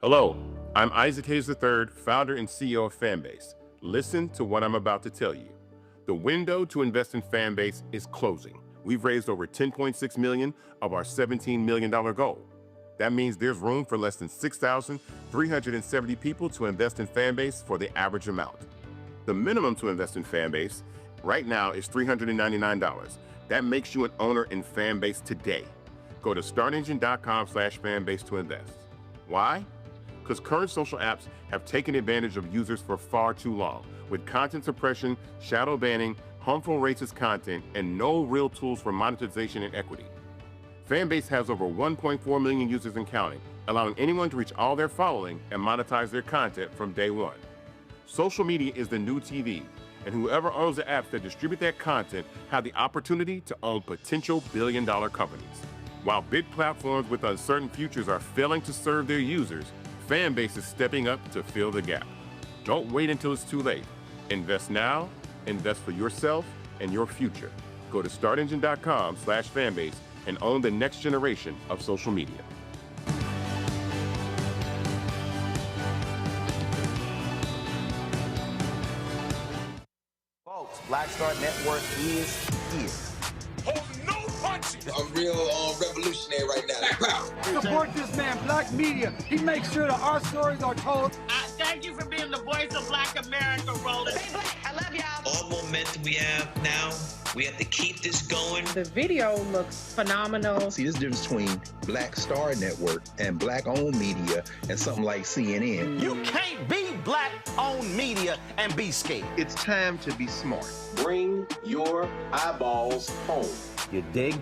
Hello, I'm Isaac Hayes III, founder and CEO of Fanbase. Listen to what I'm about to tell you. The window to invest in Fanbase is closing. We've raised over $10.6 million of our $17 million goal. That means there's room for less than 6,370 people to invest in Fanbase for the average amount. The minimum to invest in Fanbase right now is $399. That makes you an owner in Fanbase today. Go to startengine.com/fanbase to invest. Why? Because current social apps have taken advantage of users for far too long, with content suppression, shadow banning, harmful racist content, and no real tools for monetization and equity. Fanbase has over 1.4 million users and counting, allowing anyone to reach all their following and monetize their content from day one. Social media is the new TV, and whoever owns the apps that distribute that content have the opportunity to own potential billion-dollar companies. While big platforms with uncertain futures are failing to serve their users, Fanbase is stepping up to fill the gap. Don't wait until it's too late. Invest now, invest for yourself and your future. Go to startengine.com/fanbase and own the next generation of social media. Folks, Black Star Network is here. Hold no punches. I'm real revolutionary right now. Support this man, Black Media. He makes sure that our stories are told. Thank you for being the voice of Black America, Roland. Stay black. I love y'all. All momentum we have now, we have to keep this going. The video looks phenomenal. See, there's a difference between Black Star Network and Black-owned media and something like CNN. You can't be Black-owned media and be scared. It's time to be smart. Bring your eyeballs home. You dig?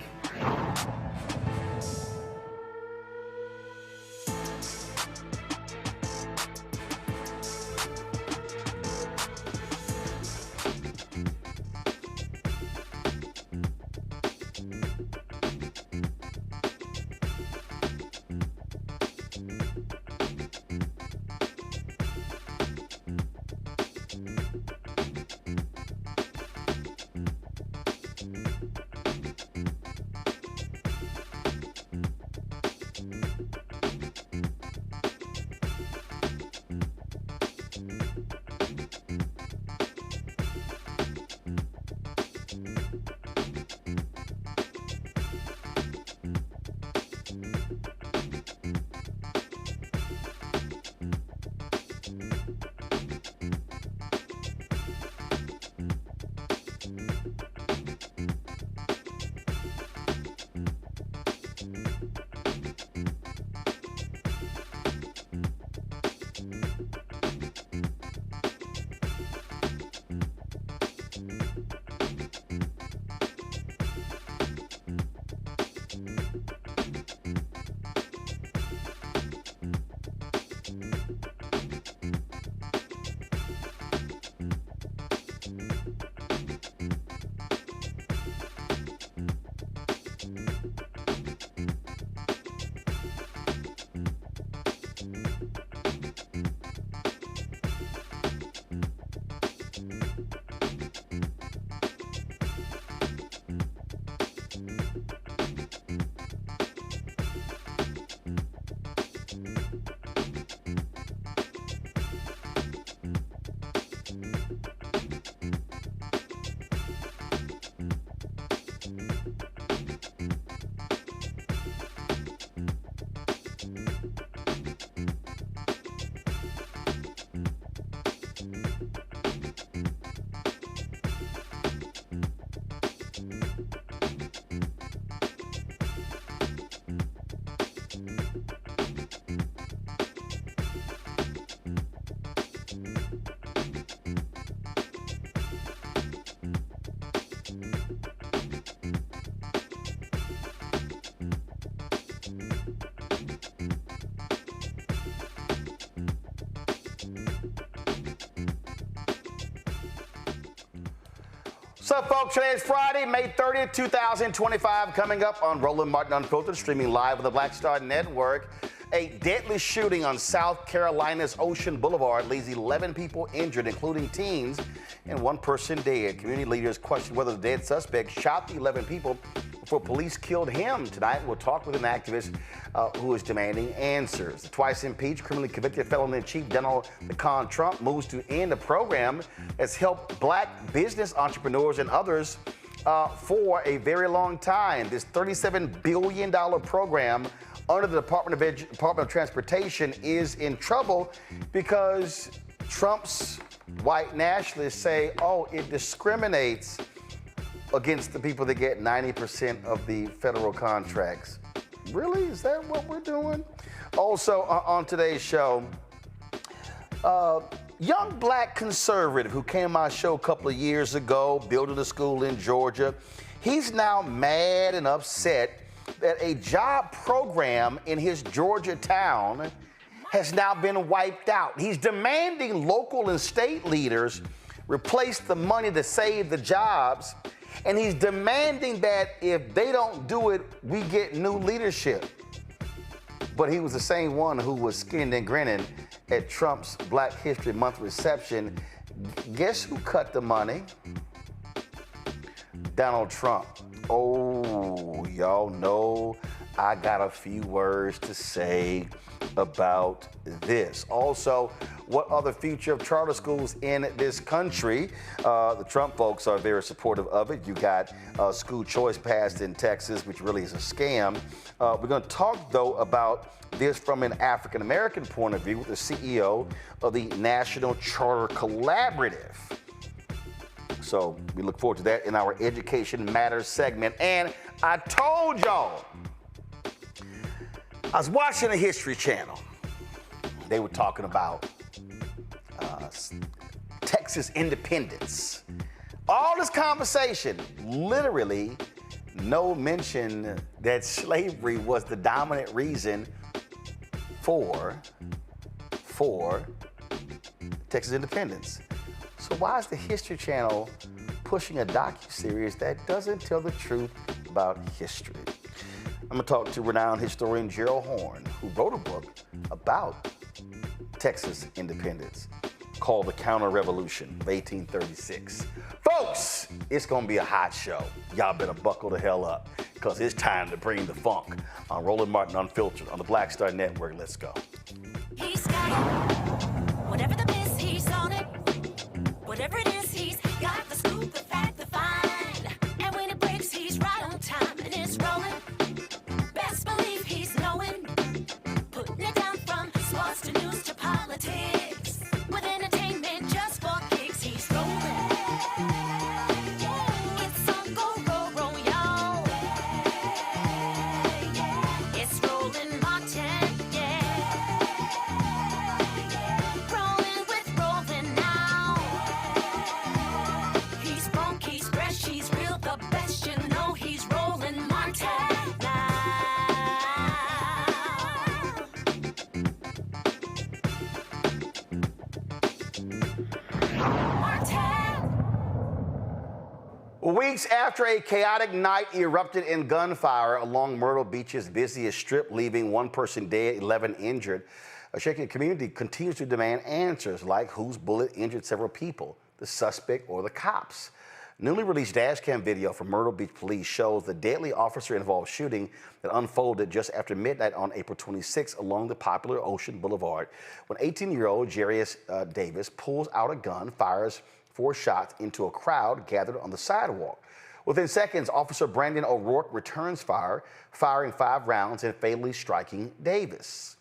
What's up, folks? Today is Friday, May 30th, 2025. Coming up on Roland Martin Unfiltered, streaming live on the Black Star Network. A deadly shooting on South Carolina's Ocean Boulevard leaves 11 people injured, including teens, and one person dead. Community leaders question whether the dead suspect shot the 11 people before police killed him. Tonight, we'll talk with an activist who is demanding answers. The twice-impeached, criminally convicted felon-in-chief Donald the Con Trump moves to end a program that's helped black business entrepreneurs and others for a very long time. This $37 billion program under the Department of Transportation is in trouble because Trump's white nationalists say, oh, it discriminates against the people that get 90% of the federal contracts. Really? Is that what we're doing? Also, on today's show, young black conservative who came on my show a couple of years ago, building a school in Georgia, he's now mad and upset that a job program in his Georgia town has now been wiped out. He's demanding local and state leaders replace the money to save the jobs, and he's demanding that if they don't do it, we get new leadership. But he was the same one who was skinning and grinning at Trump's Black History Month reception. Guess who cut the money? Donald Trump. Oh, y'all know I got a few words to say about this. Also, what are the future of charter schools in this country? The Trump folks are very supportive of it. You got school choice passed in Texas, which really is a scam. We're going to talk, though, about this from an African-American point of view with the CEO of the National Charter Collaborative. So we look forward to that in our Education Matters segment. And I told y'all, I was watching the History Channel. They were talking about Texas independence. All this conversation, literally no mention that slavery was the dominant reason for Texas independence. So why is the History Channel pushing a docuseries that doesn't tell the truth about history? I'm gonna talk to renowned historian Gerald Horne, who wrote a book about Texas independence called The Counter-Revolution of 1836. Folks, it's gonna be a hot show. Y'all better buckle the hell up, because it's time to bring the funk on Roland Martin Unfiltered on the Black Star Network. Let's go. He's got it. Whatever the miss, he's on it. Whatever it is, he's got the scoop, the fact, the find. And when it breaks, he's right on time and it's rolling. Best believe he's knowing. Putting it down from sports to news to politics. With entertainment just for kicks, he's rolling. It's on go, roll, roll, y'all. It's Roland Martin, yeah. Rolling with Roland now. He's funk, he's fresh, he's real, the best, you know he's Roland Martin now. Weeks after a chaotic night erupted in gunfire along Myrtle Beach's busiest strip, leaving one person dead, 11 injured, a shaken community continues to demand answers like whose bullet injured several people, the suspect or the cops. Newly released dashcam video from Myrtle Beach Police shows the deadly officer-involved shooting that unfolded just after midnight on April 26 along the popular Ocean Boulevard, when 18-year-old Jarius Davis pulls out a gun, fires 4 shots into a crowd gathered on the sidewalk. Within seconds, Officer Brandon O'Rourke returns fire, firing 5 rounds and fatally striking Davis.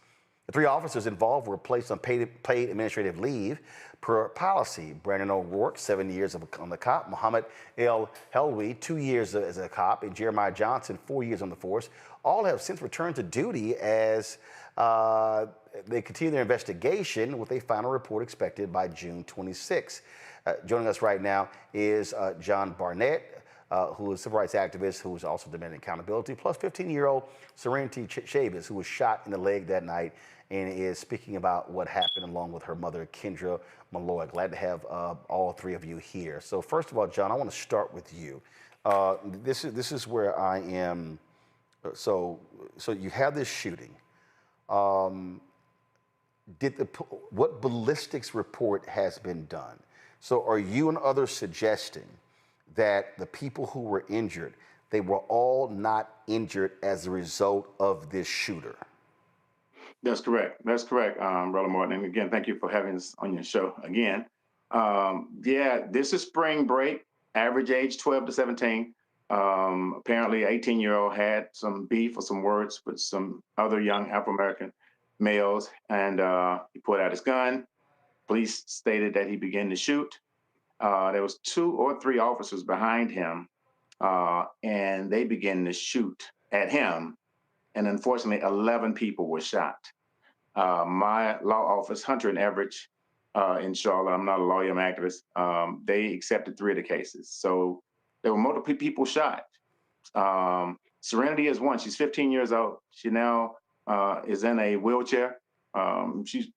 The 3 officers involved were placed on paid administrative leave per policy. Brandon O'Rourke, 7 years on the cop, Muhammad El Helwi, 2 years as a cop, and Jeremiah Johnson, 4 years on the force. All have since returned to duty as they continue their investigation, with a final report expected by June 26. Joining us right now is John Barnett, who is a civil rights activist who is also demanding accountability, plus 15-year-old Serenity Chavis, who was shot in the leg that night and is speaking about what happened along with her mother, Kendra Malloy. Glad to have all 3 of you here. So first of all, John, I want to start with you. This is where I am. So you have this shooting. What ballistics report has been done? So are you and others suggesting that the people who were injured, they were all not injured as a result of this shooter. That's correct. That's correct, Roland Martin. And again, thank you for having us on your show again. Yeah, this is spring break, average age 12 to 17. Apparently, 18-year-old had some beef or some words with some other young Afro-American males, and he pulled out his gun. Police stated that he began to shoot. There was 2 or 3 officers behind him, and they began to shoot at him. And unfortunately, 11 people were shot. My law office, Hunter and Everett, in Charlotte, I'm not a lawyer, I'm an activist, they accepted 3 of the cases. So there were multiple people shot. Serenity is one. She's 15 years old. She now is in a wheelchair. She's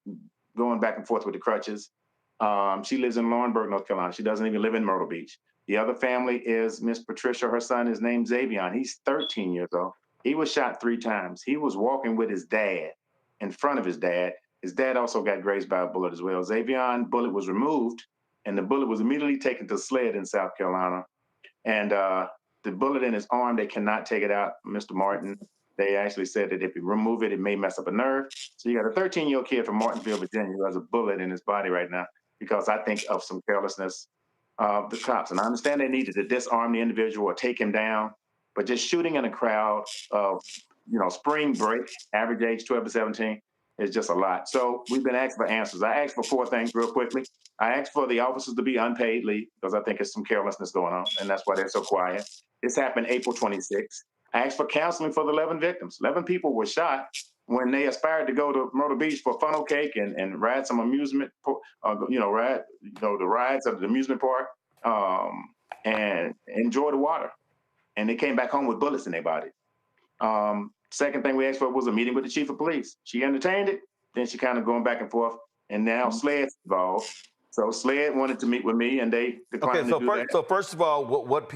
going back and forth with the crutches. She lives in Laurinburg, North Carolina. She doesn't even live in Myrtle Beach. The other family is Miss Patricia. Her son is named Xavion. He's 13 years old. He was shot 3 times. He was walking with his dad in front of his dad. His dad also got grazed by a bullet as well. Xavion's bullet was removed, and the bullet was immediately taken to SLED in South Carolina. And the bullet in his arm, they cannot take it out, Mr. Martin. They actually said that if you remove it, it may mess up a nerve. So you got a 13-year-old kid from Martinsville, Virginia, who has a bullet in his body right now because I think of some carelessness of the cops. And I understand they needed to disarm the individual or take him down, but just shooting in a crowd of, spring break, average age 12 to 17, is just a lot. So we've been asked for answers. I asked for 4 things real quickly. I asked for the officers to be unpaid leave because I think there's some carelessness going on, and that's why they're so quiet. This happened April 26th. I asked for counseling for the 11 victims. 11 people were shot when they aspired to go to Myrtle Beach for funnel cake and ride some amusement, ride the rides of the amusement park and enjoy the water. And they came back home with bullets in their bodies. Second thing we asked for was a meeting with the chief of police. She entertained it. Then she kind of going back and forth. And now SLED's involved. So SLED wanted to meet with me, and they declined to do that. So first of all, what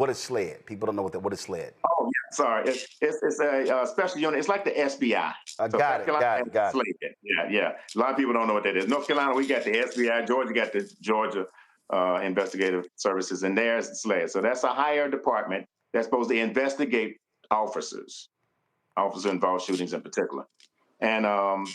is SLED? People don't know what is SLED. Oh yeah, sorry. It's a special unit. It's like the SBI. Got it. SLED. Yeah. A lot of people don't know what that is. North Carolina, we got the SBI. Georgia got the Georgia Investigative Services, and there's SLED. So that's a higher department that's supposed to investigate officer-involved shootings in particular. And the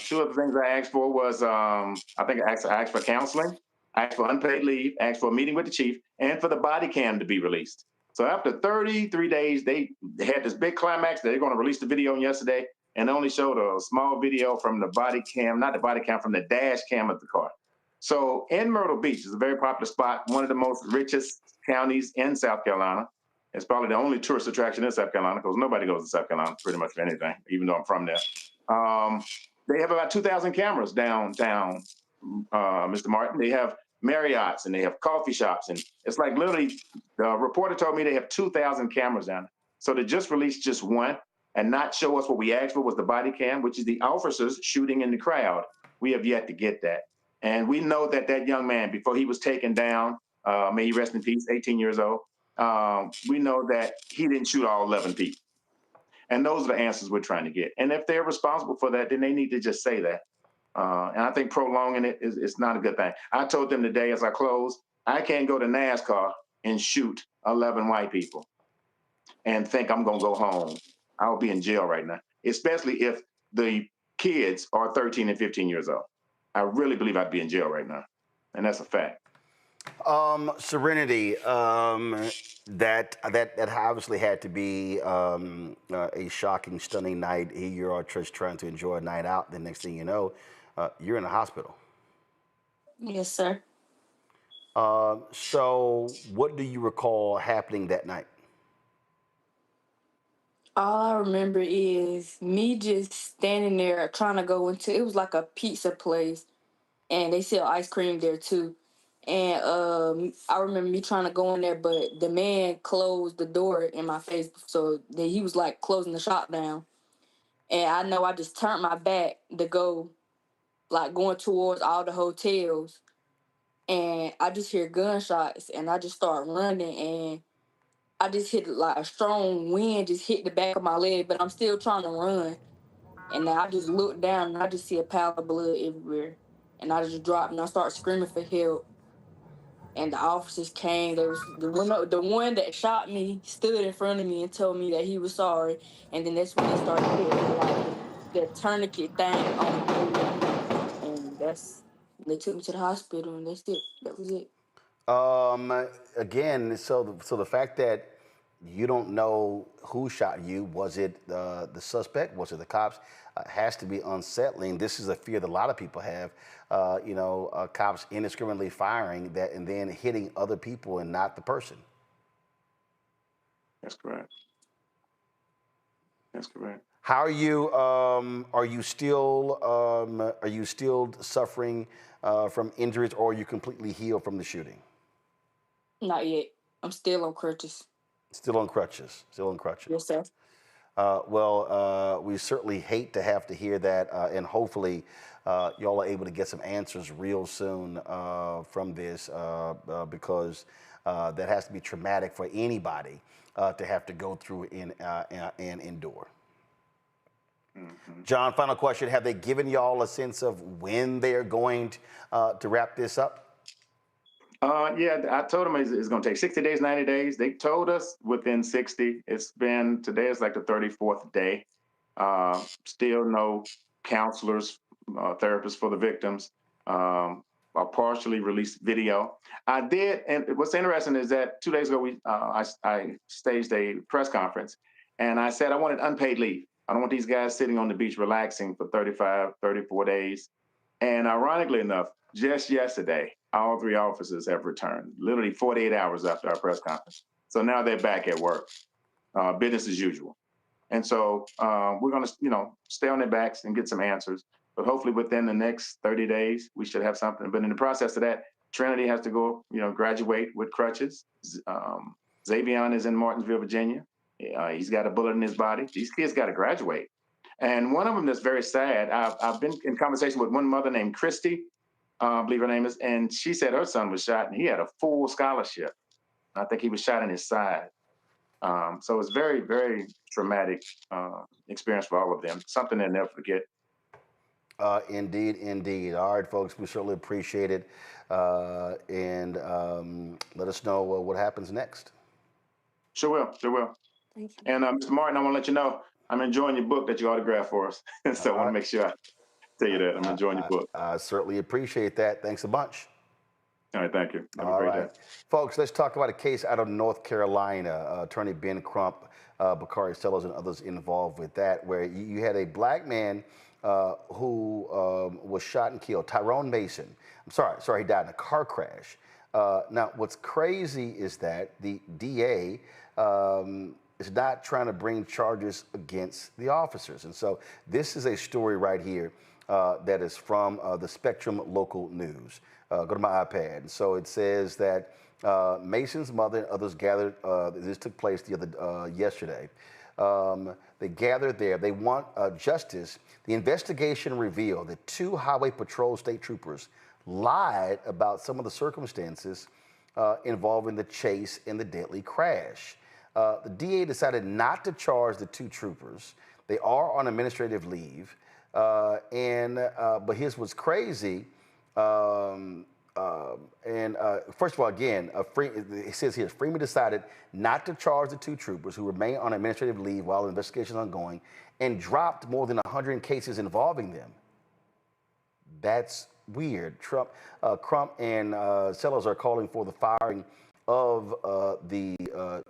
2 of the things I asked for was, I asked for counseling, I asked for unpaid leave, asked for a meeting with the chief, and for the body cam to be released. So after 33 days, they had this big climax. They're going to release the video yesterday, and only showed a small video from the body cam, not the body cam, from the dash cam of the car. So in Myrtle Beach is a very popular spot, one of the most richest counties in South Carolina. It's probably the only tourist attraction in South Carolina because nobody goes to South Carolina pretty much for anything, even though I'm from there. They have about 2,000 cameras downtown, Mr. Martin. They have Marriotts and they have coffee shops. And it's like literally, the reporter told me they have 2,000 cameras down there. So to just release just one and not show us what we asked for was the body cam, which is the officers shooting in the crowd. We have yet to get that. And we know that that young man, before he was taken down, may he rest in peace, 18 years old, we know that he didn't shoot all 11 people. And those are the answers we're trying to get. And if they're responsible for that, then they need to just say that. And I think prolonging it is not a good thing. I told them today as I close, I can't go to NASCAR and shoot 11 white people and think I'm going to go home. I'll be in jail right now, especially if the kids are 13 and 15 years old. I really believe I'd be in jail right now. And that's a fact. Serenity, that obviously had to be a shocking, stunning night. Here you are, just trying to enjoy a night out. The next thing you know, you're in a hospital. Yes, sir. So what do you recall happening that night? All I remember is me just standing there trying to go into, it was like a pizza place, and they sell ice cream there too. And I remember me trying to go in there, but the man closed the door in my face, so that he was like closing the shop down. And I know I just turned my back to go, like going towards all the hotels, and I just hear gunshots, and I just start running, and I just hit like a strong wind, just hit the back of my leg, but I'm still trying to run. And then I just look down, and I just see a pile of blood everywhere, and I just drop, and I start screaming for help. and the officers came. There was the one that shot me stood in front of me and told me that he was sorry, and then that's when they started putting like the tourniquet thing on me, and they took me to the hospital, and that's it. That was it. Again, so the fact that you don't know who shot you, was it the suspect, was it the cops, has to be unsettling. This is a fear that a lot of people have, cops indiscriminately firing that and then hitting other people and not the person. That's correct. That's correct. How are you? Are you still suffering from injuries, or are you completely healed from the shooting? Not yet. I'm still on crutches. Still on crutches. Still on crutches. Yes, sir. We certainly hate to have to hear that, and hopefully y'all are able to get some answers real soon from this, because that has to be traumatic for anybody to have to go through and endure. Mm-hmm. John, final question. Have they given y'all a sense of when they're going to wrap this up? Yeah, I told them it's going to take 60 days, 90 days. They told us within 60. Today is like the 34th day. Still no counselors, therapists for the victims. A partially released video. I did, and what's interesting is that 2 days ago, I staged a press conference, and I said I wanted unpaid leave. I don't want these guys sitting on the beach relaxing for 35, 34 days. And ironically enough, just yesterday, all 3 officers have returned, literally 48 hours after our press conference. So now they're back at work, business as usual. And so we're going to, stay on their backs and get some answers. But hopefully within the next 30 days, we should have something. But in the process of that, Trinity has to go, graduate with crutches. Xavion is in Martinsville, Virginia. He's got a bullet in his body. These kids got to graduate. And one of them that's very sad, I've been in conversation with one mother named Christy, I believe her name is, and she said her son was shot and he had a full scholarship. I think he was shot in his side. So it's very, very traumatic experience for all of them. Something they'll never forget. Indeed, indeed. All right, folks, we certainly appreciate it. And let us know what happens next. Sure will. Thank you. And Mr. Martin, I want to let you know, I'm enjoying your book that you autographed for us. So I want to make sure I tell you that I'm enjoying your book. I certainly appreciate that. Thanks a bunch. All right, thank you. Have a great day. Folks, let's talk about a case out of North Carolina. Attorney Ben Crump, Bakari Sellers, and others involved with that, where you had a black man who was shot and killed, Tyrone Mason. He died in a car crash. Now, what's crazy is that the DA is not trying to bring charges against the officers. And so this is a story right here that is from the Spectrum Local News. Go to my iPad. And so it says that Mason's mother and others gathered, this took place yesterday. They gathered there. They want justice. The investigation revealed that 2 Highway Patrol state troopers lied about some of the circumstances involving the chase and the deadly crash. The DA decided not to charge the 2 troopers. They are on administrative leave. But here's what's crazy. First of all, again, it says here, Freeman decided not to charge the 2 troopers who remain on administrative leave while the investigation is ongoing and dropped more than 100 cases involving them. That's weird. Crump and Sellers are calling for the firing of the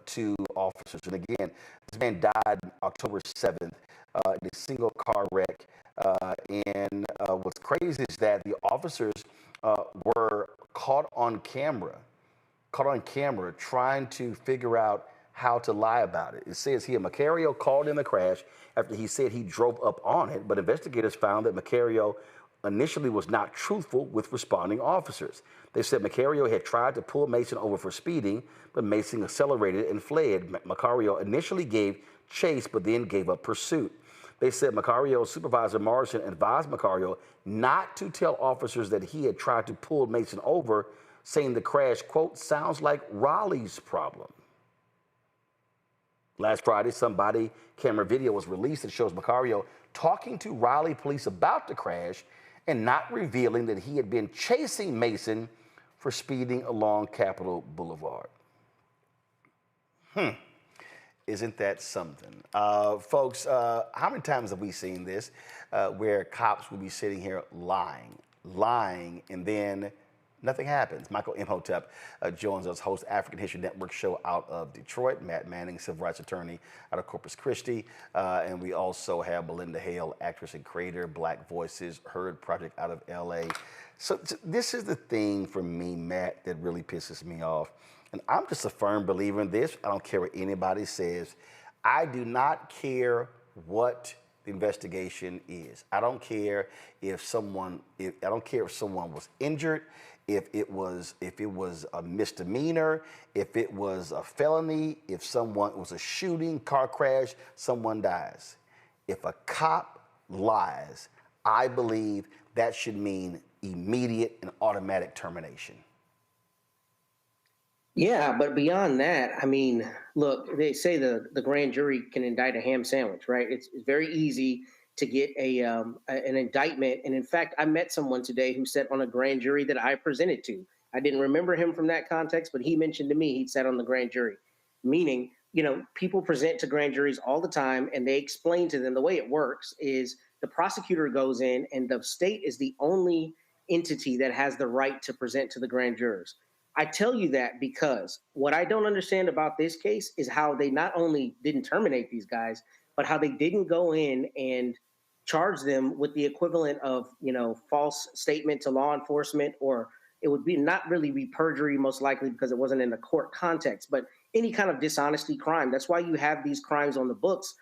2 officers. And again, this man died October 7th in a single car wreck. What's crazy is that the officers were caught on camera trying to figure out how to lie about it. It says here, Macario called in the crash after he said he drove up on it, but investigators found that Macario initially was not truthful with responding officers. They said Macario had tried to pull Mason over for speeding, but Mason accelerated and fled. Macario initially gave chase, but then gave up pursuit. They said Macario's supervisor, Morrison, advised Macario not to tell officers that he had tried to pull Mason over, saying the crash, quote, sounds like Raleigh's problem. Last Friday, some body camera video was released that shows Macario talking to Raleigh police about the crash and not revealing that he had been chasing Mason for speeding along Capitol Boulevard. Isn't that something? Folks, how many times have we seen this where cops will be sitting here lying, and then nothing happens? Michael Imhotep joins us, host African History Network show out of Detroit. Matt Manning, civil rights attorney out of Corpus Christi. And we also have Belinda Hale, actress and creator, Black Voices Heard Project out of LA. So this is the thing for me, Matt, that really pisses me off. And I'm just a firm believer in this. I don't care what anybody says. I do not care what the investigation is. I don't care if someone was injured, if it was a misdemeanor, if it was a felony, if someone was a shooting, car crash, someone dies. If a cop lies, I believe that should mean immediate and automatic termination. Yeah, but beyond that, I mean, look, they say the grand jury can indict a ham sandwich, right? It's very easy to get an indictment. And in fact, I met someone today who sat on a grand jury that I presented to. I didn't remember him from that context, but he mentioned to me he'd sat on the grand jury, meaning, people present to grand juries all the time, and they explain to them the way it works is the prosecutor goes in and the state is the only entity that has the right to present to the grand jurors. I tell you that because what I don't understand about this case is how they not only didn't terminate these guys, but how they didn't go in and charge them with the equivalent of, false statement to law enforcement, or it would be not really be perjury, most likely because it wasn't in the court context, but any kind of dishonesty crime. That's why you have these crimes on the books.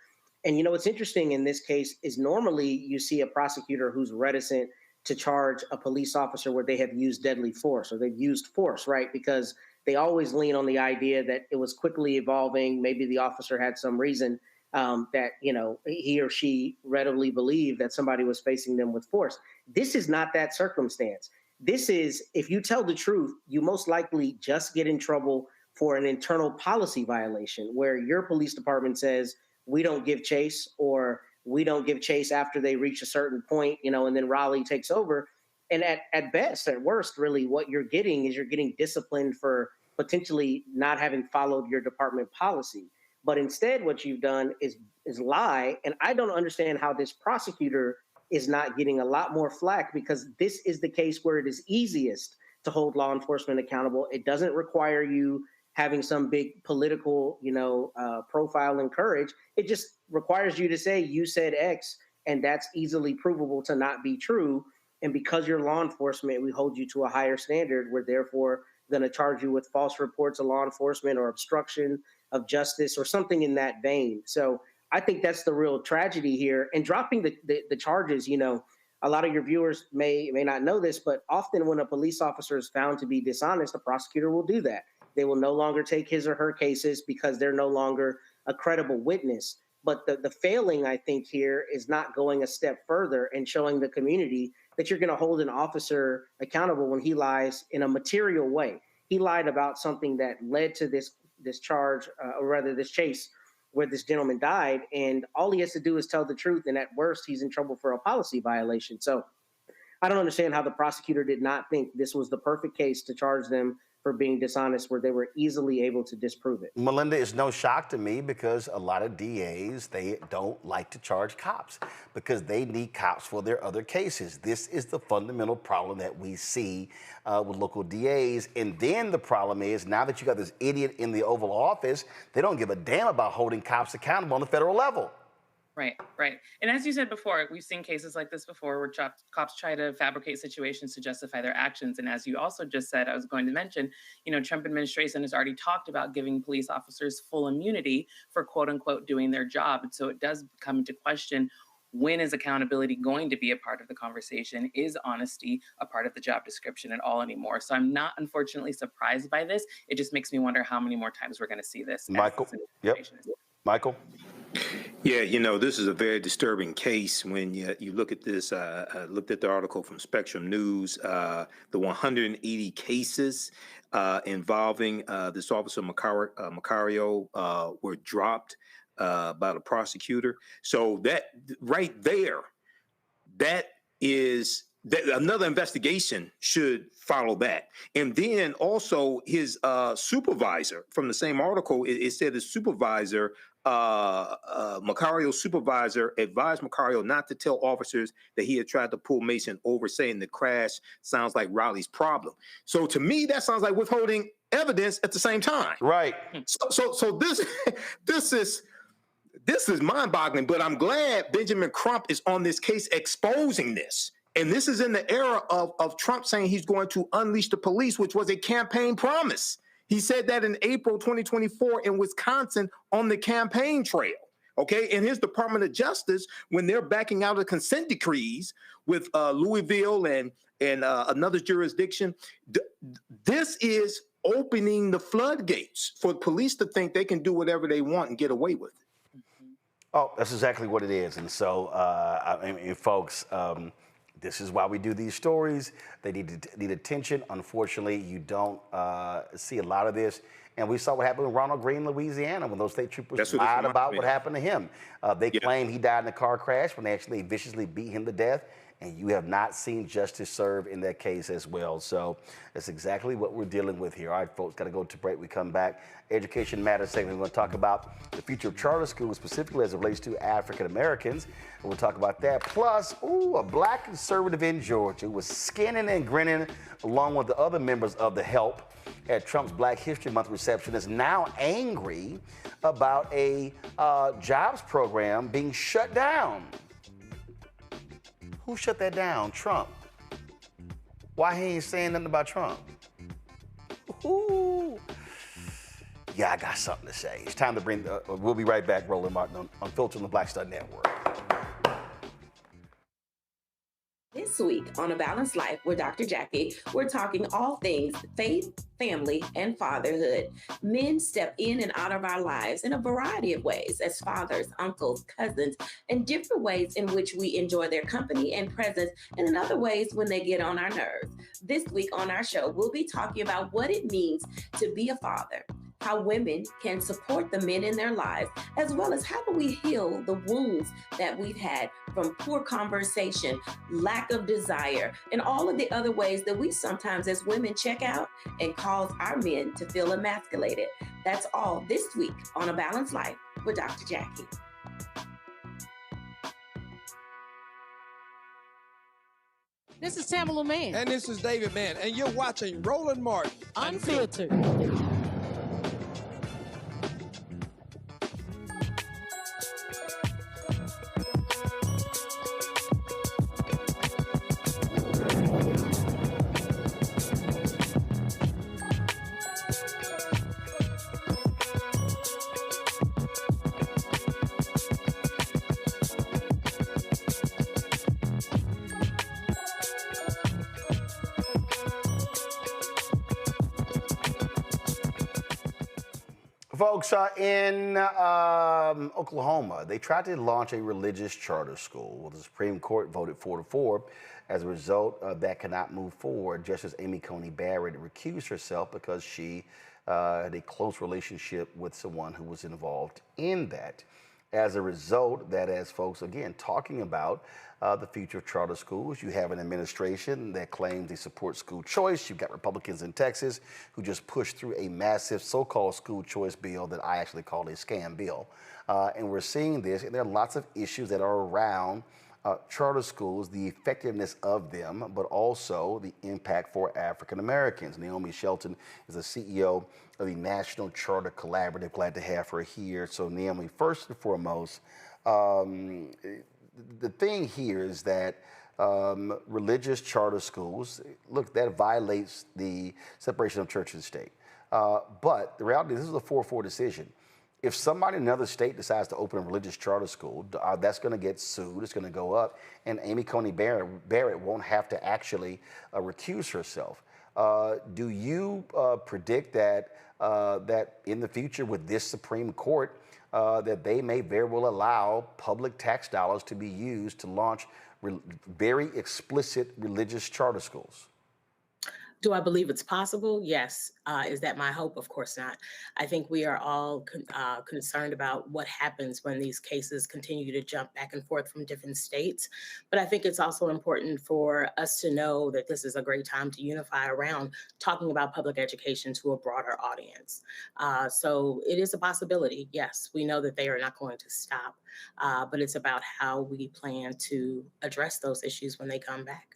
And, what's interesting in this case is normally you see a prosecutor who's reticent to charge a police officer where they have used deadly force or they've used force, right? Because they always lean on the idea that it was quickly evolving. Maybe the officer had some reason that, he or she readily believed that somebody was facing them with force. This is not that circumstance. This is, if you tell the truth, you most likely just get in trouble for an internal policy violation where your police department says, we don't give chase, or we don't give chase after they reach a certain point, and then Raleigh takes over. And at best, at worst, really, what you're getting is you're getting disciplined for potentially not having followed your department policy. But instead, what you've done is lie. And I don't understand how this prosecutor is not getting a lot more flack, because this is the case where it is easiest to hold law enforcement accountable. It doesn't require you having some big political, profile and courage. It just requires you to say, you said X, and that's easily provable to not be true. And because you're law enforcement, we hold you to a higher standard. We're therefore going to charge you with false reports of law enforcement or obstruction of justice or something in that vein. So I think that's the real tragedy here. And dropping the charges, a lot of your viewers may not know this, but often when a police officer is found to be dishonest, a prosecutor will do that. They will no longer take his or her cases because they're no longer a credible witness. But the failing, I think, here is not going a step further and showing the community that you're going to hold an officer accountable when he lies in a material way. He lied about something that led to this charge, or rather this chase where this gentleman died. And all he has to do is tell the truth. And at worst, he's in trouble for a policy violation. So I don't understand how the prosecutor did not think this was the perfect case to charge them for being dishonest, where they were easily able to disprove it. Melinda, it's no shock to me because a lot of DAs, they don't like to charge cops because they need cops for their other cases. This is the fundamental problem that we see with local DAs. And then the problem is, now that you got this idiot in the Oval Office, they don't give a damn about holding cops accountable on the federal level. Right. And as you said before, we've seen cases like this before where cops try to fabricate situations to justify their actions. And as you also just said, I was going to mention, Trump administration has already talked about giving police officers full immunity for quote unquote doing their job. And so it does come into question, when is accountability going to be a part of the conversation? Is honesty a part of the job description at all anymore? So I'm not, unfortunately, surprised by this. It just makes me wonder how many more times we're going to see this. Michael? Yep. Michael? Yeah, this is a very disturbing case when you look at this. I looked at the article from Spectrum News, the 180 cases involving this officer Macario were dropped by the prosecutor. So that right there, that is another investigation should follow that. And then also his supervisor, from the same article, it said the supervisor, Macario's supervisor, advised Macario not to tell officers that he had tried to pull Mason over, saying the crash sounds like Riley's problem. So to me, that sounds like withholding evidence at the same time. Right. So this is mind-boggling, but I'm glad Benjamin Crump is on this case exposing this. And this is in the era of Trump saying he's going to unleash the police, which was a campaign promise. He said that in April 2024 in Wisconsin on the campaign trail. Okay, and his Department of Justice, when they're backing out of consent decrees with Louisville and another jurisdiction, this is opening the floodgates for police to think they can do whatever they want and get away with it. Oh, that's exactly what it is. And so, I mean, folks, this is why we do these stories. They need attention. Unfortunately, you don't see a lot of this. And we saw what happened with Ronald Greene, Louisiana, when those state troopers lied about what happened to him. They claim he died in a car crash when they actually viciously beat him to death. And you have not seen justice served in that case as well. So that's exactly what we're dealing with here. All right, folks, got to go to break. We come back. Education Matters segment. We're going to talk about the future of charter schools, specifically as it relates to African Americans. And we'll talk about that. Plus, a black conservative in Georgia was skinning and grinning along with the other members of the Help at Trump's Black History Month reception, is now angry about a jobs program being shut down. Who shut that down? Trump. Why he ain't saying nothing about Trump? Ooh. Yeah, I got something to say. It's time to bring, we'll be right back, Roland Martin on Filter on the Black Star Network. This week on A Balanced Life with Dr. Jackie, we're talking all things faith, family, and fatherhood. Men step in and out of our lives in a variety of ways as fathers, uncles, cousins, and different ways in which we enjoy their company and presence, and in other ways when they get on our nerves. This week on our show, we'll be talking about what it means to be a father, how women can support the men in their lives, as well as how do we heal the wounds that we've had from poor conversation, lack of desire, and all of the other ways that we sometimes as women check out and cause our men to feel emasculated. That's all this week on A Balanced Life with Dr. Jackie. This is Tamala Mann. And this is David Mann. And you're watching Roland Martin Unfiltered. Folks, in Oklahoma, they tried to launch a religious charter school. Well, the Supreme Court voted 4-4. As a result, that cannot move forward. Justice Amy Coney Barrett recused herself because she had a close relationship with someone who was involved in that. As a result, that has folks, again, talking about the future of charter schools. You have an administration that claims they support school choice. You've got Republicans in Texas who just pushed through a massive so-called school choice bill that I actually call a scam bill. And we're seeing this, and there are lots of issues that are around charter schools, the effectiveness of them, but also the impact for African Americans. Naomi Shelton is the CEO of the National Charter Collaborative. Glad to have her here. So Naomi, first and foremost, the thing here is that religious charter schools, look, that violates the separation of church and state. But the reality is this is a 4-4 decision. If somebody in another state decides to open a religious charter school, that's going to get sued. It's going to go up. And Amy Coney Barrett won't have to actually recuse herself. Do you predict that that in the future with this Supreme Court, that they may very well allow public tax dollars to be used to launch very explicit religious charter schools? Do I believe it's possible? Yes. Is that my hope? Of course not. I think we are all concerned about what happens when these cases continue to jump back and forth from different states. But I think it's also important for us to know that this is a great time to unify around talking about public education to a broader audience. So it is a possibility. Yes, we know that they are not going to stop, but it's about how we plan to address those issues when they come back.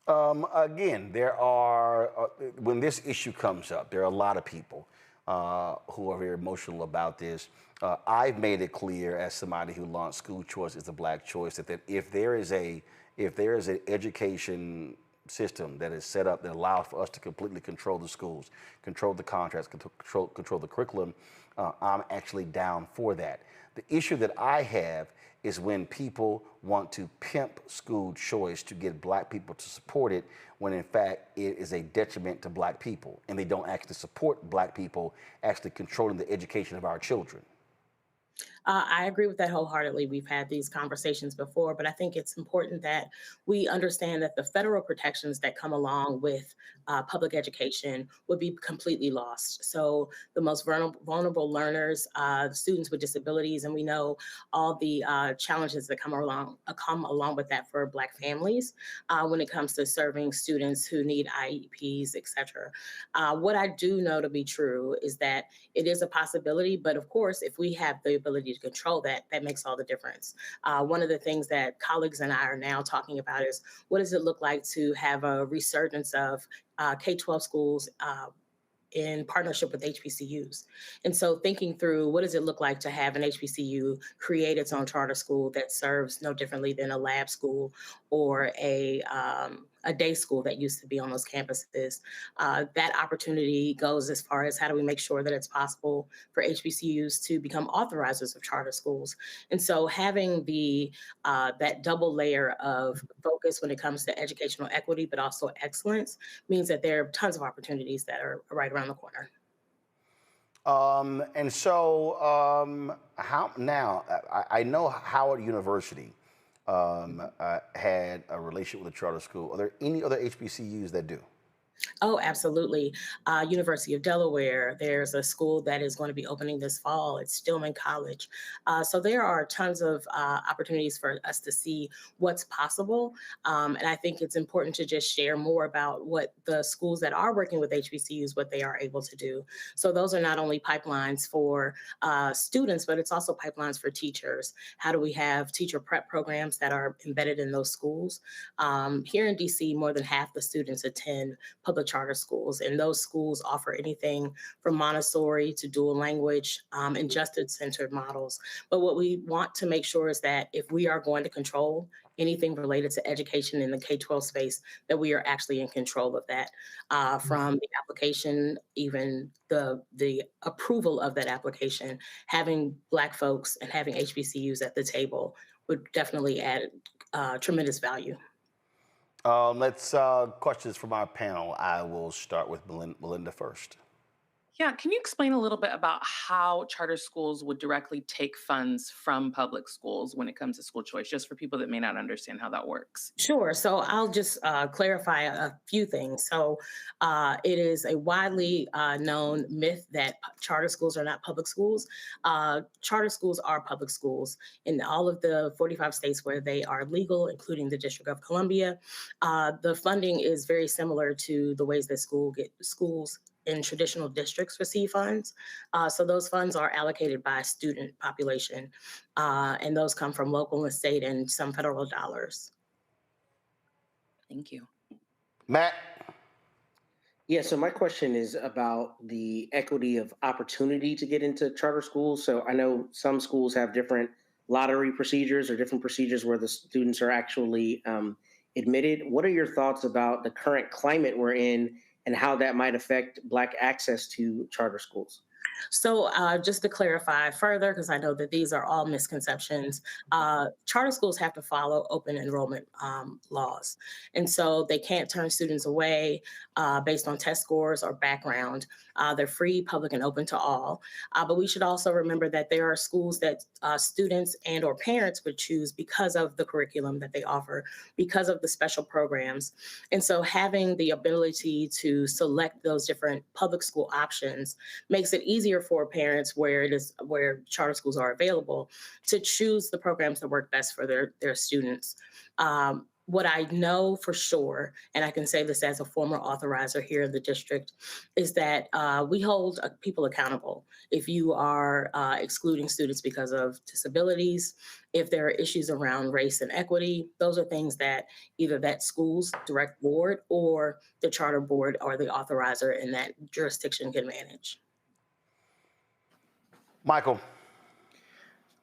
Again, there are, when this issue comes up, there are a lot of people who are very emotional about this. I've made it clear as somebody who launched School Choice is a Black Choice that if there is an education system that is set up that allows for us to completely control the schools, control the contracts, control the curriculum, I'm actually down for that. The issue that I have is when people want to pimp school choice to get Black people to support it, when in fact it is a detriment to Black people, and they don't actually support Black people actually controlling the education of our children. I agree with that wholeheartedly. We've had these conversations before, but I think it's important that we understand that the federal protections that come along with public education would be completely lost. So the most vulnerable learners, students with disabilities, and we know all the challenges that come along with that for Black families when it comes to serving students who need IEPs, et cetera. What I do know to be true is that it is a possibility, but of course, if we have the ability to control that, that makes all the difference. One of the things that colleagues and I are now talking about is what does it look like to have a resurgence of K-12 schools in partnership with HBCUs. And so thinking through what does it look like to have an HBCU create its own charter school that serves no differently than a lab school or a day school that used to be on those campuses. That opportunity goes as far as how do we make sure that it's possible for HBCUs to become authorizers of charter schools. And so having that double layer of focus when it comes to educational equity, but also excellence means that there are tons of opportunities that are right around the corner. And so how now, I know Howard University had a relationship with a charter school. Are there any other HBCUs that do? Oh, absolutely. University of Delaware, there's a school that is going to be opening this fall. It's Stillman College. So there are tons of opportunities for us to see what's possible. And I think it's important to just share more about what the schools that are working with HBCUs, what they are able to do. So those are not only pipelines for students, but it's also pipelines for teachers. How do we have teacher prep programs that are embedded in those schools? Here in DC, more than half the students attend public charter schools, and those schools offer anything from Montessori to dual language and justice-centered models. But what we want to make sure is that if we are going to control anything related to education in the K-12 space, that we are actually in control of that, from the application, even the approval of that application. Having Black folks and having HBCUs at the table would definitely add tremendous value. Let's questions from our panel. I will start with Melinda first. Yeah, can you explain a little bit about how charter schools would directly take funds from public schools when it comes to school choice, just for people that may not understand how that works? Sure. So I'll just clarify a few things. So it is a widely known myth that charter schools are not public schools. Charter schools are public schools in all of the 45 states where they are legal, including the District of Columbia. The funding is very similar to the ways that schools in traditional districts receive funds. So those funds are allocated by student population, and those come from local and state and some federal dollars. Thank you. Matt? Yeah, so my question is about the equity of opportunity to get into charter schools. So I know some schools have different lottery procedures or different procedures where the students are actually admitted. What are your thoughts about the current climate we're in and how that might affect Black access to charter schools? So just to clarify further, because I know that these are all misconceptions, charter schools have to follow open enrollment laws. And so they can't turn students away based on test scores or background. They're free, public, and open to all. But we should also remember that there are schools that students and or parents would choose because of the curriculum that they offer, because of the special programs. And so having the ability to select those different public school options makes it easier for parents where charter schools are available to choose the programs that work best for their students. What I know for sure, and I can say this as a former authorizer here in the district, is that we hold people accountable. If you are excluding students because of disabilities, if there are issues around race and equity, those are things that either that school's direct board or the charter board or the authorizer in that jurisdiction can manage. Michael.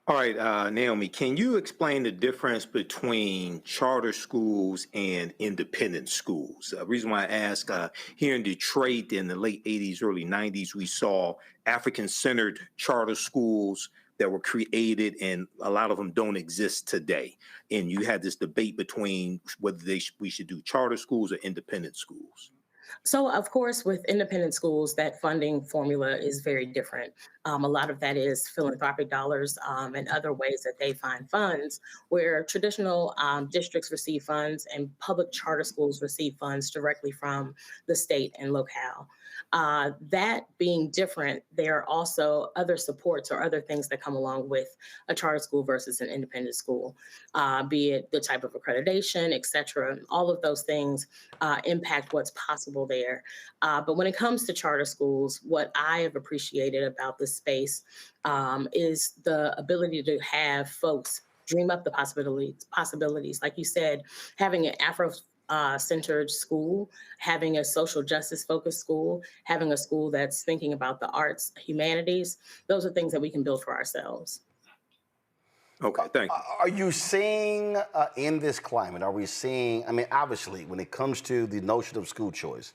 All right, Naomi, can you explain the difference between charter schools and independent schools? The reason why I ask, here in Detroit in the late 80s, early 90s, we saw African-centered charter schools that were created, and a lot of them don't exist today. And you had this debate between whether we should do charter schools or independent schools. So, of course, with independent schools, that funding formula is very different. A lot of that is philanthropic dollars and other ways that they find funds, where traditional districts receive funds and public charter schools receive funds directly from the state and locale. That being different, there are also other supports or other things that come along with a charter school versus an independent school, be it the type of accreditation, et cetera. All of those things impact what's possible there. But when it comes to charter schools, what I have appreciated about this space is the ability to have folks dream up the possibilities. Like you said, having an Afro-centered school, having a social justice focused school, having a school that's thinking about the arts, humanities, those are things that we can build for ourselves. Okay, thank you. Are you seeing in this climate, are we seeing, I mean, obviously, when it comes to the notion of school choice,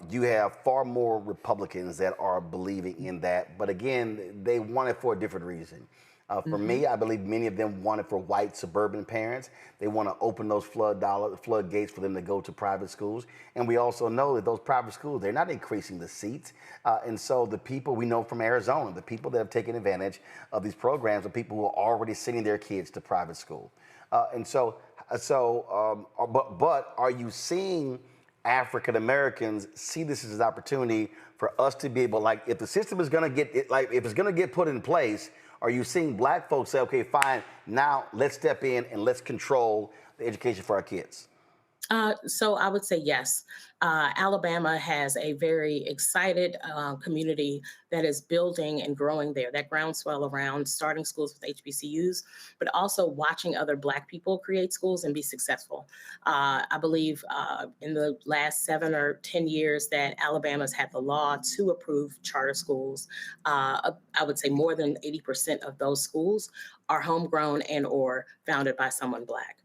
you have far more Republicans that are believing in that. But again, they want it for a different reason. For me, I believe many of them want it for white suburban parents. They want to open those floodgates for them to go to private schools. And we also know that those private schools, they're not increasing the seats. And so the people we know from Arizona, the people that have taken advantage of these programs are people who are already sending their kids to private school. But are you seeing African Americans see this as an opportunity for us to be able, like, if the system is going to get, if it's going to get put in place, are you seeing black folks say, okay, fine, now let's step in and let's control the education for our kids? So I would say yes. Alabama has a very excited community that is building and growing there. That groundswell around starting schools with HBCUs, but also watching other Black people create schools and be successful. I believe in the last 7 or 10 years that Alabama's had the law to approve charter schools. I would say more than 80% of those schools are homegrown and or founded by someone Black.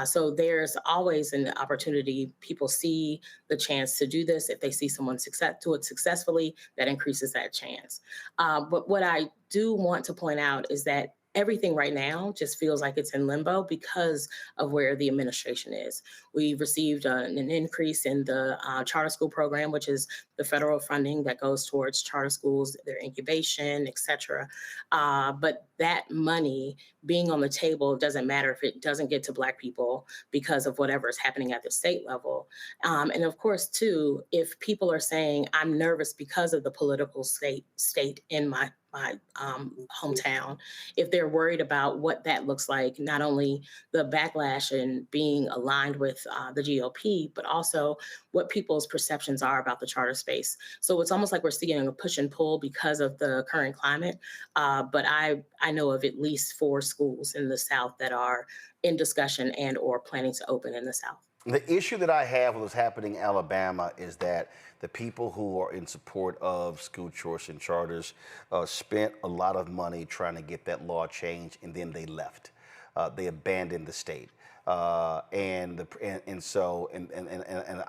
So there's always an opportunity. People see the chance to do this. If they see someone do it successfully, that increases that chance. But what I do want to point out is that everything right now just feels like it's in limbo because of where the administration is. We received an increase in the charter school program, which is the federal funding that goes towards charter schools, their incubation, et cetera. But that money being on the table doesn't matter if it doesn't get to Black people because of whatever is happening at the state level. And of course, too, if people are saying, I'm nervous because of the political state in my hometown, if they're worried about what that looks like, not only the backlash and being aligned with the GOP, but also what people's perceptions are about the charter space. So it's almost like we're seeing a push and pull because of the current climate. But I know of at least 4 schools in the South that are in discussion and or planning to open in the South. The issue that I have with what's happening in Alabama is that the people who are in support of school choice and charters spent a lot of money trying to get that law changed, and then they left. They abandoned the state. And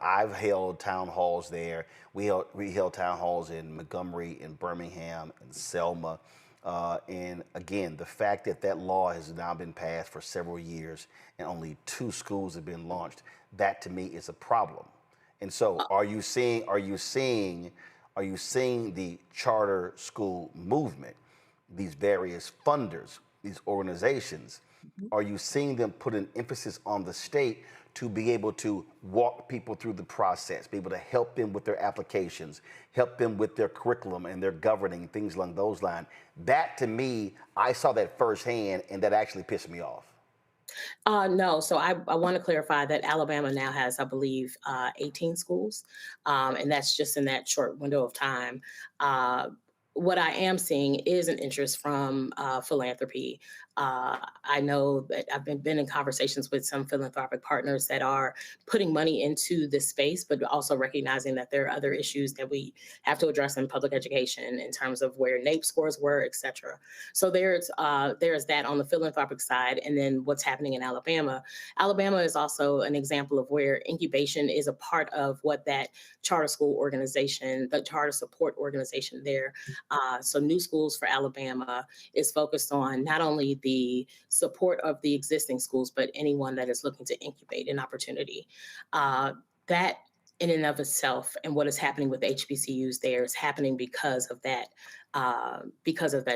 I've held town halls there. We held town halls in Montgomery, in Birmingham, in Selma. And again, the fact that that law has now been passed for several years and only 2 schools have been launched, that to me is a problem. And so are you seeing the charter school movement, these various funders, these organizations, are you seeing them put an emphasis on the state to be able to walk people through the process, be able to help them with their applications, help them with their curriculum and their governing, things along those lines? That to me, I saw that firsthand, and that actually pissed me off. No, so I want to clarify that Alabama now has, I believe, 18 schools, and that's just in that short window of time. What I am seeing is an interest from philanthropy. I know that I've been in conversations with some philanthropic partners that are putting money into this space, but also recognizing that there are other issues that we have to address in public education in terms of where NAEP scores were, et cetera. So there's that on the philanthropic side. And then what's happening in Alabama. Alabama is also an example of where incubation is a part of what that charter school organization, the charter support organization there. So New Schools for Alabama is focused on not only the support of the existing schools, but anyone that is looking to incubate an opportunity. That in and of itself, and what is happening with HBCUs there is happening because of that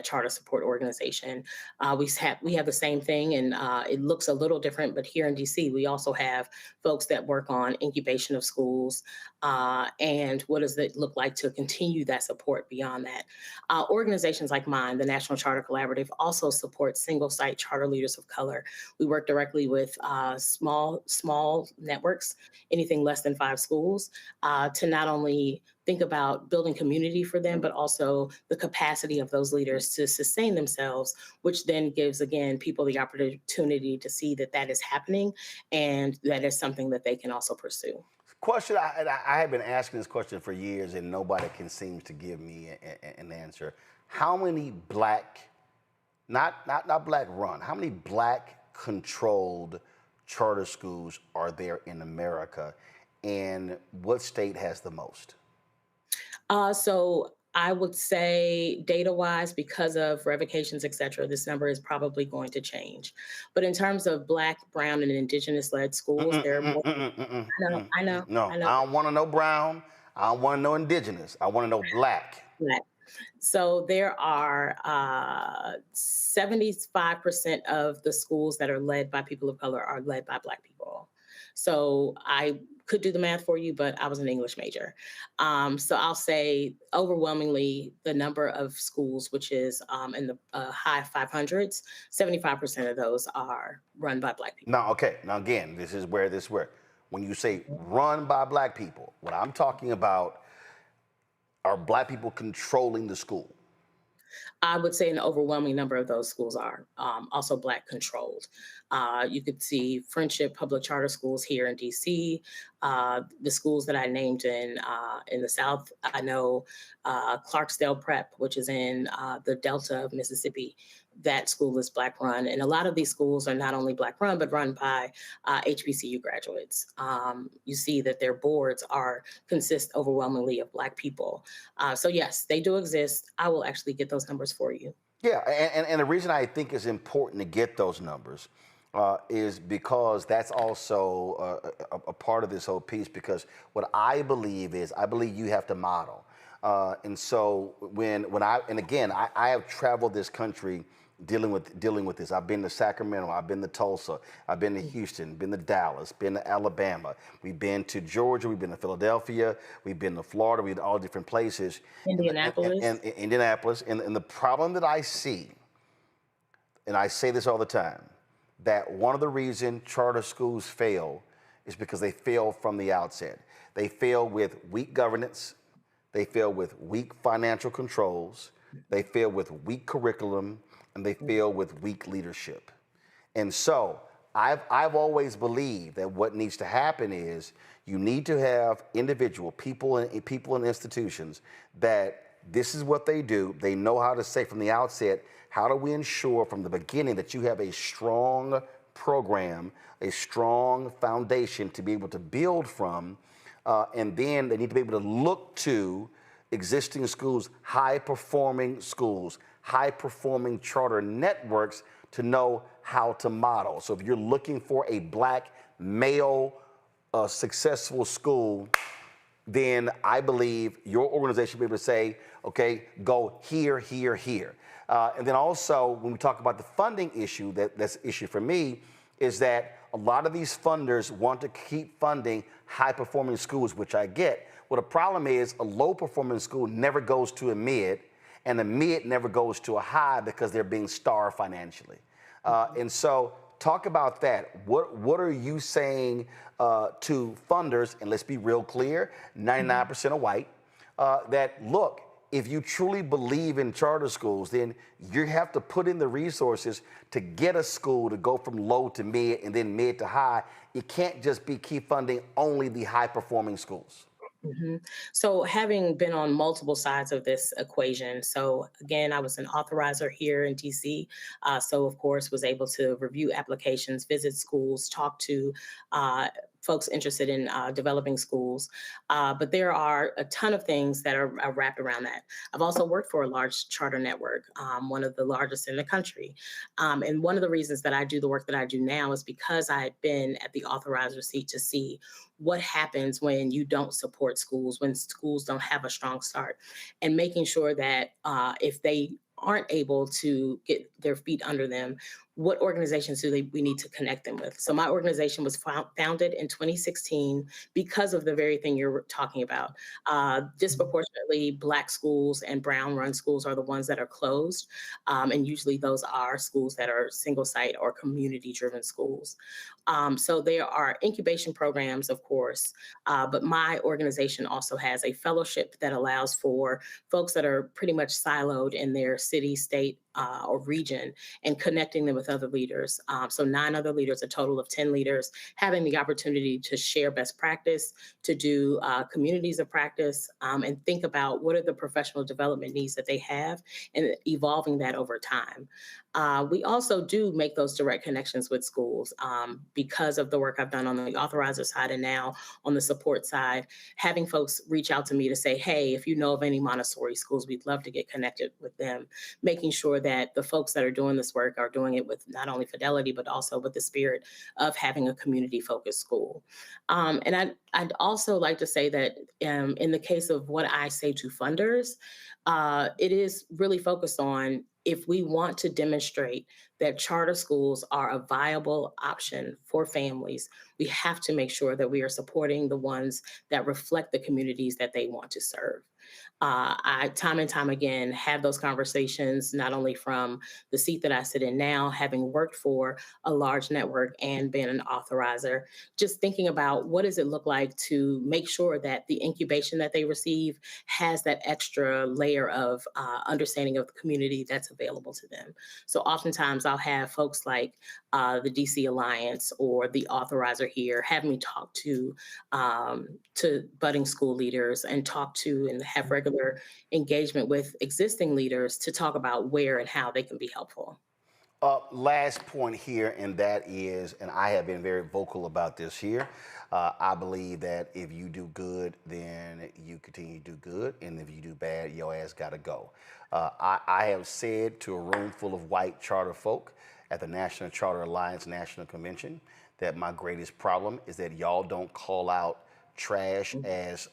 charter support organization. We have the same thing, and it looks a little different, but here in DC, we also have folks that work on incubation of schools, and what does it look like to continue that support beyond that. Organizations like mine, the National Charter Collaborative, also support single site charter leaders of color. We work directly with small networks, anything less than 5 schools, to not only think about building community for them, but also the capacity of those leaders to sustain themselves, which then gives, again, people the opportunity to see that that is happening and that is something that they can also pursue. Question, I have been asking this question for years and nobody can seem to give me an answer. How many black, not black run, how many black controlled charter schools are there in America, and what state has the most? So I would say data-wise, because of revocations, et cetera, this number is probably going to change. But in terms of Black, Brown, and Indigenous-led schools, there are more. I know. No, I don't want to know Brown. I don't want to know Indigenous. I want to know Black. Black. So there are 75% of the schools that are led by people of color are led by Black people. So I could do the math for you, but I was an English major. So I'll say overwhelmingly the number of schools, which is in the high 500s, 75% of those are run by Black people. Now, okay. Now, again, this is where when you say run by Black people, what I'm talking about are Black people controlling the school. I would say an overwhelming number of those schools are also Black controlled. You could see Friendship Public Charter Schools here in DC, the schools that I named in the South. I know Clarksdale Prep, which is in the Delta of Mississippi. That school is Black run. And a lot of these schools are not only Black run, but run by HBCU graduates. You see that their boards consist overwhelmingly of Black people. So yes, they do exist. I will actually get those numbers for you. Yeah, and the reason I think it's important to get those numbers is because that's also a part of this whole piece, because what I believe you have to model. And so I have traveled this country dealing with this. I've been to Sacramento, I've been to Tulsa, I've been to Houston, been to Dallas, been to Alabama, we've been to Georgia, we've been to Philadelphia, we've been to Florida, we've been to all different places. Indianapolis. And Indianapolis. And the problem that I see, and I say this all the time, that one of the reasons charter schools fail is because they fail from the outset. They fail with weak governance, they fail with weak financial controls, they fail with weak curriculum, and they fail with weak leadership. And so I've always believed that what needs to happen is you need to have individual people and institutions that this is what they do. They know how to say from the outset, how do we ensure from the beginning that you have a strong program, a strong foundation to be able to build from, and then they need to be able to look to existing schools, high-performing schools, high-performing charter networks to know how to model. So if you're looking for a black male successful school, then I believe your organization will be able to say, okay, go here, here, here. And then also, when we talk about the funding issue, that's the issue for me, is that a lot of these funders want to keep funding high-performing schools, which I get. Well, the problem is a low-performing school never goes to a mid, and a mid never goes to a high because they're being starved financially. And so talk about that. What are you saying to funders, and let's be real clear, 99% are white, that look, if you truly believe in charter schools, then you have to put in the resources to get a school to go from low to mid and then mid to high. It can't just be keep funding only the high-performing schools. So having been on multiple sides of this equation, so again, I was an authorizer here in DC. So of course was able to review applications, visit schools, talk to folks interested in developing schools. But there are a ton of things that are wrapped around that. I've also worked for a large charter network, one of the largest in the country. And one of the reasons that I do the work that I do now is because I had been at the authorizer seat to see what happens when you don't support schools, when schools don't have a strong start, and making sure that if they aren't able to get their feet under them, what organizations we need to connect them with? So my organization was founded in 2016 because of the very thing you're talking about. Disproportionately Black schools and Brown-run schools are the ones that are closed. And usually those are schools that are single site or community-driven schools. So there are incubation programs, of course, but my organization also has a fellowship that allows for folks that are pretty much siloed in their city, state, or region, and connecting them with other leaders. So 9 other leaders, a total of 10 leaders, having the opportunity to share best practice, to do communities of practice, and think about what are the professional development needs that they have, and evolving that over time. We also do make those direct connections with schools because of the work I've done on the authorizer side and now on the support side, having folks reach out to me to say, hey, if you know of any Montessori schools, we'd love to get connected with them, making sure that the folks that are doing this work are doing it with not only fidelity, but also with the spirit of having a community-focused school. And I'd also like to say that in the case of what I say to funders, it is really focused on if we want to demonstrate that charter schools are a viable option for families, we have to make sure that we are supporting the ones that reflect the communities that they want to serve. I, time and time again, have those conversations, not only from the seat that I sit in now, having worked for a large network and been an authorizer, just thinking about what does it look like to make sure that the incubation that they receive has that extra layer of understanding of the community that's available to them. So oftentimes I'll have folks like the DC Alliance or the authorizer here have me talk to budding school leaders and talk to and have regular engagement with existing leaders to talk about where and how they can be helpful. Last point here, and that is, and I have been very vocal about this here, I believe that if you do good, then you continue to do good, and if you do bad, your ass gotta go. I have said to a room full of white charter folk at the National Charter Alliance National Convention that my greatest problem is that y'all don't call out trash as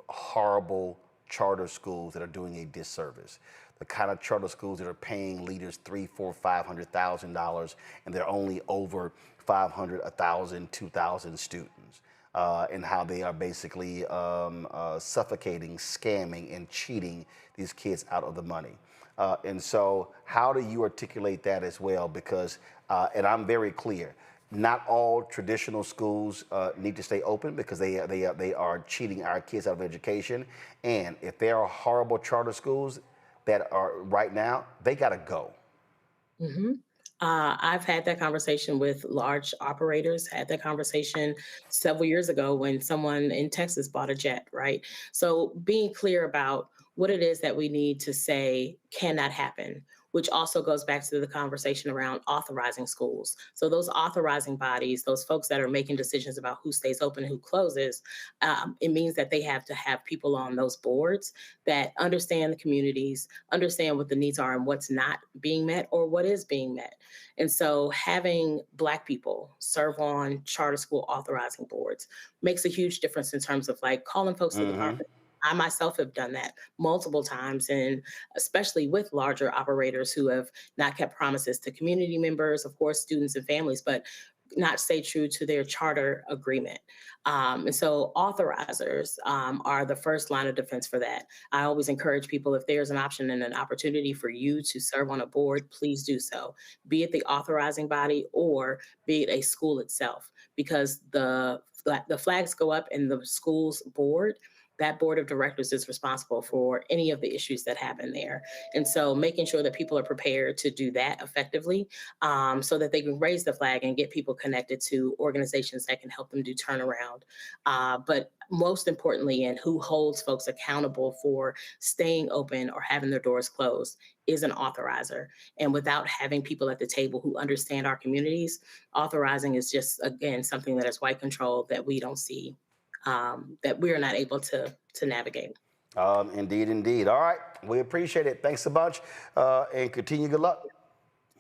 horrible charter schools that are doing a disservice. The kind of charter schools that are paying leaders $300,000, $400,000, $500,000, and they're only over 500, 1,000, 2,000 students, and how they are basically suffocating, scamming, and cheating these kids out of the money. And so how do you articulate that as well? Because, and I'm very clear, not all traditional schools need to stay open because they are cheating our kids out of education. And if there are horrible charter schools that are right now, they got to go. I've had that conversation with large operators, had that conversation several years ago when someone in Texas bought a jet, right? So being clear about what it is that we need to say cannot happen. which also goes back to the conversation around authorizing schools. So those authorizing bodies, those folks that are making decisions about who stays open and who closes, it means that they have to have people on those boards that understand the communities, understand what the needs are and what's not being met or what is being met. And so having Black people serve on charter school authorizing boards makes a huge difference in terms of like calling folks to the carpet. I myself have done that multiple times, and especially with larger operators who have not kept promises to community members, of course, students and families, but not stay true to their charter agreement. And so authorizers are the first line of defense for that. I always encourage people, if there's an option and an opportunity for you to serve on a board, please do so, be it the authorizing body or be it a school itself, because the flags go up in the school's board. That board of directors is responsible for any of the issues that happen there. And so making sure that people are prepared to do that effectively so that they can raise the flag and get people connected to organizations that can help them do turnaround. But most importantly, and who holds folks accountable for staying open or having their doors closed is an authorizer. And without having people at the table who understand our communities, authorizing is just, again, something that is white control that we don't see, that we are not able to navigate. Indeed. All right. We appreciate it. Thanks a bunch and continue good luck.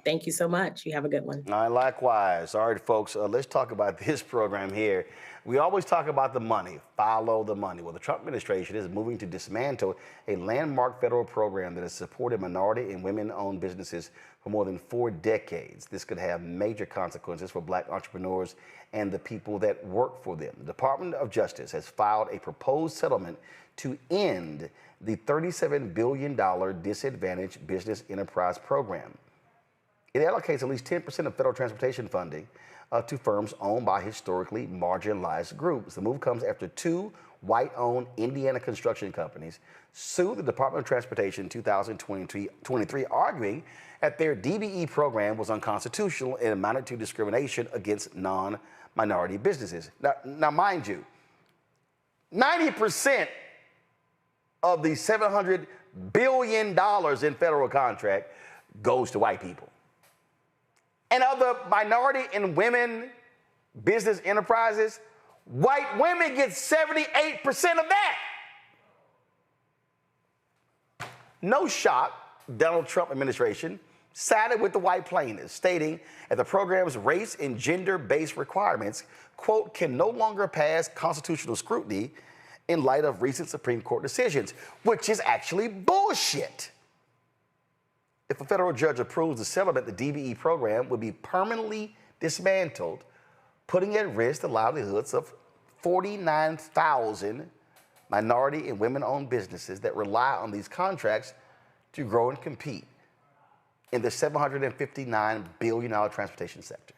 Thank you so much. You have a good one. All right, likewise. All right, folks, let's talk about this program here. We always talk about the money, follow the money. Well, the Trump administration is moving to dismantle a landmark federal program that has supported minority and women-owned businesses for more than 4 decades. This could have major consequences for Black entrepreneurs and the people that work for them. The Department of Justice has filed a proposed settlement to end the $37 billion Disadvantaged Business Enterprise Program. It allocates at least 10% of federal transportation funding to firms owned by historically marginalized groups. The move comes after 2 white-owned Indiana construction companies sued the Department of Transportation in 2023, arguing that their DBE program was unconstitutional and amounted to discrimination against non-minority businesses. Now, mind you, 90% of the $700 billion in federal contract goes to white people. And of the minority and women business enterprises, white women get 78% of that. No shock, Donald Trump administration sided with the white plaintiffs, stating that the program's race and gender-based requirements, quote, can no longer pass constitutional scrutiny in light of recent Supreme Court decisions, which is actually bullshit. If a federal judge approves the settlement, the DBE program would be permanently dismantled, putting at risk the livelihoods of 49,000 minority and women-owned businesses that rely on these contracts to grow and compete in the $759 billion transportation sector.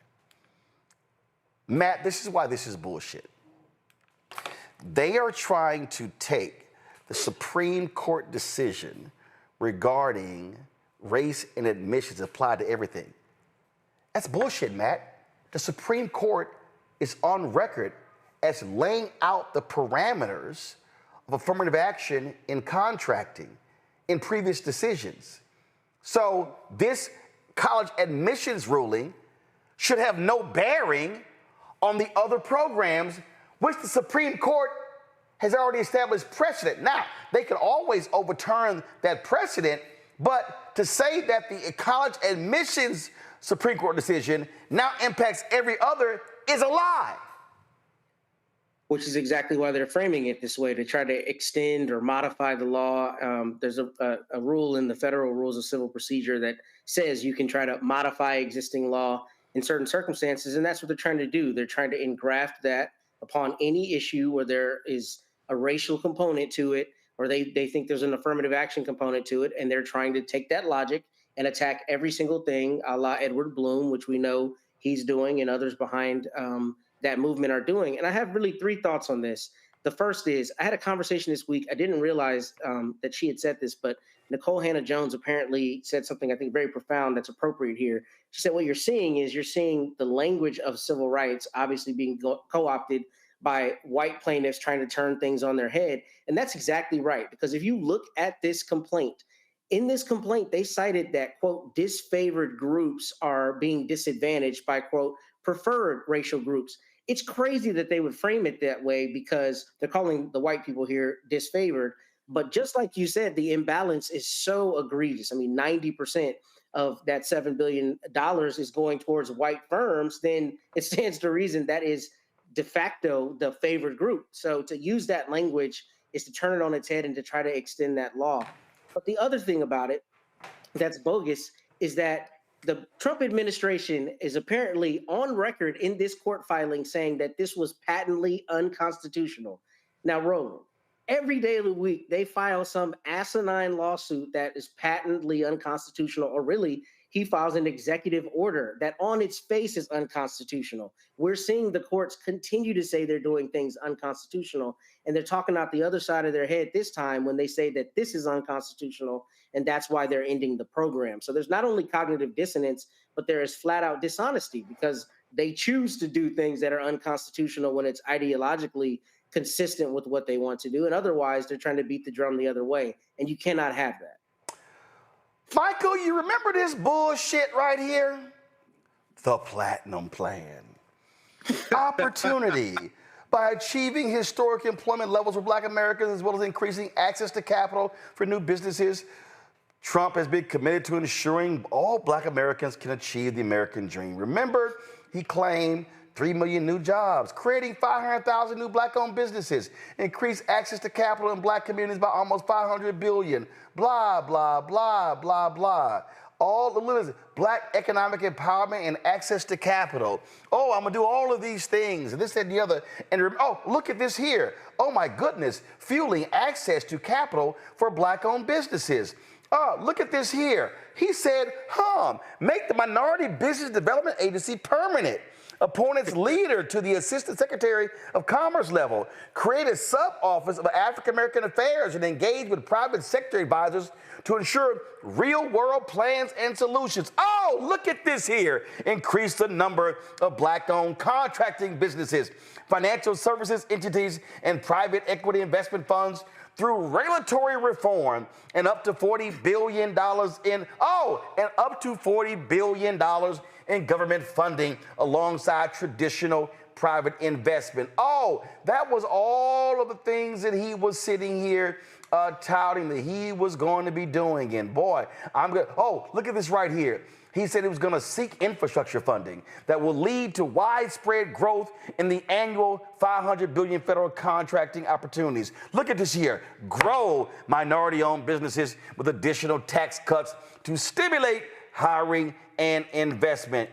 Matt, this is why this is bullshit. They are trying to take the Supreme Court decision regarding race and admissions applied to everything. That's bullshit, Matt. The Supreme Court is on record as laying out the parameters of affirmative action in contracting in previous decisions. So this college admissions ruling should have no bearing on the other programs, which the Supreme Court has already established precedent. Now, they can always overturn that precedent, but to say that the college admissions Supreme Court decision now impacts every other is a lie. Which is exactly why they're framing it this way, to try to extend or modify the law. There's a rule in the federal rules of civil procedure that says you can try to modify existing law in certain circumstances, and that's what they're trying to do. They're trying to engraft that upon any issue where there is a racial component to it, or they think there's an affirmative action component to it, and they're trying to take that logic and attack every single thing, a la Edward Bloom, which we know he's doing and others behind that movement are doing. And I have really 3 thoughts on this. The first is, I had a conversation this week. I didn't realize that she had said this, but Nicole Hannah-Jones apparently said something I think very profound that's appropriate here. She said, what you're seeing the language of civil rights obviously being co-opted by white plaintiffs trying to turn things on their head. And that's exactly right, because if you look at this complaint, in this complaint, they cited that, quote, disfavored groups are being disadvantaged by, quote, preferred racial groups. It's crazy that they would frame it that way because they're calling the white people here disfavored. But just like you said, the imbalance is so egregious. I mean, 90% of that $7 billion is going towards white firms, then it stands to reason that is de facto the favored group. So to use that language is to turn it on its head and to try to extend that law. But the other thing about it that's bogus is that the Trump administration is apparently on record in this court filing saying that this was patently unconstitutional. Now, Roland, every day of the week, they file some asinine lawsuit that is patently unconstitutional, or really, he files an executive order that on its face is unconstitutional. We're seeing the courts continue to say they're doing things unconstitutional, and they're talking out the other side of their head this time when they say that this is unconstitutional, and that's why they're ending the program. So there's not only cognitive dissonance, but there is flat out dishonesty because they choose to do things that are unconstitutional when it's ideologically consistent with what they want to do. And otherwise, they're trying to beat the drum the other way. And you cannot have that. Michael, you remember this bullshit right here? The Platinum Plan. Opportunity. By achieving historic employment levels for Black Americans as well as increasing access to capital for new businesses, Trump has been committed to ensuring all Black Americans can achieve the American dream. Remember, he claimed 3 million new jobs, creating 500,000 new Black-owned businesses, increased access to capital in Black communities by almost $500 billion, blah, blah, blah, blah, blah. All the Black economic empowerment and access to capital. Oh, I'm gonna do all of these things, and this and the other. And oh, look at this here. Oh my goodness, fueling access to capital for Black-owned businesses. Oh, look at this here. He said, make the Minority Business Development Agency permanent. Appoint its leader to the Assistant Secretary of Commerce level. Create a sub-office of African American Affairs and engage with private sector advisors to ensure real-world plans and solutions. Oh, look at this here. Increase the number of Black-owned contracting businesses, financial services entities, and private equity investment funds through regulatory reform and up to $40 billion in government funding alongside traditional private investment. Oh, that was all of the things that he was sitting here touting that he was going to be doing. And boy, look at this right here. He said he was going to seek infrastructure funding that will lead to widespread growth in the annual $500 billion federal contracting opportunities. Look at this here. Grow minority-owned businesses with additional tax cuts to stimulate hiring and investment.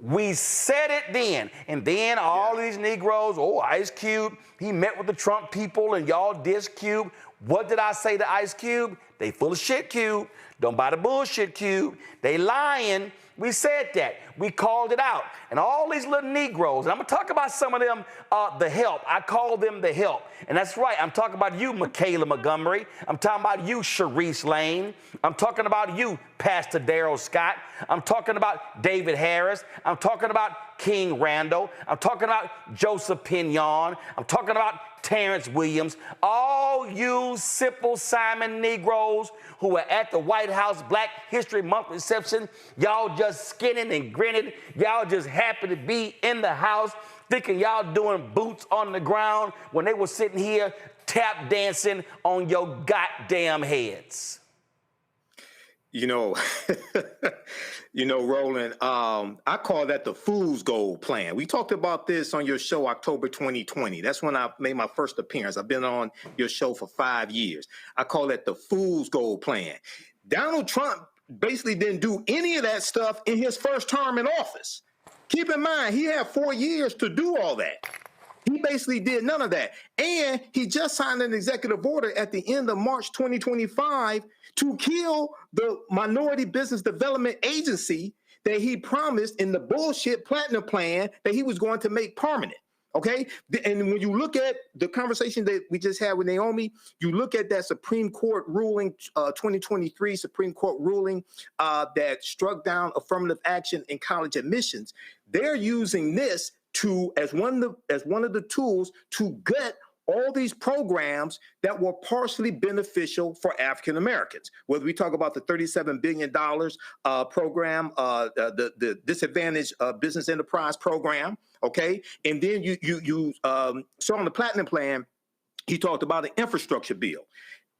We said it then. And then all these Negroes, Ice Cube, he met with the Trump people and y'all dissed Cube. What did I say to Ice Cube? They full of shit, Cube. Don't buy the bullshit, Cube. They lying. We said that. We called it out. And all these little Negroes, and I'm going to talk about some of them, the help. I call them the help. And that's right. I'm talking about you, Michaela Montgomery. I'm talking about you, Sharice Lane. I'm talking about you, Pastor Darrell Scott. I'm talking about David Harris. I'm talking about King Randall. I'm talking about Joseph Pinion. I'm talking about Terrence Williams. All you Simple Simon Negroes who were at the White House Black History Month reception, y'all just skinning and grinning. Y'all just happy to be in the house, thinking y'all doing boots on the ground when they were sitting here tap dancing on your goddamn heads. Roland, I call that the Fool's Gold Plan. We talked about this on your show, October 2020. That's when I made my first appearance. I've been on your show for 5 years. I call that the Fool's Gold Plan. Donald Trump basically didn't do any of that stuff in his first term in office. Keep in mind, he had 4 years to do all that. He basically did none of that. And he just signed an executive order at the end of March 2025 to kill the Minority Business Development Agency that he promised in the bullshit Platinum Plan that he was going to make permanent. Okay? And when you look at the conversation that we just had with Naomi, you look at that Supreme Court ruling, 2023 Supreme Court ruling that struck down affirmative action in college admissions. They're using this as one of the tools to gut all these programs that were partially beneficial for African Americans. Whether we talk about the $37 billion program, the Disadvantaged Business Enterprise Program, okay? And then you saw on the Platinum Plan, he talked about an infrastructure bill.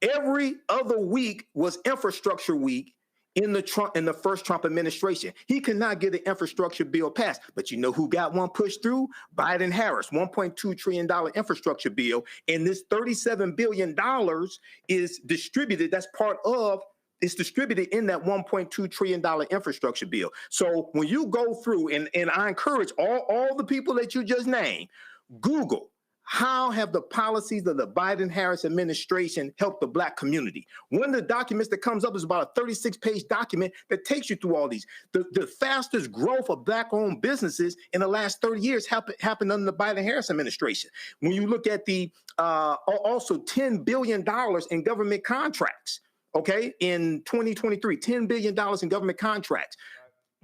Every other week was infrastructure week in the first Trump administration. He could not get an infrastructure bill passed. But you know who got one pushed through? Biden-Harris, $1.2 trillion infrastructure bill. And this $37 billion is distributed. It's distributed in that $1.2 trillion infrastructure bill. So when you go through, and I encourage all the people that you just named, Google, how have the policies of the Biden-Harris administration helped the Black community? One of the documents that comes up is about a 36-page document that takes you through all these. The fastest growth of Black-owned businesses in the last 30 years happened under the Biden-Harris administration. When you look at the also $10 billion in government contracts, okay, in 2023, $10 billion in government contracts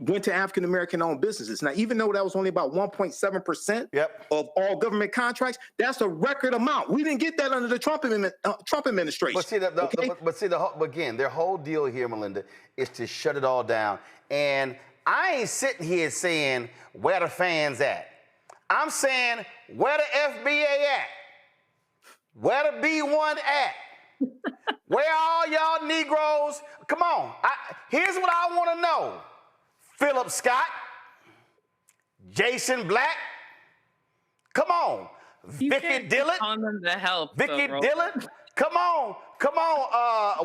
went to African-American owned businesses. Now, even though that was only about 1.7% of all government contracts, that's a record amount. We didn't get that under the Trump administration. But see, again, their whole deal here, Melinda, is to shut it all down. And I ain't sitting here saying where the fans at. I'm saying where the FBA at, where the B1 at, where all y'all Negroes. Come on, here's what I want to know. Philip Scott, Jason Black, come on. Vicky Dillon, Vicky Dillon, come on.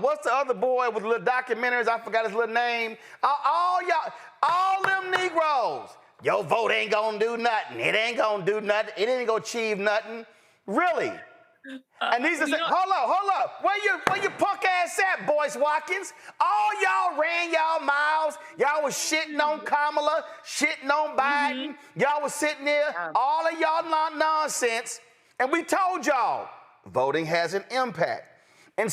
What's the other boy with the little documentaries? I forgot his little name. All y'all, all them Negroes. Your vote ain't gonna do nothing. It ain't gonna do nothing. It ain't gonna achieve nothing. Really? And these are hold up. Where your punk ass at, Boyce Watkins? All y'all ran y'all miles. Y'all was shitting on Kamala, shitting on Biden. Y'all was sitting there, all of y'all nonsense. And we told y'all, voting has an impact. And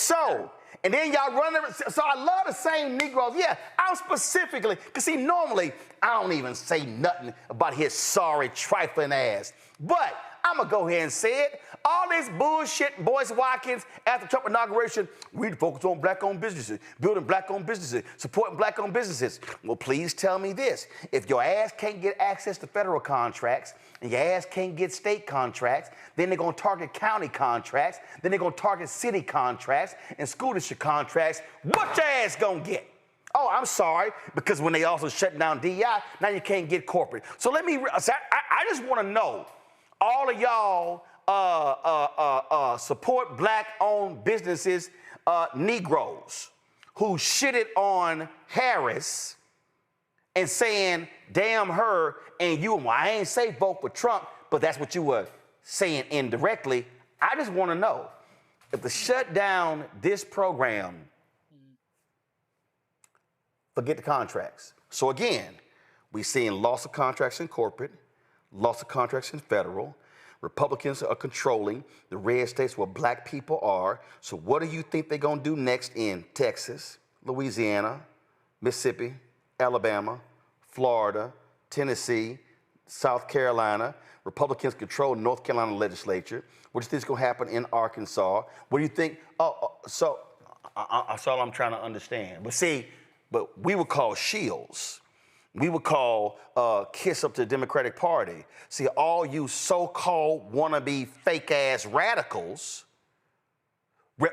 then y'all run so I love the same Negroes. Yeah, I'm specifically, because see, normally I don't even say nothing about his sorry, trifling ass. But I'm going to go ahead and say it. All this bullshit, Boyce Watkins, after Trump inauguration, we need to focus on Black-owned businesses, building Black-owned businesses, supporting Black-owned businesses. Well, please tell me this. If your ass can't get access to federal contracts and your ass can't get state contracts, then they're going to target county contracts, then they're going to target city contracts and school district contracts. What your ass going to get? Oh, I'm sorry, because when they also shut down DEI, now you can't get corporate. So I just want to know, all of y'all support Black-owned businesses, Negroes who shitted on Harris and saying, damn her, and you, well, I ain't say vote for Trump, but that's what you were saying indirectly. I just want to know, if to shut down this program, forget the contracts. So again, we're seeing loss of contracts in corporate, loss of contracts in federal. Republicans are controlling the red states where Black people are. So what do you think they're going to do next in Texas, Louisiana, Mississippi, Alabama, Florida, Tennessee, South Carolina? Republicans control North Carolina legislature. What do you think is going to happen in Arkansas? What do you think? That's all I'm trying to understand. But we would call shields. We would call kiss up to the Democratic Party. See, all you so-called wannabe fake-ass radicals,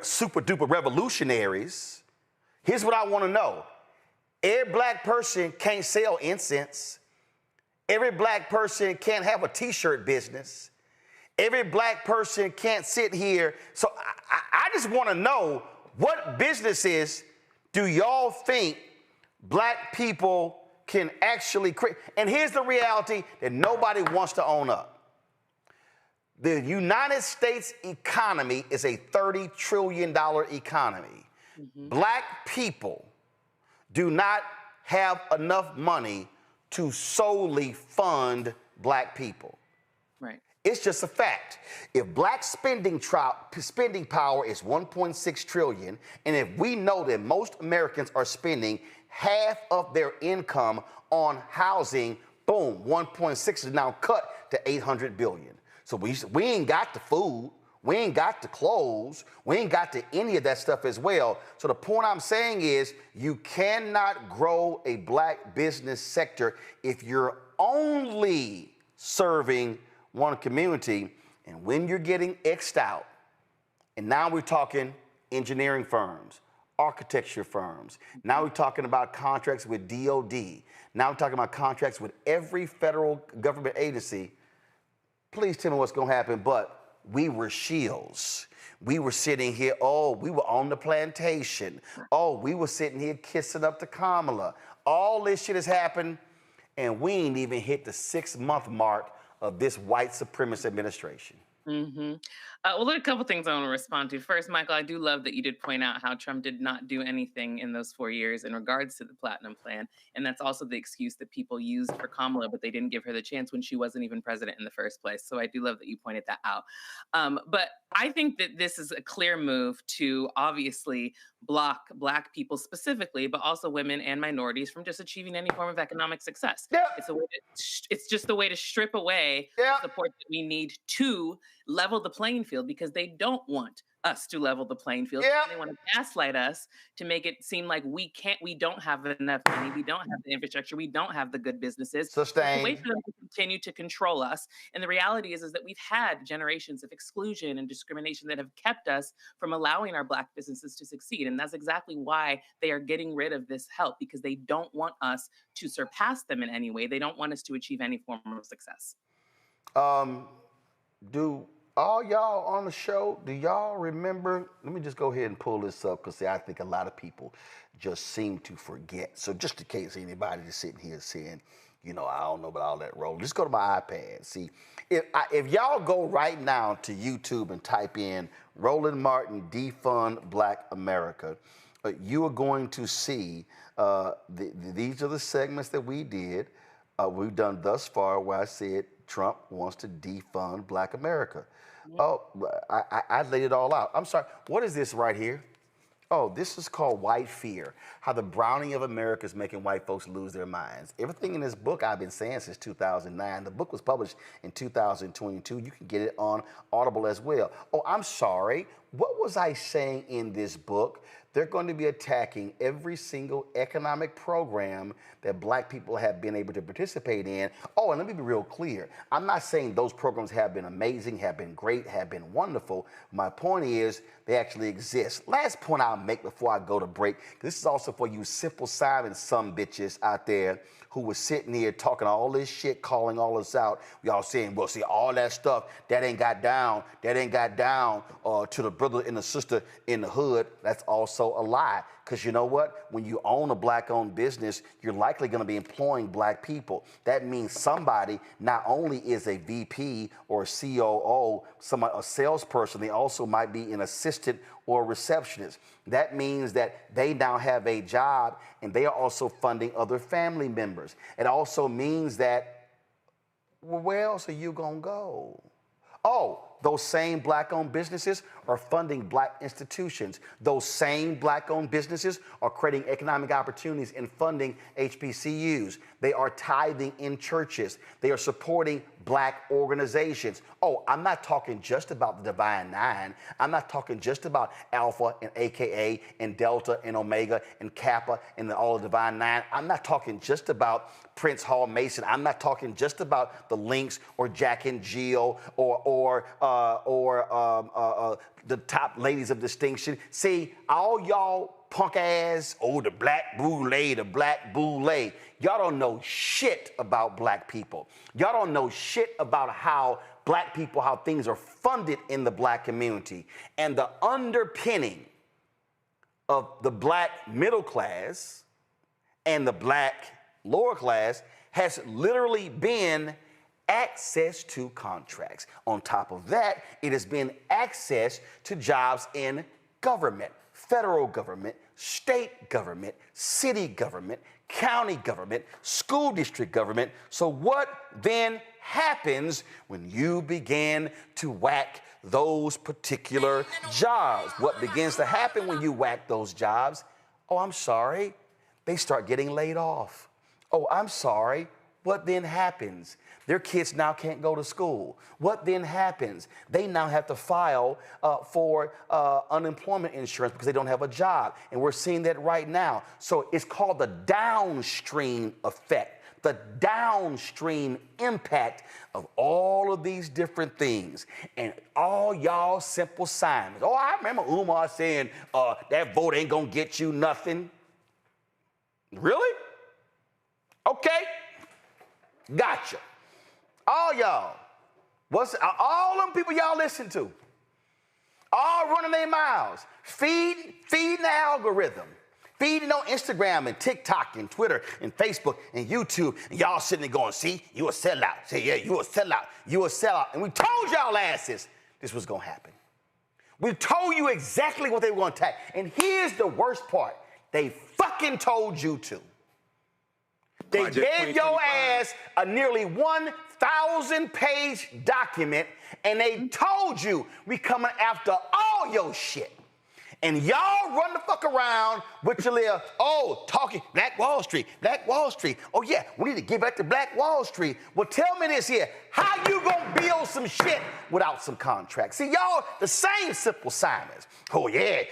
super-duper revolutionaries, here's what I want to know. Every Black person can't sell incense. Every Black person can't have a T-shirt business. Every Black person can't sit here. So I just want to know, what businesses do y'all think Black people can actually create? And here's the reality that nobody wants to own up. The United States economy is a $30 trillion economy. Black people do not have enough money to solely fund Black people. Right. It's just a fact. If Black spending power is $1.6 trillion, and if we know that most Americans are spending half of their income on housing, boom, 1.6 is now cut to $800 billion. So we ain't got the food, We ain't got the clothes. We ain't got to any of that stuff as well. So the point I'm saying is you cannot grow a black business sector if you're only serving one community. And when you're getting X'd out, and now we're talking engineering firms, architecture firms. Now we're talking about contracts with DOD. Now we're talking about contracts with every federal government agency. Please tell me what's going to happen, but we were shields. We were sitting here, oh, we were on the plantation. Oh, we were sitting here kissing up to Kamala. All this shit has happened, and we ain't even hit the 6-month mark of this white supremacist administration. Mm-hmm. Well, there are a couple things I want to respond to. First, Michael, I do love that you did point out how Trump did not do anything in those 4 years in regards to the Platinum Plan. And that's also the excuse that people used for Kamala, but they didn't give her the chance when she wasn't even president in the first place. So I do love that you pointed that out. But I think that this is a clear move to obviously block Black people specifically, but also women and minorities from just achieving any form of economic success. Yep. It's just a way to strip away the support that we need to level the playing field, because they don't want us to level the playing field. They want to gaslight us to make it seem like we don't have enough money, we don't have the infrastructure, we don't have the good businesses. Sustained. It's a way for them to continue to control us. And the reality is that we've had generations of exclusion and discrimination that have kept us from allowing our Black businesses to succeed. And that's exactly why they are getting rid of this help, because they don't want us to surpass them in any way. They don't want us to achieve any form of success. Do all y'all on the show, do y'all remember? Let me just go ahead and pull this up, because I think a lot of people just seem to forget. So just in case anybody is sitting here saying, you know, I don't know about all that role, just go to my iPad. See, if y'all go right now to YouTube and type in Roland Martin defund Black America, you are going to see these are the segments that we did. We've done thus far where I said Trump wants to defund Black America. Oh, I laid it all out. I'm sorry, what is this right here? Oh, this is called White Fear, how the browning of America is making white folks lose their minds. Everything in this book I've been saying since 2009. The book was published in 2022. You can get it on Audible as well. Oh, I'm sorry. What was I saying in this book? They're going to be attacking every single economic program that Black people have been able to participate in. Oh, and let me be real clear. I'm not saying those programs have been amazing, have been great, have been wonderful. My point is they actually exist. Last point I'll make before I go to break, this is also for you Simple Simon some bitches out there who was sitting here talking all this shit, calling all this out. Y'all saying, well, see, all that stuff, that ain't got down to the brother and the sister in the hood. That's also a lie. Because you know what? When you own a Black-owned business, you're likely going to be employing Black people. That means somebody not only is a VP or a COO, a salesperson, they also might be an assistant or a receptionist. That means that they now have a job and they are also funding other family members. It also means that, well, where else are you going to go? Oh, those same Black-owned businesses are funding Black institutions. Those same Black-owned businesses are creating economic opportunities and funding HBCUs. They are tithing in churches. They are supporting Black organizations. Oh, I'm not talking just about the Divine Nine. I'm not talking just about Alpha and AKA and Delta and Omega and Kappa and all the Divine Nine. I'm not talking just about Prince Hall Mason. I'm not talking just about the Lynx or Jack and Jill or the top ladies of distinction. See, all y'all punk ass, the Black Boule. Y'all don't know shit about Black people. Y'all don't know shit about how Black people, how things are funded in the Black community. And the underpinning of the Black middle class and the Black lower class has literally been access to contracts. On top of that, it has been access to jobs in government, federal government, state government, city government, county government, school district government. So what then happens when you begin to whack those particular jobs? What begins to happen when you whack those jobs? Oh, I'm sorry, they start getting laid off. Oh, I'm sorry, What then happens? Their kids now can't go to school. What then happens? They now have to file for unemployment insurance because they don't have a job. And we're seeing that right now. So it's called the downstream effect, the downstream impact of all of these different things. And all y'all simple Simons. Oh, I remember Umar saying that vote ain't gonna get you nothing. Really? Okay. Gotcha. All y'all, all them people y'all listen to, all running their mouths, feeding the algorithm, feeding on Instagram and TikTok and Twitter and Facebook and YouTube, and y'all sitting there going, see, you a sellout. Say, yeah, you a sellout. You a sellout. And we told y'all asses this was going to happen. We told you exactly what they were going to attack. And here's the worst part. They fucking told you to. They gave your ass a nearly 1,000-page document, and they told you we coming after all your shit. And y'all run the fuck around with your little, talking Black Wall Street, Black Wall Street. Oh, yeah, we need to give back to Black Wall Street. Well, tell me this here. How you gonna build some shit without some contracts? See, y'all, the same simple Simons. Oh, yeah,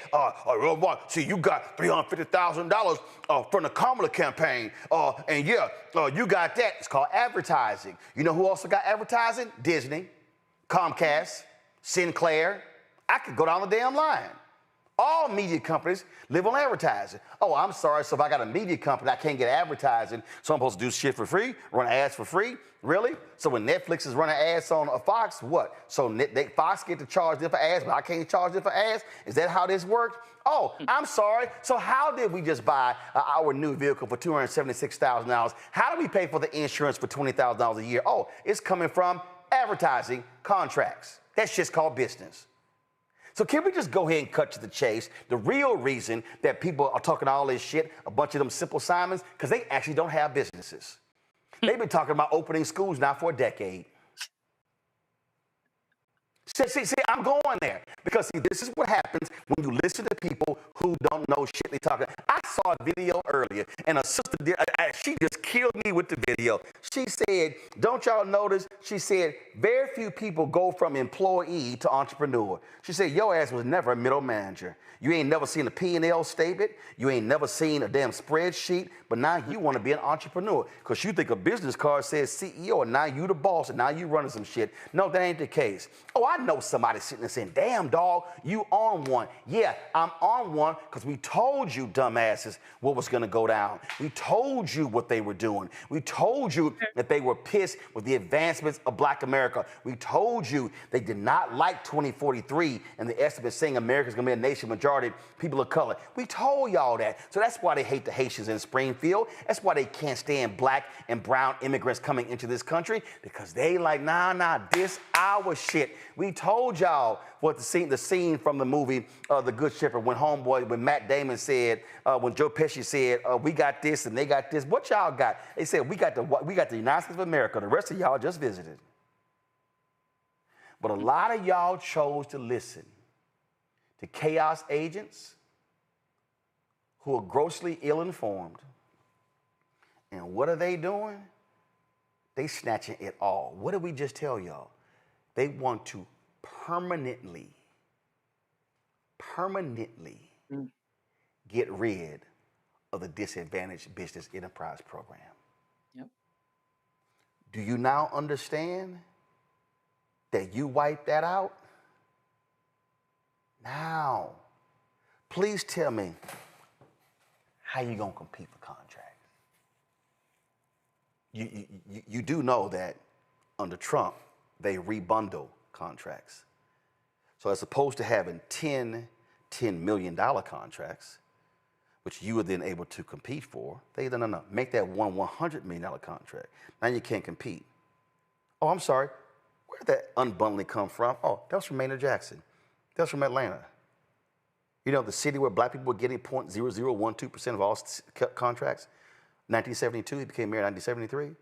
see, you got $350,000 from the Kamala campaign. And yeah, you got that. It's called advertising. You know who also got advertising? Disney, Comcast, Sinclair. I could go down the damn line. All media companies live on advertising. Oh, I'm sorry, so if I got a media company, I can't get advertising, so I'm supposed to do shit for free, run ads for free? Really? So when Netflix is running ads on a Fox, what? So Fox get to charge them for ads, but I can't charge them for ads? Is that how this works? Oh, I'm sorry. So how did we just buy our new vehicle for $276,000? How do we pay for the insurance for $20,000 a year? Oh, it's coming from advertising contracts. That shit's called business. So can we just go ahead and cut to the chase? The real reason that people are talking all this shit, a bunch of them simple Simons, because they actually don't have businesses. They've been talking about opening schools now for a decade. See, I'm going there. Because, see, this is what happens when you listen to people who don't know shit they talking. I saw a video earlier, and a sister, she just killed me with the video. She said, don't y'all notice? She said, very few people go from employee to entrepreneur. She said, your ass was never a middle manager. You ain't never seen a P&L statement. You ain't never seen a damn spreadsheet. But now you want to be an entrepreneur because you think a business card says CEO, and now you the boss, and now you running some shit. No, that ain't the case. Oh, I know somebody sitting there saying, damn, dog, you on one. Yeah, I'm on one because we told you, dumbasses, what was going to go down. We told you what they were doing. We told you that they were pissed with the advancements of Black America. We told you they did not like 2043 and the estimate saying America's going to be a nation majority people of color. We told y'all that. So that's why they hate the Haitians in Springfield. That's why they can't stand Black and brown immigrants coming into this country, because they like, nah, this our shit. We told y'all what the scene from the movie The Good Shepherd, when Matt Damon said, when Joe Pesci said, we got this and they got this. What y'all got? They said, we got the United States of America. The rest of y'all just visited. But a lot of y'all chose to listen to chaos agents who are grossly ill-informed. And what are they doing? They snatching it all. What did we just tell y'all? They want to permanently get rid of the Disadvantaged Business Enterprise Program. Yep. Do you now understand that you wiped that out? Now, please tell me how you gonna compete for contracts. You do know that under Trump, they rebundle contracts. So as opposed to having $10 million contracts, which you were then able to compete for, they said, no, make that $100 million contract. Now you can't compete. Oh, I'm sorry, where did that unbundling come from? Oh, that was from Maynard Jackson. That's from Atlanta. You know, the city where Black people were getting 0.0012% of all contracts. 1972, he became mayor in 1973.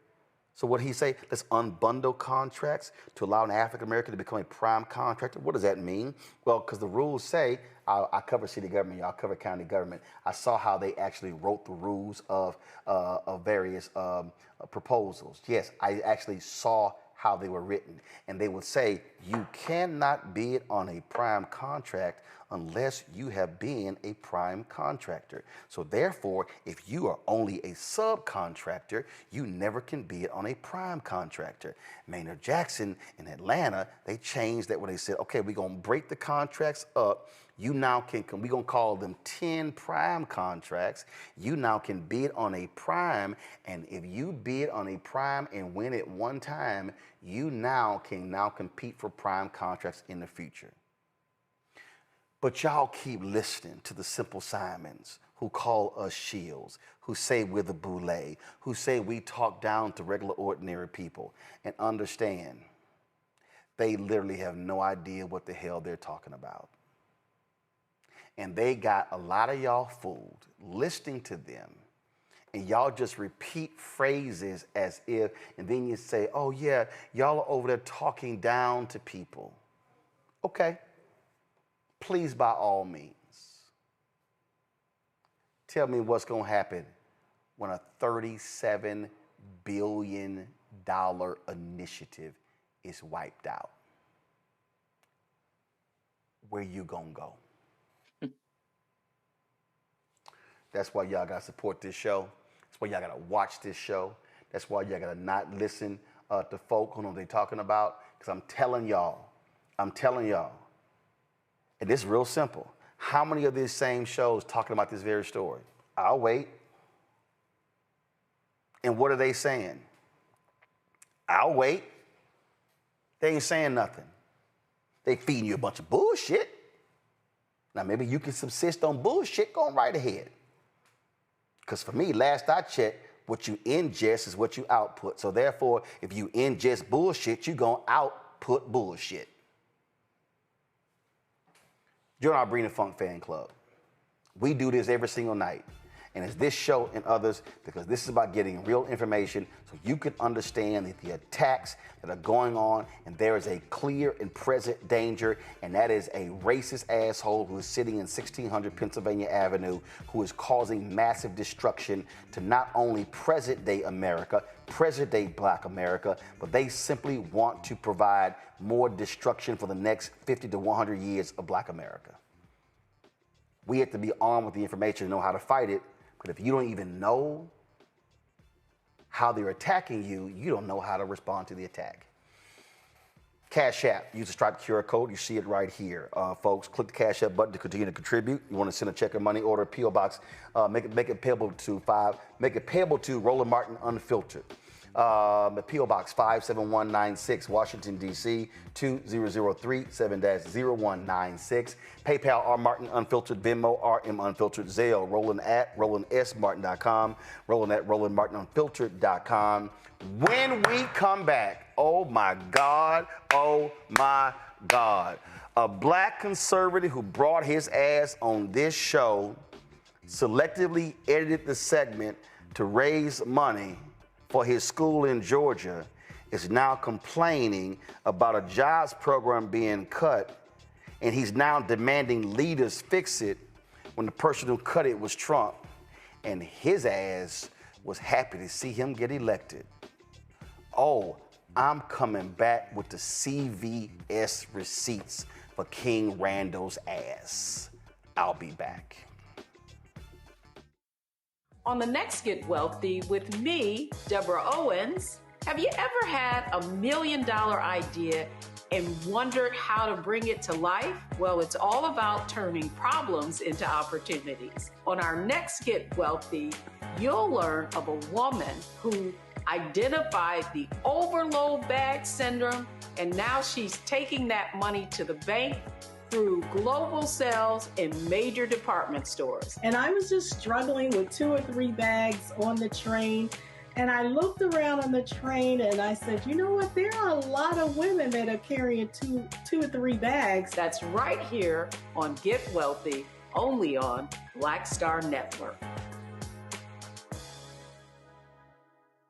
So what he say? Let's unbundle contracts to allow an African American to become a prime contractor. What does that mean? Well, because the rules say, I cover city government, y'all cover county government. I saw how they actually wrote the rules of various proposals. Yes, I actually saw how they were written. And they would say, you cannot bid on a prime contract unless you have been a prime contractor. So therefore, if you are only a subcontractor, you never can bid on a prime contractor. Maynard Jackson in Atlanta, they changed that when they said, okay, we're gonna break the contracts up. You now can, we're gonna call them 10 prime contracts. You now can bid on a prime, and if you bid on a prime and win it one time, you now can compete for prime contracts in the future. But y'all keep listening to the Simple Simons who call us shields, who say we're the Boulevard, who say we talk down to regular ordinary people, and understand they literally have no idea what the hell they're talking about. And they got a lot of y'all fooled listening to them, and y'all just repeat phrases as if, and then you say, oh yeah, y'all are over there talking down to people. Okay, please by all means, tell me what's gonna happen when a $37 billion initiative is wiped out. Where you gonna go? That's why y'all gotta support this show. That's why y'all gotta watch this show. That's why y'all gotta not listen to folk who know what they're talking about. Because I'm telling y'all, and this is real simple. How many of these same shows talking about this very story? I'll wait. And what are they saying? I'll wait. They ain't saying nothing. They feeding you a bunch of bullshit. Now maybe you can subsist on bullshit, go on right ahead. Because for me, last I checked, what you ingest is what you output. So therefore, if you ingest bullshit, you're going to output bullshit. Join our Breen and Funk fan club. We do this every single night. And it's this show and others, because this is about getting real information so you can understand the attacks that are going on, and there is a clear and present danger, and that is a racist asshole who is sitting in 1600 Pennsylvania Avenue who is causing massive destruction to not only present-day America, present-day Black America, but they simply want to provide more destruction for the next 50 to 100 years of Black America. We have to be armed with the information to know how to fight it. But if you don't even know how they're attacking you, you don't know how to respond to the attack. Cash App, use the Stripe QR code. You see it right here. Folks, click the Cash App button to continue to contribute. You want to send a check or money order, P.O. Box, make it payable to Roland Martin Unfiltered. P.O. Box 57196, Washington, D.C., 2003 7-0196. PayPal, R. Martin Unfiltered, Venmo, RM Unfiltered, Zelle, Roland at RolandSMartin.com, Roland at RolandMartinUnfiltered.com. When we come back, oh my God, a Black conservative who brought his ass on this show selectively edited the segment to raise money for his school in Georgia is now complaining about a jobs program being cut, and he's now demanding leaders fix it when the person who cut it was Trump, and his ass was happy to see him get elected. Oh, I'm coming back with the CVS receipts for King Randall's ass. I'll be back. On the next Get Wealthy with me, Deborah Owens, have you ever had $1 million idea and wondered how to bring it to life? Well, it's all about turning problems into opportunities. On our next Get Wealthy, you'll learn of a woman who identified the overload bag syndrome, and now she's taking that money to the bank through global sales in major department stores. And I was just struggling with 2 or 3 bags on the train. And I looked around on the train and I said, you know what? There are a lot of women that are carrying two or 3 bags. That's right here on Get Wealthy, only on Black Star Network.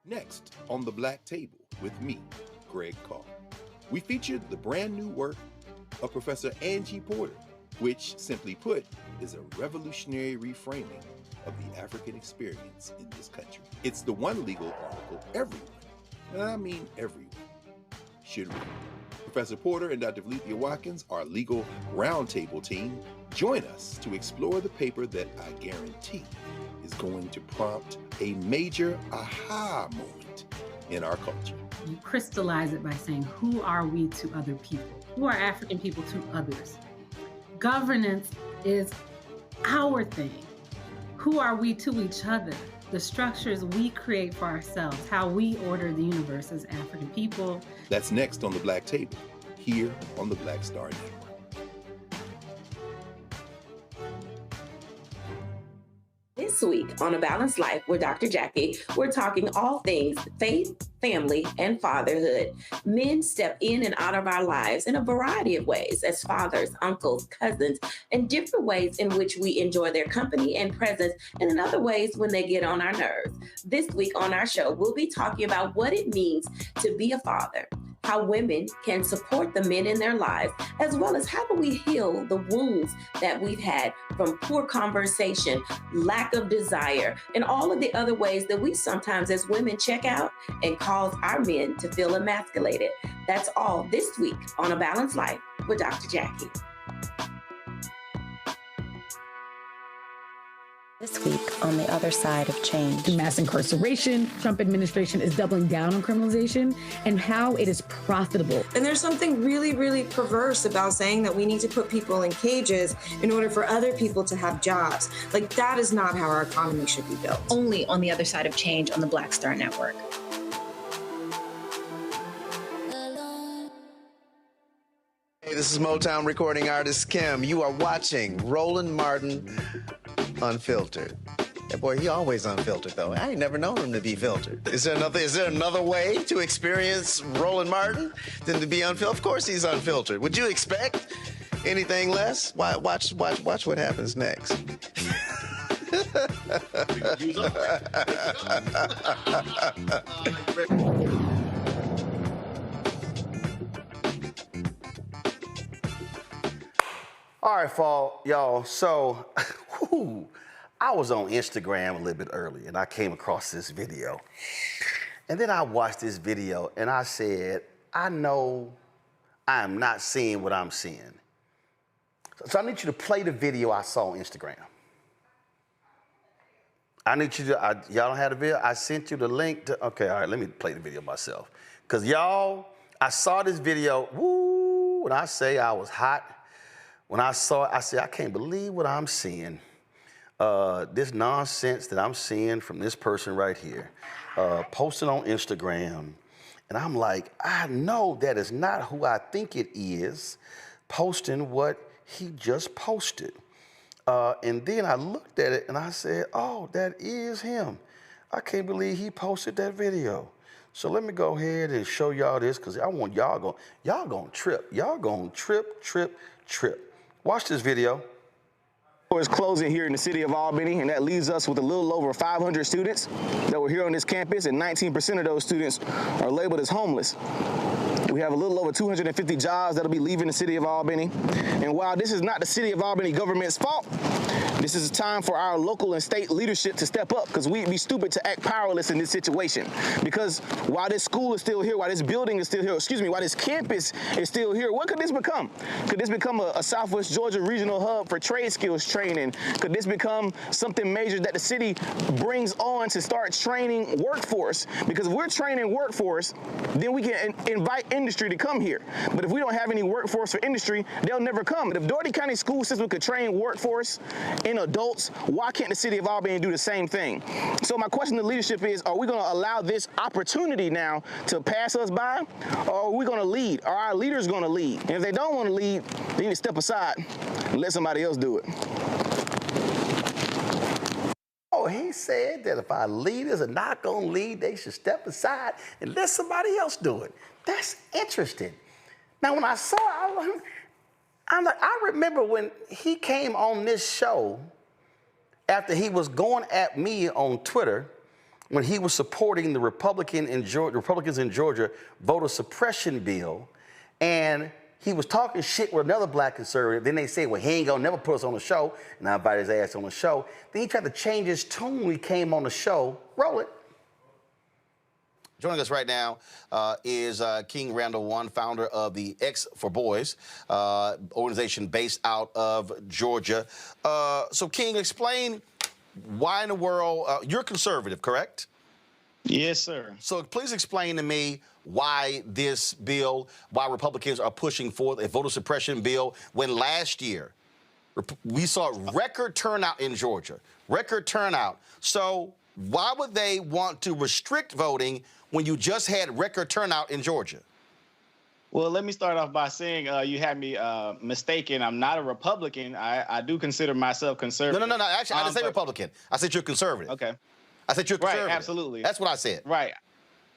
Next on The Black Table with me, Greg Carr. We featured the brand new work of Professor Angie Porter, which, simply put, is a revolutionary reframing of the African experience in this country. It's the one legal article everyone, and I mean everyone, should read. Professor Porter and Dr. Blvd Watkins, our legal roundtable team, join us to explore the paper that I guarantee is going to prompt a major aha moment in our culture. You crystallize it by saying, who are we to other people? Who are African people to others? Governance is our thing. Who are we to each other? The structures we create for ourselves, how we order the universe as African people. That's next on The Black Table, here on the Black Star Network. This week on A Balanced Life with Dr. Jackie, we're talking all things faith, family, and fatherhood. Men step in and out of our lives in a variety of ways as fathers, uncles, cousins, and different ways in which we enjoy their company and presence, and in other ways when they get on our nerves. This week on our show, we'll be talking about what it means to be a father, how women can support the men in their lives, as well as how do we heal the wounds that we've had from poor conversation, lack of desire, and all of the other ways that we sometimes as women check out and cause our men to feel emasculated. That's all this week on A Balanced Life with Dr. Jackie. This week on The Other Side of Change. Mass incarceration, Trump administration is doubling down on criminalization, and how it is profitable. And there's something really, really perverse about saying that we need to put people in cages in order for other people to have jobs. Like, that is not how our economy should be built. Only on The Other Side of Change on the Black Star Network. Hey, this is Motown recording artist Kim. You are watching Roland Martin Unfiltered. That boy, he always unfiltered though. I ain't never known him to be filtered. Is there another way to experience Roland Martin than to be unfiltered? Of course he's unfiltered. Would you expect anything less? Watch what happens next. All right, y'all. So, I was on Instagram a little bit early, and I came across this video. And then I watched this video, and I said, I know I am not seeing what I'm seeing. So I need you to play the video I saw on Instagram. I need you to, y'all don't have the video? I sent you the link to, okay, all right, let me play the video myself. Because y'all, I saw this video, when I say I was hot, when I saw it, I said, I can't believe what I'm seeing. This nonsense that I'm seeing from this person right here, posted on Instagram. And I'm like, I know that is not who I think it is, posting what he just posted. And then I looked at it and I said, oh, that is him. I can't believe he posted that video. So let me go ahead and show y'all this, because I want y'all gonna trip. Y'all gonna trip. Watch this video. Is closing here in the city of Albany, and that leaves us with a little over 500 students that were here on this campus, and 19% of those students are labeled as homeless. We have a little over 250 jobs that'll be leaving the city of Albany. And while this is not the city of Albany government's fault, this is a time for our local and state leadership to step up, because we'd be stupid to act powerless in this situation. Because while this school is still here, while this building is still here, while this campus is still here, what could this become? Could this become a Southwest Georgia regional hub for trade skills training? Could this become something major that the city brings on to start training workforce? Because if we're training workforce, then we can invite industry to come here. But if we don't have any workforce for industry, they'll never come. But if Doherty County school system could train workforce in adults, why can't the city of Albany do the same thing? So my question to leadership is, are we going to allow this opportunity now to pass us by, or are we going to lead? Are our leaders going to lead? And if they don't want to lead, they need to step aside and let somebody else do it. Oh, he said that if our leaders are not going to lead, they should step aside and let somebody else do it. That's interesting. Now, when I saw it, I remember when he came on this show after he was going at me on Twitter when he was supporting the Republicans in Georgia voter suppression bill, and he was talking shit with another black conservative. Then they say, well, he ain't gonna never put us on the show, and I invited his ass on the show. Then he tried to change his tune when he came on the show. Roll it. Joining us right now is King Randall One, founder of the X for Boys organization based out of Georgia. So, King, explain why in the world you're conservative, correct? Yes, sir. So, please explain to me why this bill, why Republicans are pushing for a voter suppression bill when last year we saw record turnout in Georgia, record turnout. So, why would they want to restrict voting when you just had record turnout in Georgia? Well, let me start off by saying you had me mistaken. I'm not a Republican. I do consider myself conservative. No. Actually, I didn't say Republican. I said you're conservative. Okay. I said you're conservative. Right, absolutely. That's what I said. Right.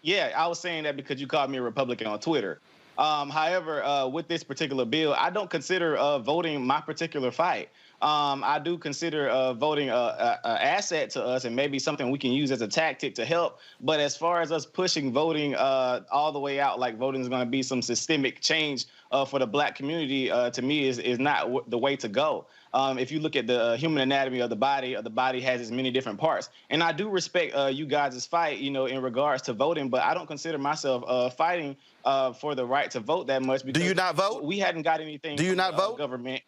Yeah, I was saying that because you called me a Republican on Twitter. However, with this particular bill, I don't consider voting my particular fight. I do consider voting an asset to us and maybe something we can use as a tactic to help. But as far as us pushing voting all the way out, like voting is going to be some systemic change for the black community, to me is not the way to go. If you look at the human anatomy of the body has as many different parts. And I do respect you guys' fight, you know, in regards to voting, but I don't consider myself fighting for the right to vote that much. Because do you not vote? We hadn't got anything. Do you not vote? Government.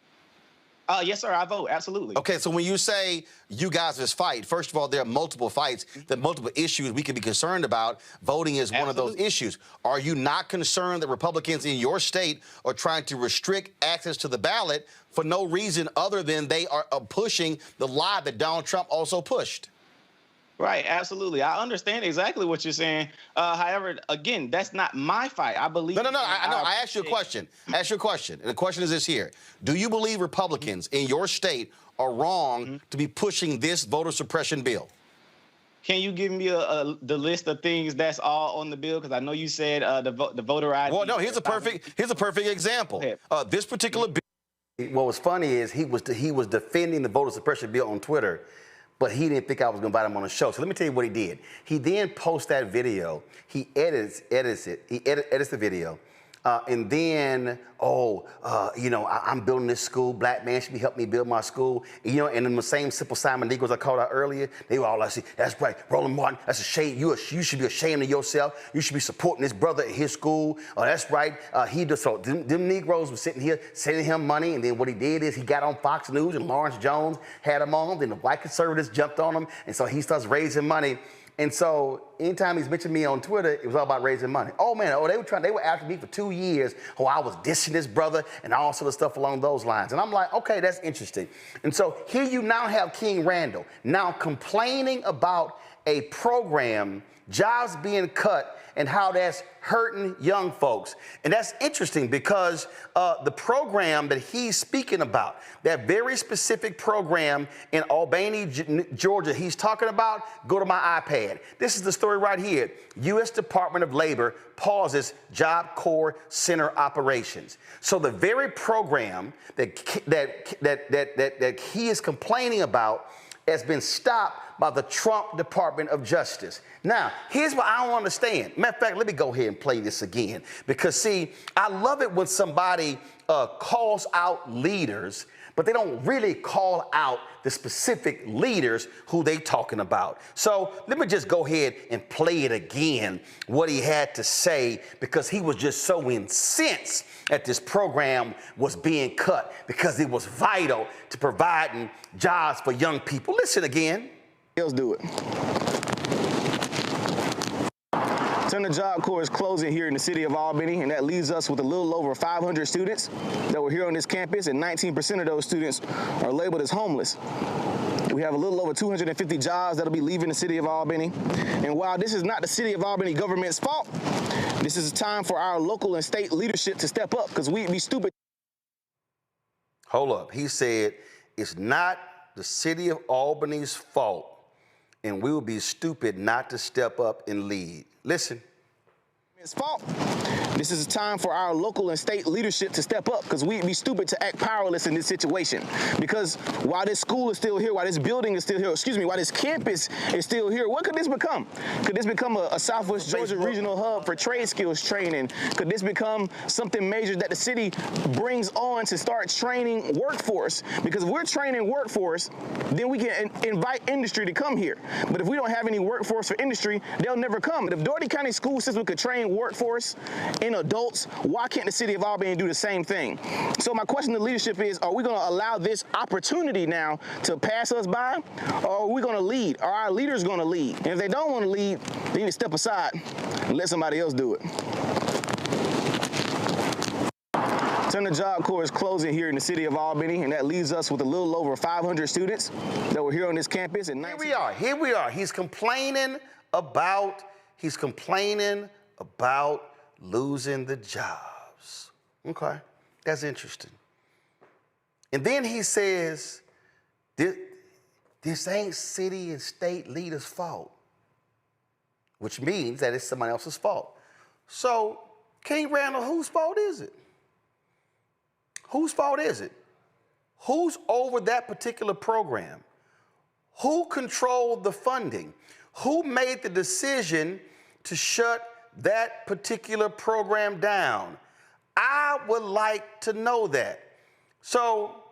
Yes, sir, I vote, absolutely. Okay, so when you say you guys' fight, first of all, there are multiple fights, there are multiple issues we can be concerned about. Voting is one of those issues. Are you not concerned that Republicans in your state are trying to restrict access to the ballot for no reason other than they are pushing the lie that Donald Trump also pushed? Right, absolutely. I understand exactly what you're saying. However, again, that's not my fight. I believe. No. I asked you a question. I asked you a question. And the question is this here. Do you believe Republicans in your state are wrong to be pushing this voter suppression bill? Can you give me the list of things that's all on the bill? Because I know you said the voter ID. Well, no, here's a perfect example. This particular bill, what was funny is he was defending the voter suppression bill on Twitter, but he didn't think I was going to invite him on the show. So let me tell you what he did. He then posts that video. He edits it. He edits the video. And then, I'm building this school. Black man should be helping me build my school. And, and in the same Simple Simon Negroes I called out earlier, they were all like, that's right, Roland Martin, that's a shame. You should be ashamed of yourself. You should be supporting this brother at his school. Oh, that's right. Them Negroes were sitting here sending him money. And then what he did is he got on Fox News and Lawrence Jones had him on. Then the white conservatives jumped on him. And so he starts raising money. And so anytime he's mentioned me on Twitter, it was all about raising money. Oh man, they were after me for 2 years. Oh, I was dissing this brother and all sort of stuff along those lines. And I'm like, okay, that's interesting. And so here you now have King Randall now complaining about a program, jobs being cut, and how that's hurting young folks. And that's interesting because the program that he's speaking about, that very specific program in Albany, Georgia, he's talking about, go to my iPad. This is the story right here. U.S. Department of Labor pauses Job Corps Center operations. So the very program that he is complaining about has been stopped by the Trump Department of Justice. Now, here's what I don't understand. Matter of fact, let me go ahead and play this again. Because, see, I love it when somebody calls out leaders, but they don't really call out the specific leaders who they talking about. So let me just go ahead and play it again, what he had to say, because he was just so incensed that this program was being cut because it was vital to providing jobs for young people. Listen again. Let's do it. Center Job Corps is closing here in the city of Albany, and that leaves us with a little over 500 students that were here on this campus, and 19% of those students are labeled as homeless. We have a little over 250 jobs that'll be leaving the city of Albany. And while this is not the city of Albany government's fault, this is a time for our local and state leadership to step up, because we'd be stupid. Hold up. He said it's not the city of Albany's fault, and we will be stupid not to step up and lead. Listen. It's fault. This is a time for our local and state leadership to step up, because we'd be stupid to act powerless in this situation. Because while this school is still here, while this building is still here, while this campus is still here, what could this become? Could this become a Southwest Georgia regional hub for trade skills training? Could this become something major that the city brings on to start training workforce? Because if we're training workforce, then we can invite industry to come here. But if we don't have any workforce for industry, they'll never come. But if Doherty County school system could train workforce in adults, why can't the city of Albany do the same thing? So my question to leadership is, are we going to allow this opportunity now to pass us by, or are we going to lead? Are our leaders going to lead? And if they don't want to lead, they need to step aside and let somebody else do it. The Job Corps is closing here in the city of Albany, and that leaves us with a little over 500 students that were here on this campus. And here we are. He's complaining about losing the jobs. Okay, that's interesting. And then he says, this ain't city and state leaders' fault, which means that it's somebody else's fault. So, King Randall, whose fault is it? Whose fault is it? Who's over that particular program? Who controlled the funding? Who made the decision to shut that particular program down? I would like to know that. So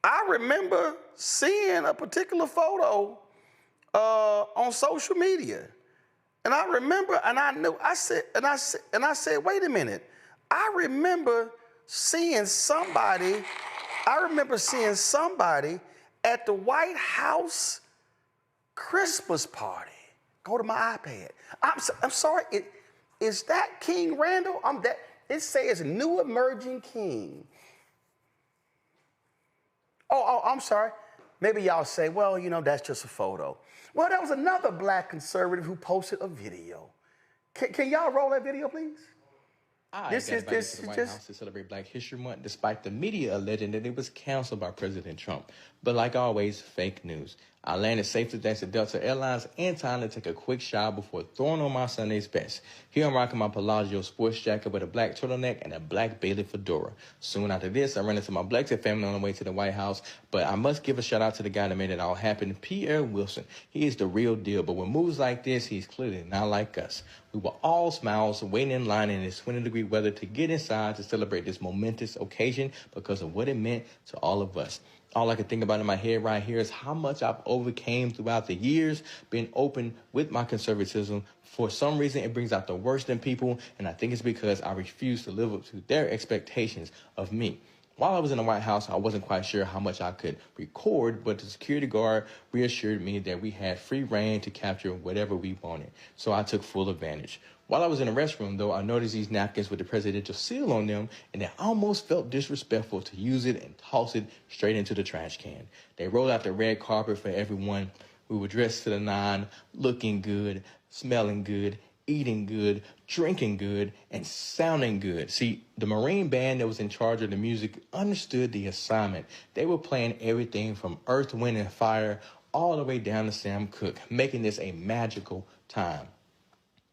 I remember seeing a particular photo on social media. And I remember, and I knew, I said, wait a minute. I remember seeing somebody at the White House Christmas party. Go to my iPad. I'm sorry, is that King Randall? It says new emerging king. Oh, I'm sorry. Maybe y'all say, well, that's just a photo. Well, there was another black conservative who posted a video. Can y'all roll that video, please? This is the White House to celebrate Black History Month, despite the media alleging that it was canceled by President Trump. But like always, fake news. I landed safely thanks to Delta Airlines and time to take a quick shower before throwing on my Sunday's best. Here I'm rocking my Palazzo sports jacket with a black turtleneck and a black Bailey fedora. Soon after this, I ran into my Blexit family on the way to the White House, but I must give a shout out to the guy that made it all happen, Pierre Wilson. He is the real deal, but with moves like this, he's clearly not like us. We were all smiles, waiting in line in this 20-degree weather to get inside to celebrate this momentous occasion because of what it meant to all of us. All I can think about in my head right here is how much I've overcame throughout the years, being open with my conservatism. For some reason, it brings out the worst in people, and I think it's because I refuse to live up to their expectations of me. While I was in the White House, I wasn't quite sure how much I could record, but the security guard reassured me that we had free reign to capture whatever we wanted, so I took full advantage. While I was in the restroom, though, I noticed these napkins with the presidential seal on them, and it almost felt disrespectful to use it and toss it straight into the trash can. They rolled out the red carpet for everyone. We were dressed to the nine, looking good, smelling good, eating good, drinking good, and sounding good. See, the Marine band that was in charge of the music understood the assignment. They were playing everything from Earth, Wind, and Fire all the way down to Sam Cooke, making this a magical time.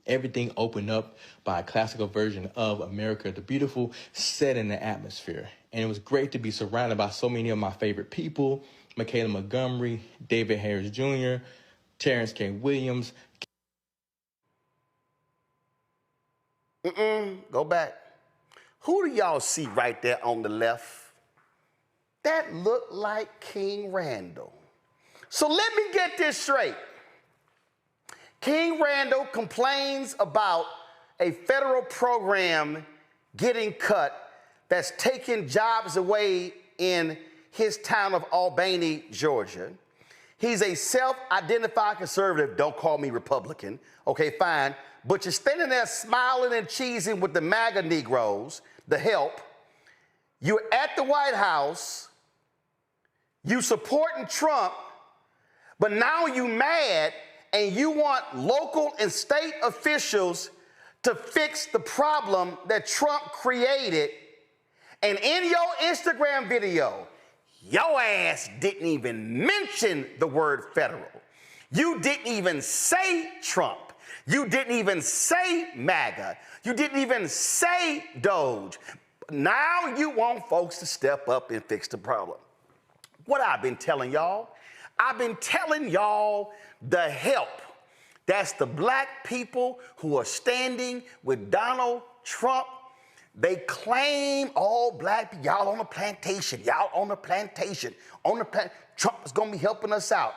Everything opened up by a classical version of America the Beautiful, set in the atmosphere. And it was great to be surrounded by so many of my favorite people: Michaela Montgomery, David Harris Jr., Terrence K. Williams. Go back. Who do y'all see right there on the left? That looked like King Randall. So let me get this straight. King Randall complains about a federal program getting cut that's taking jobs away in his town of Albany, Georgia. He's a self-identified conservative. Don't call me Republican. Okay, fine. But you're standing there smiling and cheesing with the MAGA Negroes, the help. You're at the White House. You supporting Trump, but now you mad and you want local and state officials to fix the problem that Trump created. And in your Instagram video, your ass didn't even mention the word federal. You didn't even say Trump. You didn't even say MAGA. You didn't even say Doge. Now you want folks to step up and fix the problem. What I've been telling y'all? I've been telling y'all the help. That's the black people who are standing with Donald Trump. They claim all black people, y'all on the plantation, y'all on the plantation, Trump is going to be helping us out.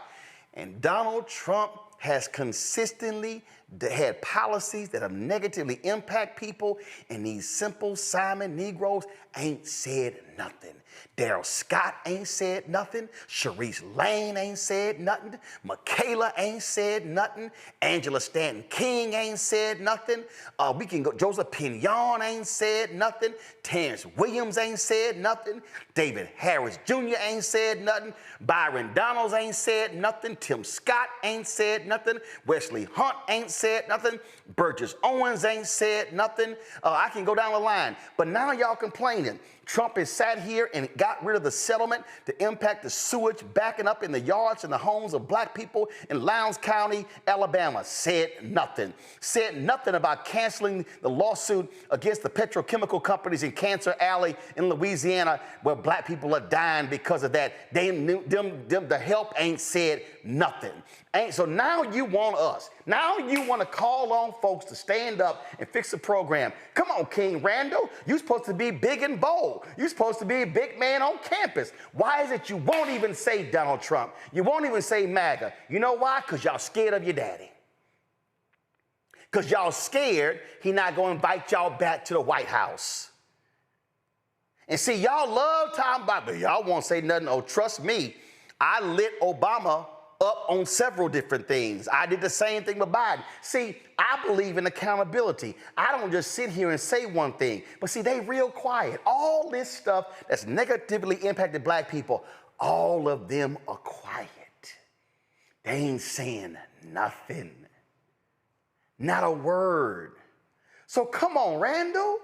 And Donald Trump has consistently had policies that have negatively impact people, and these simple Simon Negroes ain't said nothing. Daryl Scott ain't said nothing. Sharice Lane ain't said nothing. Michaela ain't said nothing. Angela Stanton King ain't said nothing. We can go. Joseph Pinion ain't said nothing. Terrence Williams ain't said nothing. David Harris Jr. ain't said nothing. Byron Donalds ain't said nothing. Tim Scott ain't said nothing. Wesley Hunt ain't said nothing. Burgess Owens ain't said nothing. I can go down the line. But now y'all complaining. Trump has sat here and got rid of the settlement to impact the sewage backing up in the yards and the homes of black people in Lowndes County, Alabama. Said nothing. Said nothing about canceling the lawsuit against the petrochemical companies in Cancer Alley in Louisiana, where black people are dying because of that. The help ain't said nothing. So now you want us. Now you want to call on folks to stand up and fix the program. Come on, King Randall. You're supposed to be big and bold. You're supposed to be a big man on campus. Why is it you won't even say Donald Trump? You won't even say MAGA. You know why? Because y'all scared of your daddy. Because y'all scared he not going to invite y'all back to the White House. And see, y'all love talking about, but y'all won't say nothing. Oh, trust me, I lit Obama up on several different things. I did the same thing with Biden. See, I believe in accountability. I don't just sit here and say one thing, but see, they real quiet. All this stuff that's negatively impacted black people, all of them are quiet. They ain't saying nothing. Not a word. So come on, Randall.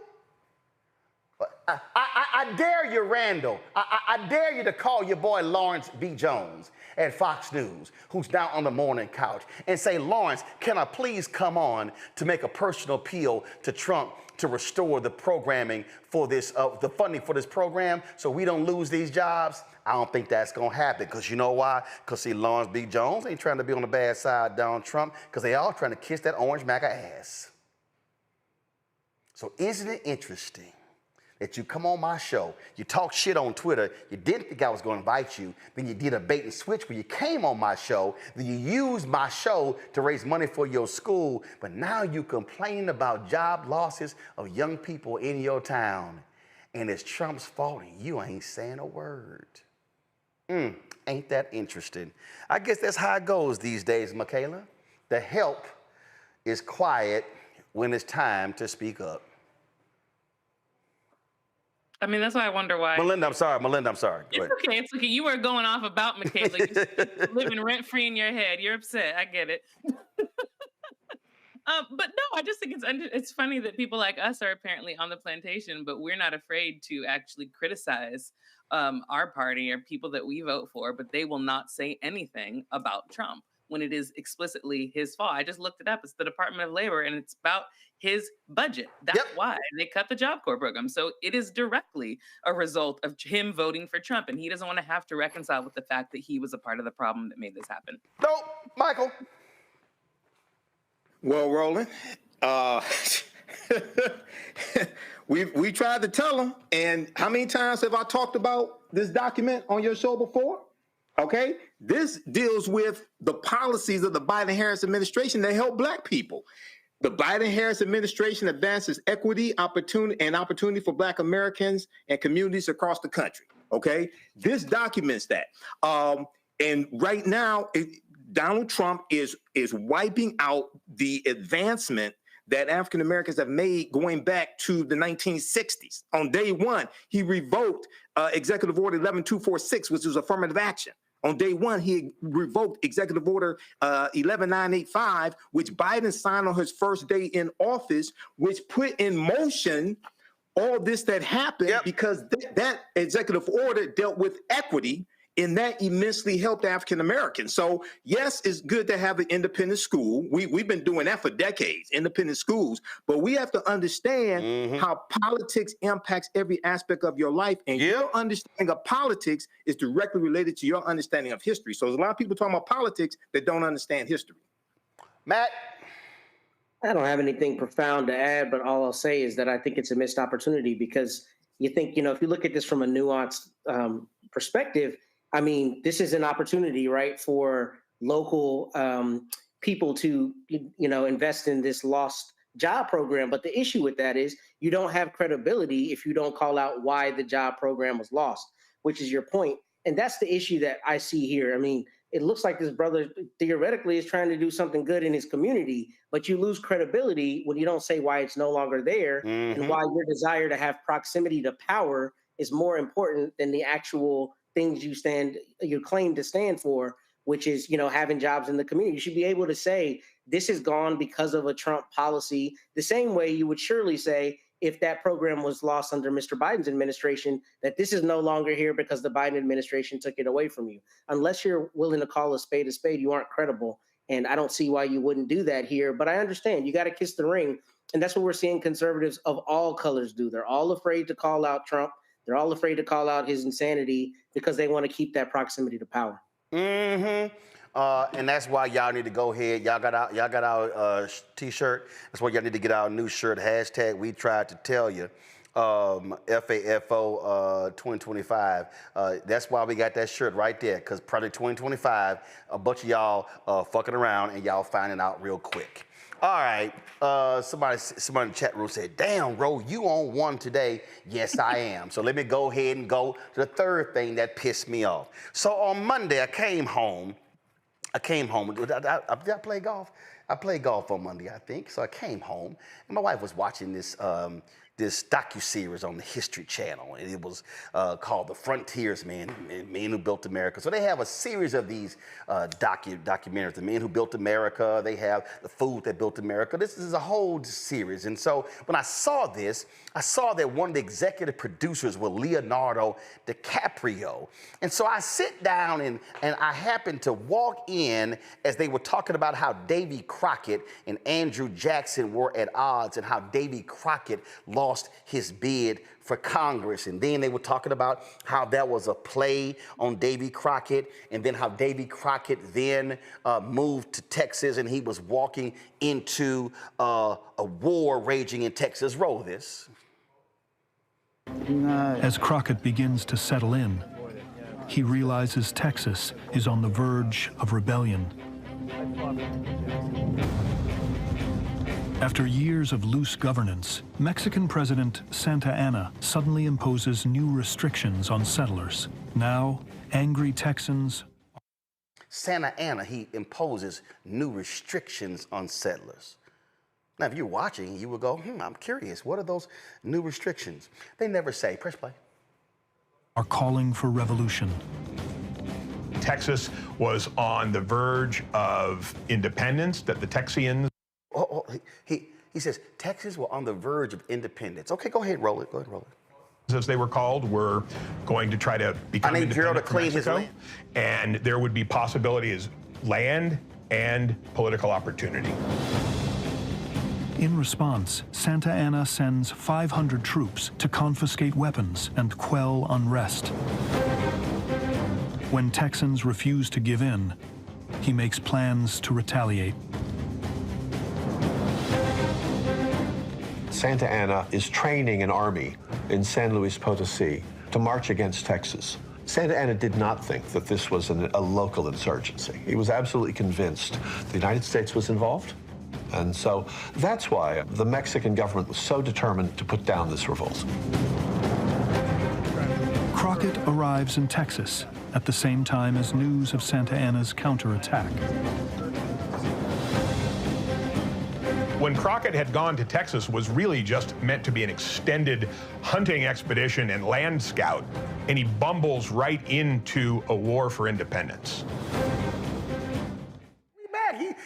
I dare you, Randall. I dare you to call your boy Lawrence B. Jones at Fox News, who's now on the morning couch, and say, Lawrence, can I please come on to make a personal appeal to Trump to restore the programming for this, the funding for this program so we don't lose these jobs? I don't think that's going to happen, because you know why? Because, see, Lawrence B. Jones ain't trying to be on the bad side of Donald Trump, because they all trying to kiss that orange MAGA ass. So isn't it interesting that you come on my show, you talk shit on Twitter, you didn't think I was going to invite you, then you did a bait and switch where you came on my show, then you used my show to raise money for your school, but now you complain about job losses of young people in your town, and it's Trump's fault and you ain't saying a word. Ain't that interesting? I guess that's how it goes these days, Michaela. The help is quiet when it's time to speak up. I mean, that's why I wonder why. Melinda, I'm sorry. It's okay. It's okay. You were going off about Michaela. You're living rent-free in your head. You're upset. I get it. But no, I just think it's funny that people like us are apparently on the plantation, but we're not afraid to actually criticize our party or people that we vote for, but they will not say anything about Trump when it is explicitly his fault. I just looked it up. It's the Department of Labor, and it's about his budget. That's why they cut the Job Corps program. So it is directly a result of him voting for Trump, and he doesn't want to have to reconcile with the fact that he was a part of the problem that made this happen. No, Michael. Well, Roland, we tried to tell him, and how many times have I talked about this document on your show before? Okay, this deals with the policies of the Biden-Harris administration that help black people. The Biden-Harris administration advances equity, opportunity for black Americans and communities across the country. Okay, this documents that. And right now, Donald Trump is wiping out the advancement that African Americans have made going back to the 1960s. On day one, he revoked Executive Order 11246, which was affirmative action. On day one, he revoked Executive Order 11985, which Biden signed on his first day in office, which put in motion all this that happened because that executive order dealt with equity and that immensely helped African Americans. So yes, it's good to have an independent school. We've been doing that for decades, independent schools, but we have to understand how politics impacts every aspect of your life, and your understanding of politics is directly related to your understanding of history. So there's a lot of people talking about politics that don't understand history. Matt? I don't have anything profound to add, but all I'll say is that I think it's a missed opportunity because you think, if you look at this from a nuanced perspective, I mean, this is an opportunity, right, for local people to, invest in this lost job program. But the issue with that is you don't have credibility if you don't call out why the job program was lost, which is your point. And that's the issue that I see here. I mean, it looks like this brother theoretically is trying to do something good in his community, but you lose credibility when you don't say why it's no longer there and why your desire to have proximity to power is more important than the actual things you claim to stand for, which is, having jobs in the community. You should be able to say this is gone because of a Trump policy, the same way you would surely say if that program was lost under Mr. Biden's administration, that this is no longer here because the Biden administration took it away from you. Unless you're willing to call a spade, you aren't credible. And I don't see why you wouldn't do that here. But I understand you got to kiss the ring. And that's what we're seeing conservatives of all colors do. They're all afraid to call out Trump. They're all afraid to call out his insanity because they want to keep that proximity to power. And that's why y'all need to go ahead. Y'all got our T-shirt. That's why y'all need to get our new shirt. Hashtag We Tried to Tell You. FAFO 2025. That's why we got that shirt right there, because probably 2025, a bunch of y'all fucking around and y'all finding out real quick. All right, somebody in the chat room said, damn, Ro, you on one today. Yes, I am. So let me go ahead and go to the third thing that pissed me off. So on Monday, I came home. Did I play golf? I played golf on Monday, I think. So I came home, and my wife was watching this docuseries on the History Channel, and it was called The Frontiers Men Who Built America. So they have a series of these documentaries, The Men Who Built America. They have The Food That Built America. This is a whole series. And so when I saw this, I saw that one of the executive producers was Leonardo DiCaprio. And so I sit down and I happened to walk in as they were talking about how Davy Crockett and Andrew Jackson were at odds and how Davy Crockett lost his bid for Congress. And then they were talking about how that was a play on Davy Crockett, and then how Davy Crockett then moved to Texas and he was walking into a war raging in Texas. Roll this. As Crockett begins to settle in, he realizes Texas is on the verge of rebellion. After years of loose governance, Mexican President Santa Anna suddenly imposes new restrictions on settlers. Now, angry Texans... Santa Anna, he imposes new restrictions on settlers. Now, if you're watching, you will go, I'm curious, what are those new restrictions? They never say. Press play. ...are calling for revolution. Texas was on the verge of independence, that the Texians... He says Texas were on the verge of independence. Okay, go ahead, roll it. Go ahead, roll it. As they were called, were going to try to become independent from Mexico, and there would be possibilities, land and political opportunity. In response, Santa Anna sends 500 troops to confiscate weapons and quell unrest. When Texans refuse to give in, he makes plans to retaliate. Santa Anna is training an army in San Luis Potosí to march against Texas. Santa Anna did not think that this was a local insurgency. He was absolutely convinced the United States was involved. And so that's why the Mexican government was so determined to put down this revolt. Crockett arrives in Texas at the same time as news of Santa Anna's counterattack. When Crockett had gone to Texas was really just meant to be an extended hunting expedition and land scout, and he bumbles right into a war for independence.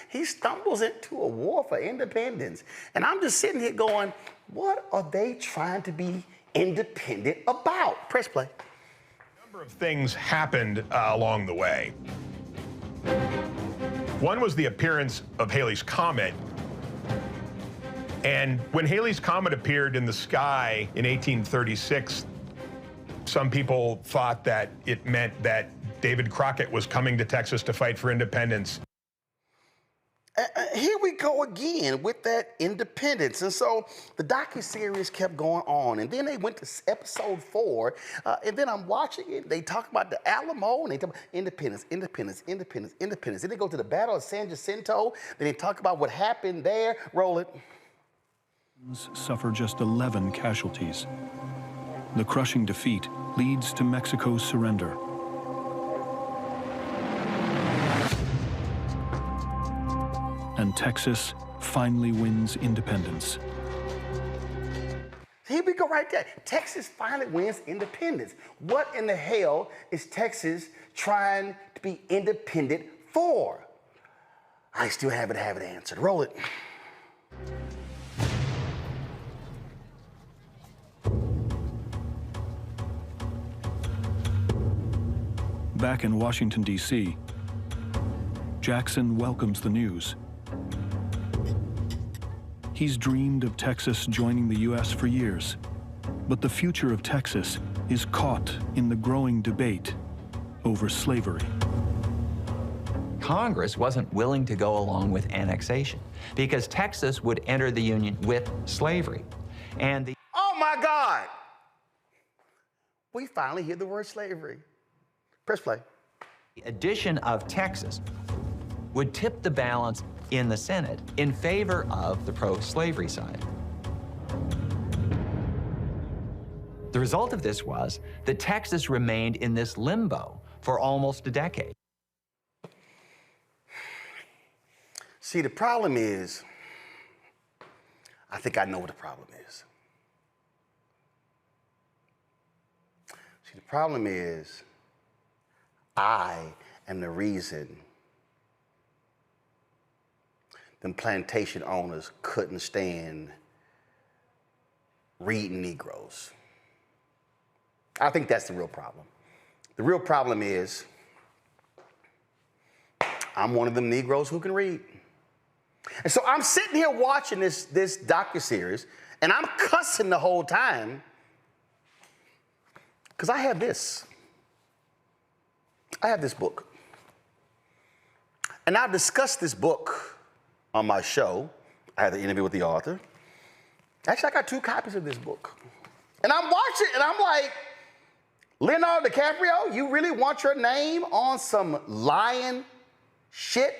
He stumbles into a war for independence. And I'm just sitting here going, what are they trying to be independent about? Press play. A number number of things happened along the way. One was the appearance of Halley's Comet. And when Halley's Comet appeared in the sky in 1836, some people thought that it meant that David Crockett was coming to Texas to fight for independence. Here we go again with that independence. And so the docuseries kept going on. And then they went to episode 4. And then I'm watching it. They talk about the Alamo. And they talk about independence, independence, independence, independence. Then they go to the Battle of San Jacinto. Then they talk about what happened there. Roll it. Suffer just 11 casualties. The crushing defeat leads to Mexico's surrender. And Texas finally wins independence. Here we go right there. Texas finally wins independence. What in the hell is Texas trying to be independent for? I still haven't answered. Roll it. Back in Washington, D.C., Jackson welcomes the news. He's dreamed of Texas joining the U.S. for years, but the future of Texas is caught in the growing debate over slavery. Congress wasn't willing to go along with annexation because Texas would enter the Union with slavery. And Oh my God! We finally hear the word slavery. Press play. The addition of Texas would tip the balance in the Senate in favor of the pro-slavery side. The result of this was that Texas remained in this limbo for almost a decade. See, the problem is, I think I know what the problem is. See, the problem is, I am the reason them plantation owners couldn't stand reading Negroes. I think that's the real problem. The real problem is I'm one of them Negroes who can read. And so I'm sitting here watching this docuseries, and I'm cussing the whole time because I have this. I have this book. And I've discussed this book on my show. I had an interview with the author. Actually, I got 2 copies of this book. And I'm watching, and I'm like, Leonardo DiCaprio, you really want your name on some lying shit,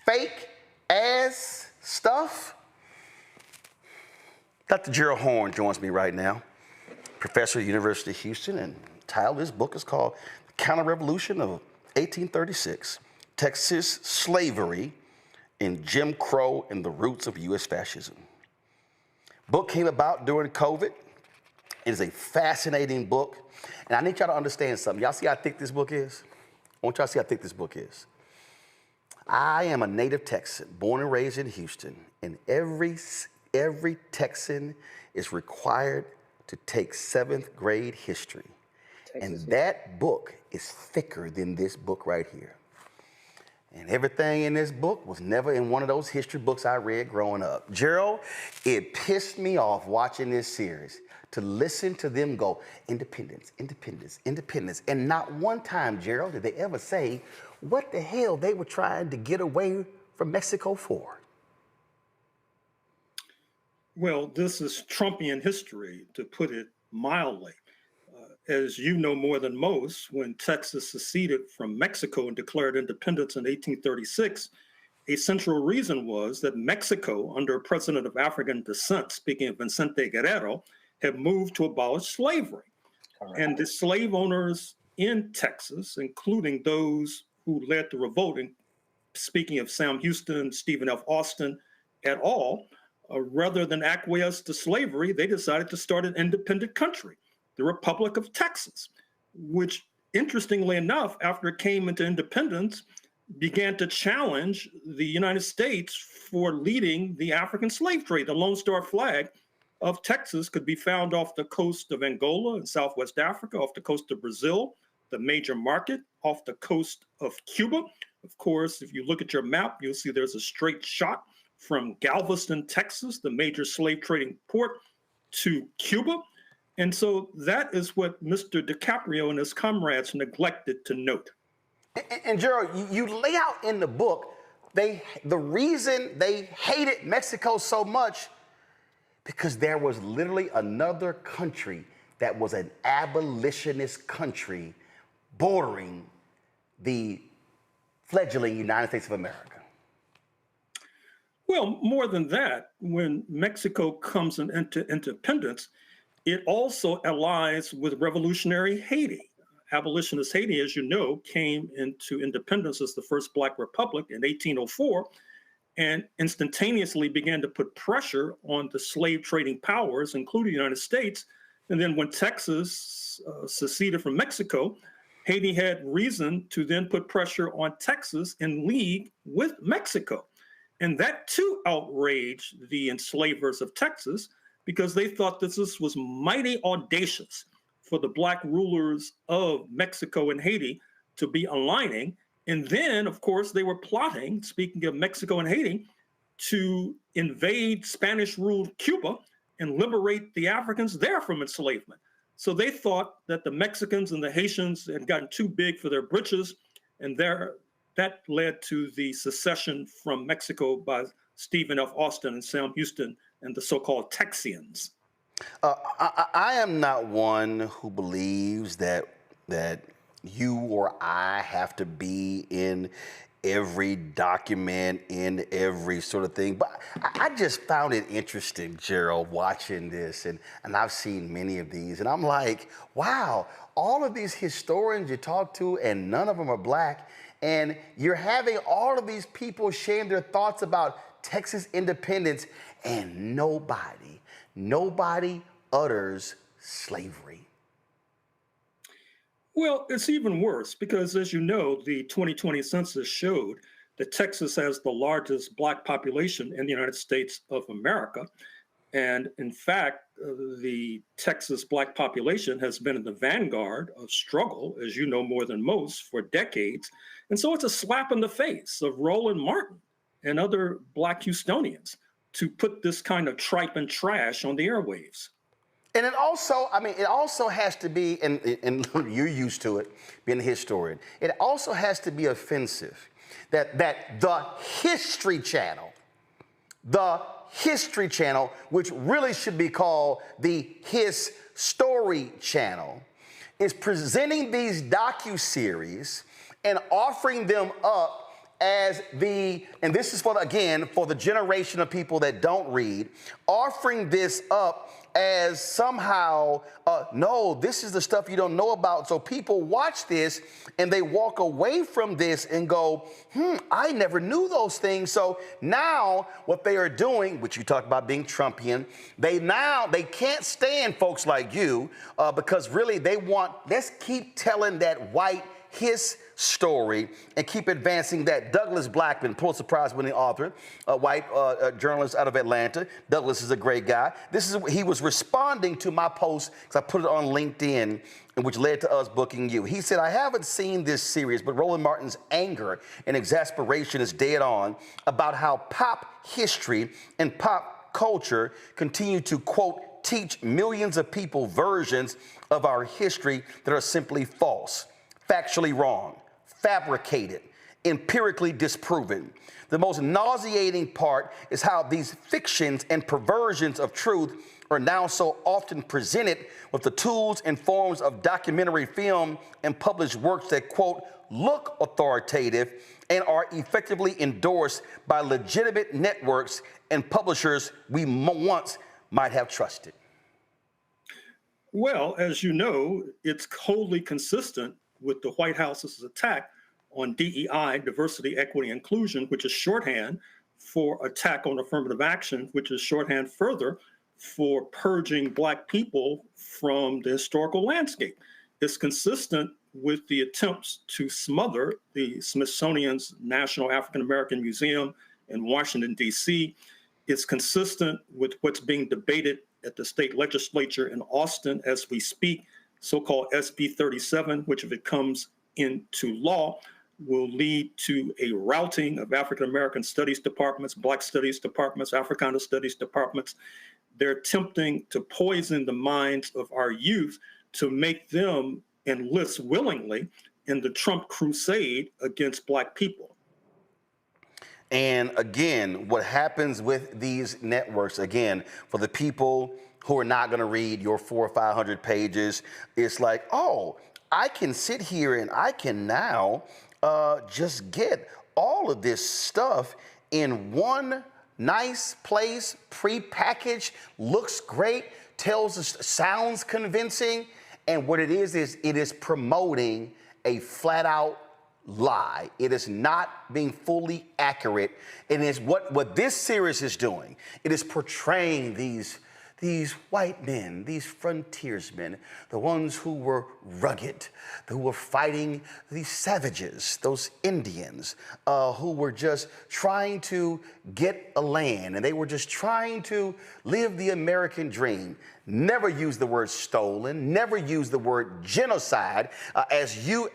fake ass stuff? Dr. Gerald Horn joins me right now, professor at the University of Houston, and the title of his book is called The Counter-Revolution of 1836, Texas Slavery in Jim Crow and the Roots of U.S. Fascism. Book came about during COVID. It is a fascinating book. And I need y'all to understand something. Y'all see how thick this book is? I want y'all to see how thick this book is. I am a native Texan, born and raised in Houston, and every Texan is required to take 7th grade history. And that book is thicker than this book right here. And everything in this book was never in one of those history books I read growing up. Gerald, it pissed me off watching this series to listen to them go, independence, independence, independence. And not one time, Gerald, did they ever say what the hell they were trying to get away from Mexico for. Well, this is Trumpian history, to put it mildly. As you know more than most, when Texas seceded from Mexico and declared independence in 1836, a central reason was that Mexico, under a president of African descent, speaking of Vicente Guerrero, had moved to abolish slavery. And the slave owners in Texas, including those who led the revolt, and speaking of Sam Houston, Stephen F. Austin et al., rather than acquiesce to slavery, they decided to start an independent country, the Republic of Texas, which, interestingly enough, after it came into independence, began to challenge the United States for leading the African slave trade. The Lone Star flag of Texas could be found off the coast of Angola in Southwest Africa, off the coast of Brazil, the major market off the coast of Cuba. Of course, if you look at your map, you'll see there's a straight shot from Galveston, Texas, the major slave trading port, to Cuba. And so that is what Mr. DiCaprio and his comrades neglected to note. And Gerald, you lay out in the book, the reason they hated Mexico so much, because there was literally another country that was an abolitionist country bordering the fledgling United States of America. Well, more than that, when Mexico comes into independence, it also allies with revolutionary Haiti. Abolitionist Haiti, as you know, came into independence as the first Black republic in 1804 and instantaneously began to put pressure on the slave trading powers, including the United States. And then when Texas seceded from Mexico, Haiti had reason to then put pressure on Texas in league with Mexico. And that too outraged the enslavers of Texas because they thought this was mighty audacious for the Black rulers of Mexico and Haiti to be aligning. And then, of course, they were plotting, speaking of Mexico and Haiti, to invade Spanish-ruled Cuba and liberate the Africans there from enslavement. So they thought that the Mexicans and the Haitians had gotten too big for their britches, and that led to the secession from Mexico by Stephen F. Austin and Sam Houston and the so-called Texians. I am not one who believes that you or I have to be in every document, in every sort of thing. But I just found it interesting, Gerald, watching this, and I've seen many of these, and I'm like, wow, all of these historians you talk to, and none of them are Black, and you're having all of these people sharing their thoughts about Texas independence, and nobody utters slavery. Well, it's even worse because, as you know, the 2020 census showed that Texas has the largest Black population in the United States of America. And in fact, the Texas Black population has been in the vanguard of struggle, as you know more than most, for decades. And so it's a slap in the face of Roland Martin and other Black Houstonians to put this kind of tripe and trash on the airwaves. And it also has to be, and you're used to it, being a historian, it also has to be offensive that the History Channel, which really should be called the His Story Channel, is presenting these docuseries and offering them up as and this is for the generation of people that don't read, offering this up as somehow, no, this is the stuff you don't know about. So people watch this and they walk away from this and go, I never knew those things. So now what they are doing, which you talk about being Trumpian, they can't stand folks like you because really let's keep telling that white his story and keep advancing that. Douglas Blackman, Pulitzer Prize-winning author, a white journalist out of Atlanta. Douglas is a great guy. He was responding to my post because I put it on LinkedIn, which led to us booking you. He said, I haven't seen this series, but Roland Martin's anger and exasperation is dead on about how pop history and pop culture continue to, quote, teach millions of people versions of our history that are simply false, factually wrong, fabricated, empirically disproven. The most nauseating part is how these fictions and perversions of truth are now so often presented with the tools and forms of documentary film and published works that, quote, look authoritative and are effectively endorsed by legitimate networks and publishers we once might have trusted. Well, as you know, it's wholly consistent with the White House's attack on DEI, diversity, equity, inclusion, which is shorthand for attack on affirmative action, which is shorthand further for purging Black people from the historical landscape. It's consistent with the attempts to smother the Smithsonian's National African American Museum in Washington, D.C. It's consistent with what's being debated at the state legislature in Austin as we speak. so-called SB 37, which if it comes into law, will lead to a routing of African American studies departments, Black studies departments, Africana studies departments. They're attempting to poison the minds of our youth to make them enlist willingly in the Trump crusade against Black people. And again, what happens with these networks, again, for the people who are not going to read your 400 or 500 pages, it's like, oh, I can sit here and I can now just get all of this stuff in one nice place, prepackaged, looks great, tells us, sounds convincing. And what it is it is promoting a flat out lie. It is not being fully accurate. It is what this series is doing. It is portraying these white men, these frontiersmen, the ones who were rugged, who were fighting these savages, those Indians, who were just trying to get a land, and they were just trying to live the American dream. Never use the word stolen, never use the word genocide as you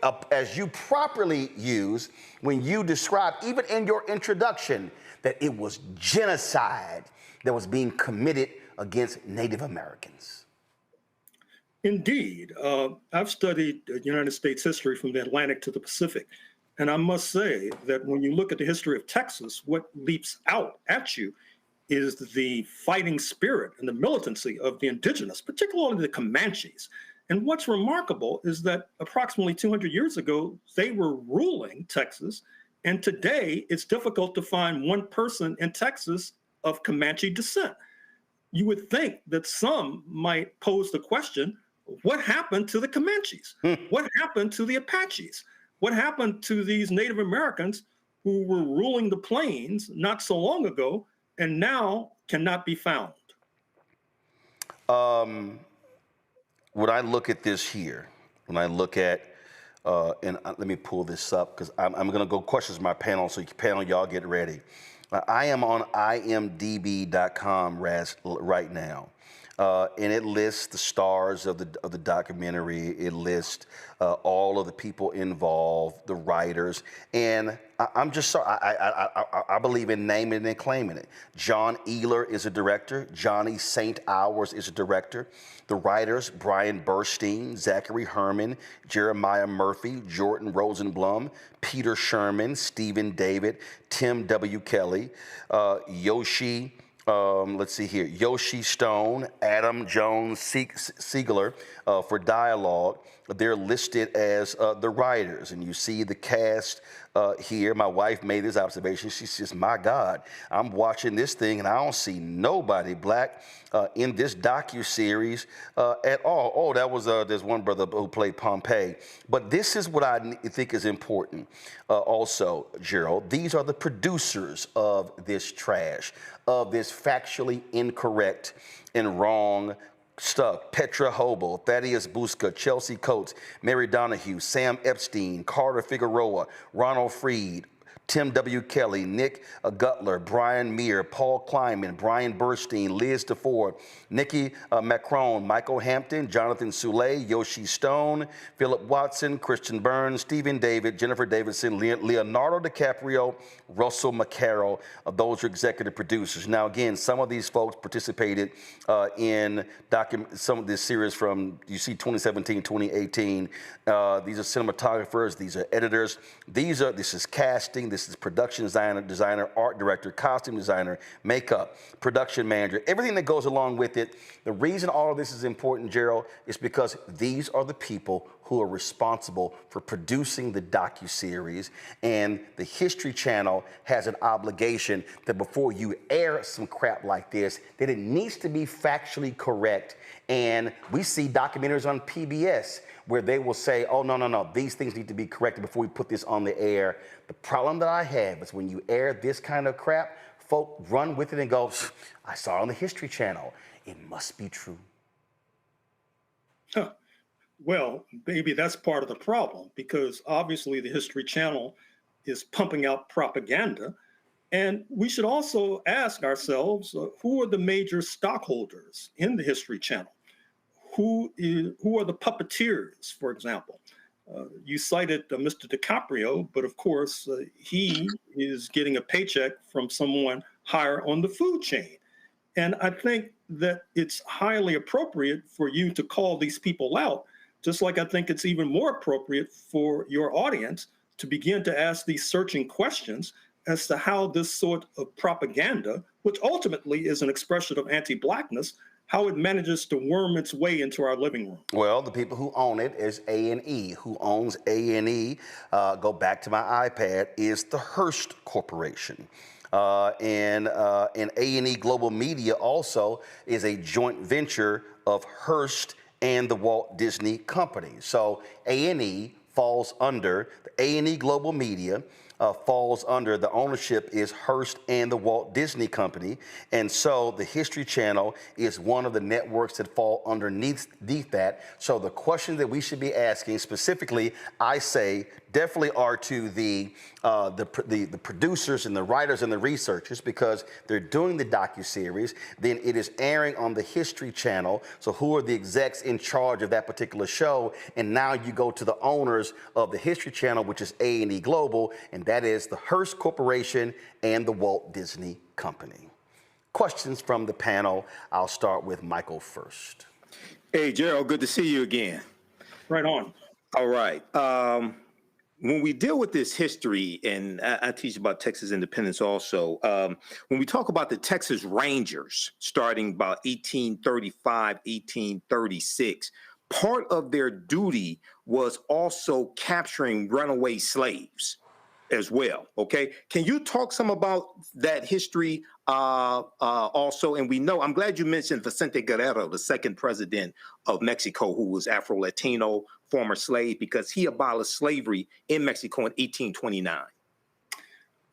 properly use when you describe, even in your introduction, that it was genocide that was being committed against Native Americans. Indeed. I've studied United States history from the Atlantic to the Pacific. And I must say that when you look at the history of Texas, what leaps out at you is the fighting spirit and the militancy of the indigenous, particularly the Comanches. And what's remarkable is that approximately 200 years ago, they were ruling Texas. And today, it's difficult to find one person in Texas of Comanche descent. You would think that some might pose the question, what happened to the Comanches? What happened to the Apaches? What happened to these Native Americans who were ruling the plains not so long ago and now cannot be found? When I look at this here, when I look at, and let me pull this up because I'm going to go questions to my panel, so panel, y'all get ready. I am on imdb.com right now, and it lists the stars of the documentary. It lists all of the people involved, the writers, and I'm just sorry. I believe in naming and claiming it. John Ealer is a director. Johnny St. Hours is a director. The writers, Brian Burstein, Zachary Herman, Jeremiah Murphy, Jordan Rosenblum, Peter Sherman, Stephen David, Tim W. Kelly, Yoshi Stone, Adam Jones Siegler for dialogue. They're listed as the writers, and you see the cast here. My wife made this observation. She says, my God, I'm watching this thing and I don't see nobody Black in this docuseries at all. Oh, that was, there's one brother who played Pompey. But this is what I think is important also, Gerald. These are the producers of this trash, of this factually incorrect and wrong stuff. Petra Hobel, Thaddeus Busca, Chelsea Coates, Mary Donahue, Sam Epstein, Carter Figueroa, Ronald Freed, Tim W. Kelly, Nick Gutler, Brian Meir, Paul Kleinman, Brian Burstein, Liz DeFord, Nikki Macron, Michael Hampton, Jonathan Soule, Yoshi Stone, Philip Watson, Christian Burns, Stephen David, Jennifer Davidson, Leonardo DiCaprio, Russell McCarroll. Those are executive producers. Now, again, some of these folks participated in some of this series from, you see, 2017, 2018. These are cinematographers. These are editors. This is casting. This is production designer, art director, costume designer, makeup, production manager, everything that goes along with it. The reason all of this is important, Gerald, is because these are the people who are responsible for producing the docuseries, and the History Channel has an obligation that before you air some crap like this, that it needs to be factually correct. And we see documentaries on PBS where they will say, oh, no, these things need to be corrected before we put this on the air. The problem that I have is when you air this kind of crap, folk run with it and go, I saw it on the History Channel. It must be true. Huh. Well, maybe that's part of the problem, because obviously the History Channel is pumping out propaganda. And we should also ask ourselves, who are the major stockholders in the History Channel? who are the puppeteers, for example? You cited Mr. DiCaprio, but of course, he is getting a paycheck from someone higher on the food chain. And I think that it's highly appropriate for you to call these people out, just like I think it's even more appropriate for your audience to begin to ask these searching questions as to how this sort of propaganda, which ultimately is an expression of anti-Blackness, how it manages to worm its way into our living room. Well, the people who own it is A&E. Who owns A&E, go back to my iPad, is the Hearst Corporation. And A&E Global Media also is a joint venture of Hearst and the Walt Disney Company. So A&E falls under, the A&E Global Media falls under, the ownership is Hearst and the Walt Disney Company. And so the History Channel is one of the networks that fall underneath that. So the questions that we should be asking specifically, I say, definitely are to the producers and the writers and the researchers, because they're doing the docuseries. Then it is airing on the History Channel. So who are the execs in charge of that particular show? And now you go to the owners of the History Channel, which is A&E Global, and that is the Hearst Corporation and the Walt Disney Company. Questions from the panel. I'll start with Michael first. Hey, Gerald, good to see you again. Right on. All right. When we deal with this history, and I teach about Texas independence also, when we talk about the Texas Rangers starting about 1835, 1836, part of their duty was also capturing runaway slaves as well, okay? Can you talk some about that history also? And we know, I'm glad you mentioned Vicente Guerrero, the second president of Mexico, who was Afro-Latino, former slave, because he abolished slavery in Mexico in 1829.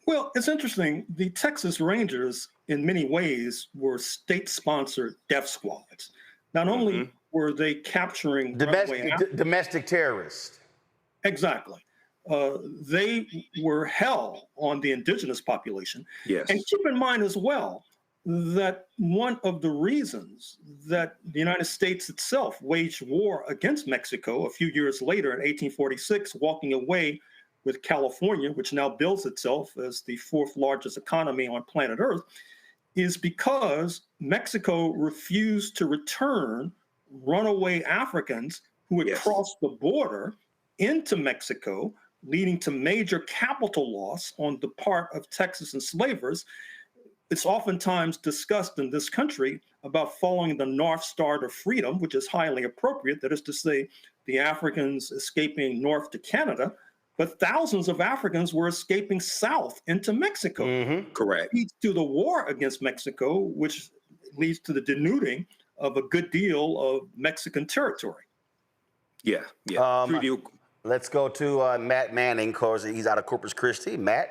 Well, it's interesting. The Texas Rangers, in many ways, were state-sponsored death squads. Not only were they capturing domestic terrorists. Exactly. They were hell on the indigenous population. Yes. And keep in mind as well that one of the reasons that the United States itself waged war against Mexico a few years later in 1846, walking away with California, which now bills itself as the fourth largest economy on planet Earth, is because Mexico refused to return runaway Africans who had crossed the border into Mexico, leading to major capital loss on the part of Texas enslavers. It's oftentimes discussed in this country about following the North Star to freedom, which is highly appropriate. That is to say, the Africans escaping north to Canada, but thousands of Africans were escaping south into Mexico. Correct. It leads to the war against Mexico, which leads to the denuding of a good deal of Mexican territory. Yeah. Let's go to Matt Manning, because he's out of Corpus Christi. Matt?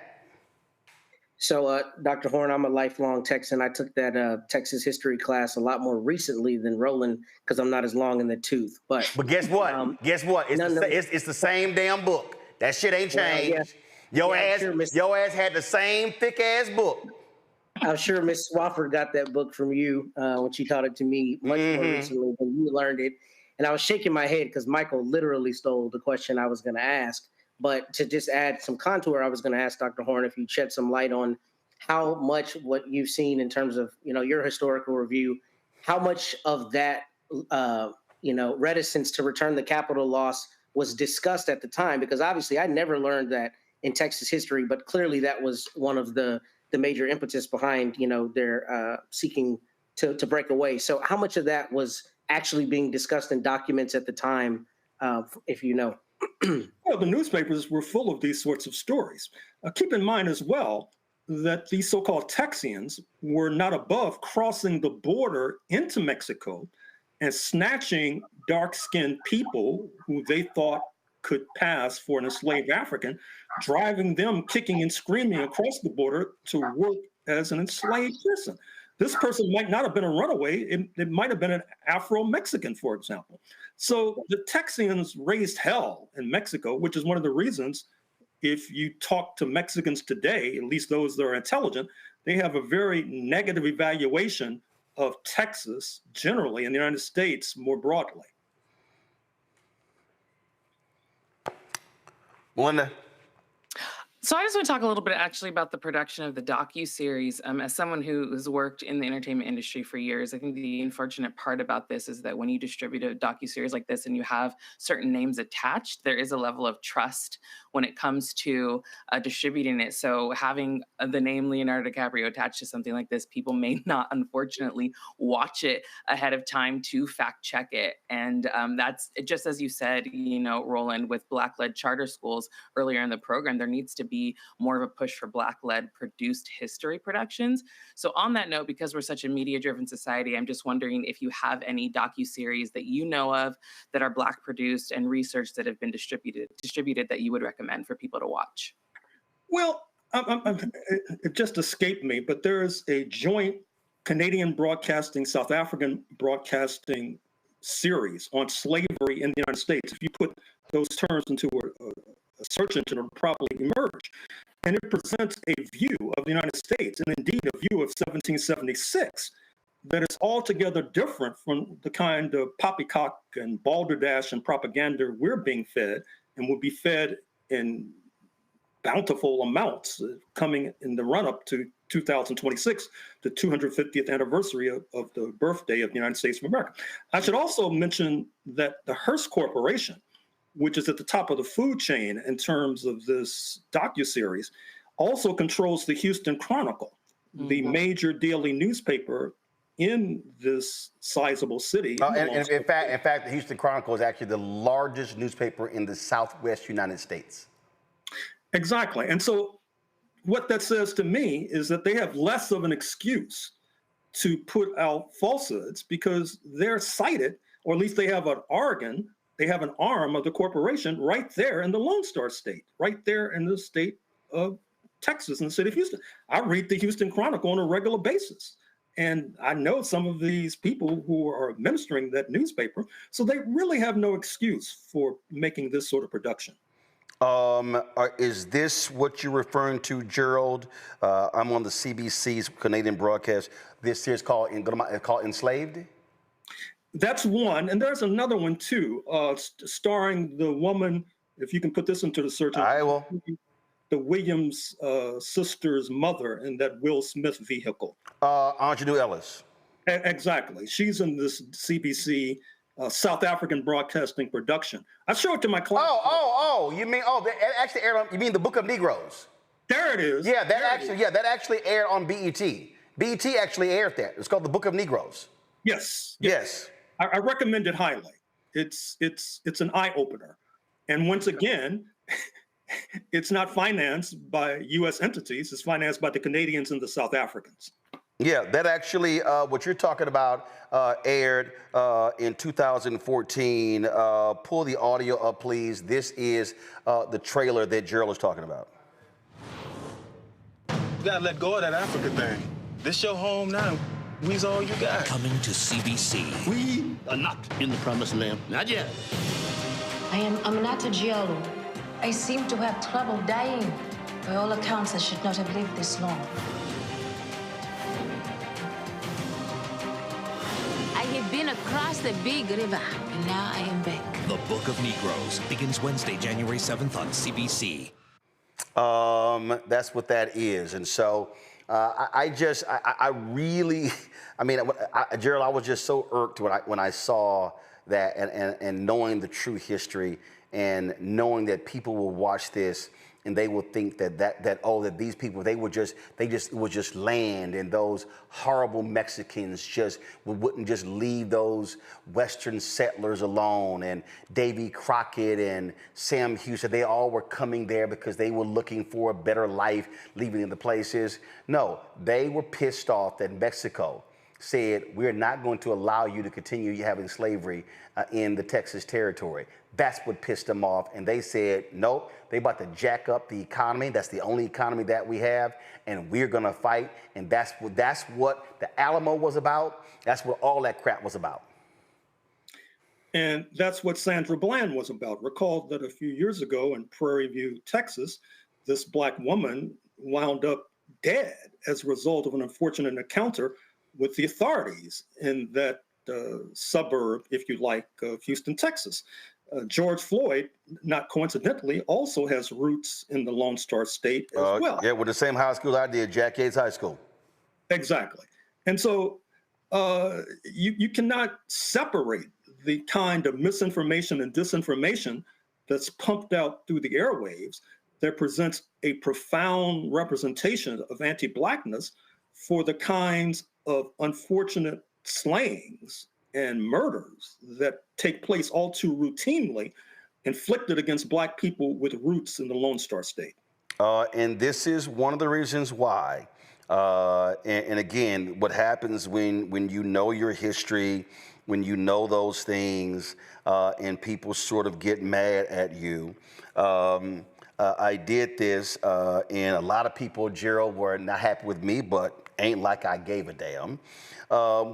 So, Dr. Horn, I'm a lifelong Texan. I took that Texas history class a lot more recently than Roland, because I'm not as long in the tooth. But guess what? It's the same damn book. That shit ain't changed. Your ass had the same thick ass book. I'm sure Miss Swafford got that book from you when she taught it to me much more recently than you learned it. And I was shaking my head because Michael literally stole the question I was going to ask. But to just add some contour, I was going to ask Dr. Horn if you'd shed some light on how much what you've seen in terms of, your historical review, how much of that, reticence to return the capital loss was discussed at the time. Because obviously I never learned that in Texas history, but clearly that was one of the major impetus behind, their seeking to break away. So how much of that was actually being discussed in documents at the time, if you know? Well, the newspapers were full of these sorts of stories. Keep in mind as well that these so-called Texians were not above crossing the border into Mexico and snatching dark-skinned people who they thought could pass for an enslaved African, driving them kicking and screaming across the border to work as an enslaved person. This person might not have been a runaway. It might have been an Afro-Mexican, for example. So the Texians raised hell in Mexico, which is one of the reasons, if you talk to Mexicans today, at least those that are intelligent, they have a very negative evaluation of Texas generally, in the United States more broadly? Wanda. So I just want to talk a little bit actually about the production of the docuseries. As someone who has worked in the entertainment industry for years, I think the unfortunate part about this is that when you distribute a docuseries like this and you have certain names attached, there is a level of trust when it comes to distributing it. So having the name Leonardo DiCaprio attached to something like this, people may not unfortunately watch it ahead of time to fact check it. And that's just as you said, you know, Roland, with Black-led charter schools earlier in the program, there needs to be more of a push for Black-led produced history productions. So on that note, because we're such a media-driven society, I'm just wondering if you have any docuseries that you know of that are Black produced and researched that have been distributed that you would recommend for people to watch. Well, it just escaped me, but there is a joint Canadian Broadcasting, South African Broadcasting series on slavery in the United States. If you put those terms into a search engine, will probably emerge. And it presents a view of the United States, and indeed a view of 1776, that is altogether different from the kind of poppycock and balderdash and propaganda we're being fed, and will be fed in bountiful amounts coming in the run-up to 2026, the 250th anniversary of the birthday of the United States of America. I should also mention that the Hearst Corporation, which is at the top of the food chain in terms of this docuseries, also controls the Houston Chronicle, the major daily newspaper in this sizable city. In fact, the Houston Chronicle is actually the largest newspaper in the Southwest United States. Exactly. And so what that says to me is that they have less of an excuse to put out falsehoods because they're cited, or at least they have an organ, they have an arm of the corporation right there in the Lone Star State, right there in the state of Texas, in the city of Houston. I read the Houston Chronicle on a regular basis. And I know some of these people who are administering that newspaper, so they really have no excuse for making this sort of production. Is this what you're referring to, Gerald? I'm on the CBC's Canadian broadcast. This series called Enslaved? That's one, and there's another one too, starring the woman, if you can put this into the search. I will. The Williams sister's mother in that Will Smith vehicle. Angelou Ellis. Exactly. She's in this CBC South African Broadcasting production. I show it to my class. You mean, that actually aired on, you mean the Book of Negroes? There it is. Yeah, that actually aired on BET. BET actually aired that. It's called the Book of Negroes. Yes. Yes. I recommend it highly. It's an eye-opener. And once again, it's not financed by U.S. entities. It's financed by the Canadians and the South Africans. Yeah, that actually, what you're talking about aired in 2014. Pull the audio up, please. This is the trailer that Gerald is talking about. You gotta let go of that Africa thing. This your home now. We's all you got. Coming to CBC. We are not in the promised land. Not yet. I am Aminata Diallo. I seem to have trouble dying. By all accounts, I should not have lived this long. I have been across the big river, and now I am back. The Book of Negroes begins Wednesday, January 7th on CBC. That's what that is. And so I really, Gerald, I was just so irked when I saw that and knowing the true history and knowing that people will watch this and they will think that these people, it was just land, and those horrible Mexicans wouldn't just leave those Western settlers alone, and Davy Crockett and Sam Houston, they all were coming there because they were looking for a better life, leaving the places. No, they were pissed off that Mexico said, we're not going to allow you to continue having slavery in the Texas territory. That's what pissed them off. And they said, nope, they about to jack up the economy. That's the only economy that we have, and we're gonna fight. And that's what the Alamo was about. That's what all that crap was about. And that's what Sandra Bland was about. Recall that a few years ago in Prairie View, Texas, this Black woman wound up dead as a result of an unfortunate encounter with the authorities in that suburb, if you like, of Houston, Texas. George Floyd, not coincidentally, also has roots in the Lone Star State as well. Yeah, with the same high school I did, Jack Yates High School. Exactly. And so you cannot separate the kind of misinformation and disinformation that's pumped out through the airwaves that presents a profound representation of anti-Blackness for the kinds of unfortunate slayings and murders that take place all too routinely, inflicted against Black people with roots in the Lone Star State. And this is one of the reasons why. And again, what happens when you know your history, when you know those things, and people sort of get mad at you. I did this, and a lot of people, Gerald, were not happy with me, but ain't like I gave a damn.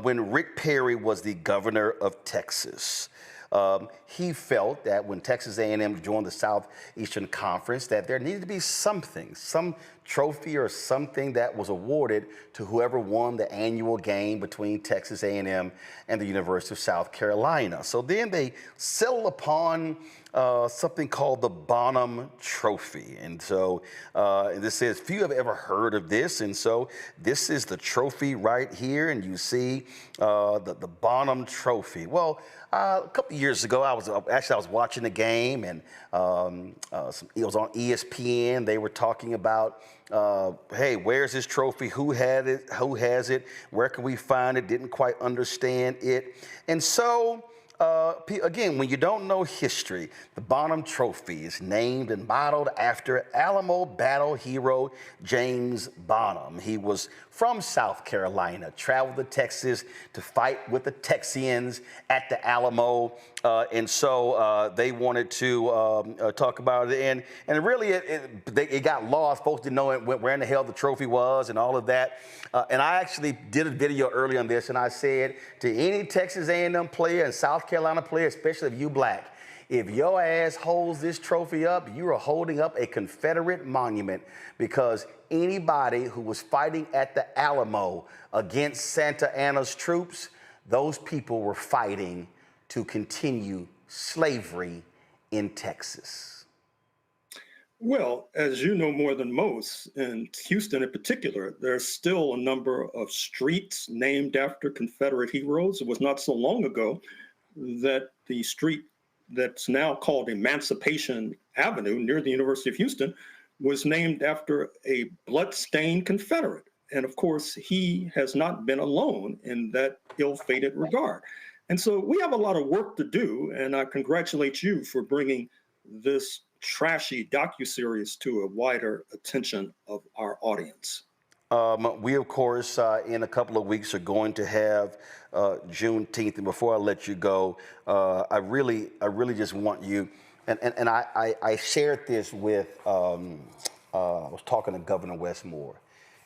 When Rick Perry was the governor of Texas, he felt that when Texas A&M joined the Southeastern Conference, that there needed to be something, some trophy or something that was awarded to whoever won the annual game between Texas A&M and the University of South Carolina. So then they settled upon something called the Bonham Trophy. And so this says, few have ever heard of this. And so this is the trophy right here. And you see the Bonham Trophy. Well, a couple of years ago, I was watching the game, and it was on ESPN. They were talking about, hey, where's this trophy? Who had it? Who has it? Where can we find it? Didn't quite understand it. And so, again, when you don't know history, the Bonham Trophy is named and modeled after Alamo battle hero James Bonham. He was from South Carolina, traveled to Texas to fight with the Texians at the Alamo, and so they wanted to talk about it. And really, it got lost. Folks didn't know where in the hell the trophy was and all of that. And I actually did a video early on this, and I said to any Texas A&M player and South Carolina player, especially if you Black, if your ass holds this trophy up, you are holding up a Confederate monument, because anybody who was fighting at the Alamo against Santa Anna's troops, those people were fighting to continue slavery in Texas. Well, as you know more than most, in Houston in particular, there's still a number of streets named after Confederate heroes. It was not so long ago that the street that's now called Emancipation Avenue near the University of Houston was named after a blood-stained Confederate. And of course, he has not been alone in that ill-fated regard. And so we have a lot of work to do, and I congratulate you for bringing this trashy docuseries to a wider attention of our audience. We, of course, in a couple of weeks are going to have Juneteenth. And before I let you go, I really just want you, and I shared this with, I was talking to Governor Westmore,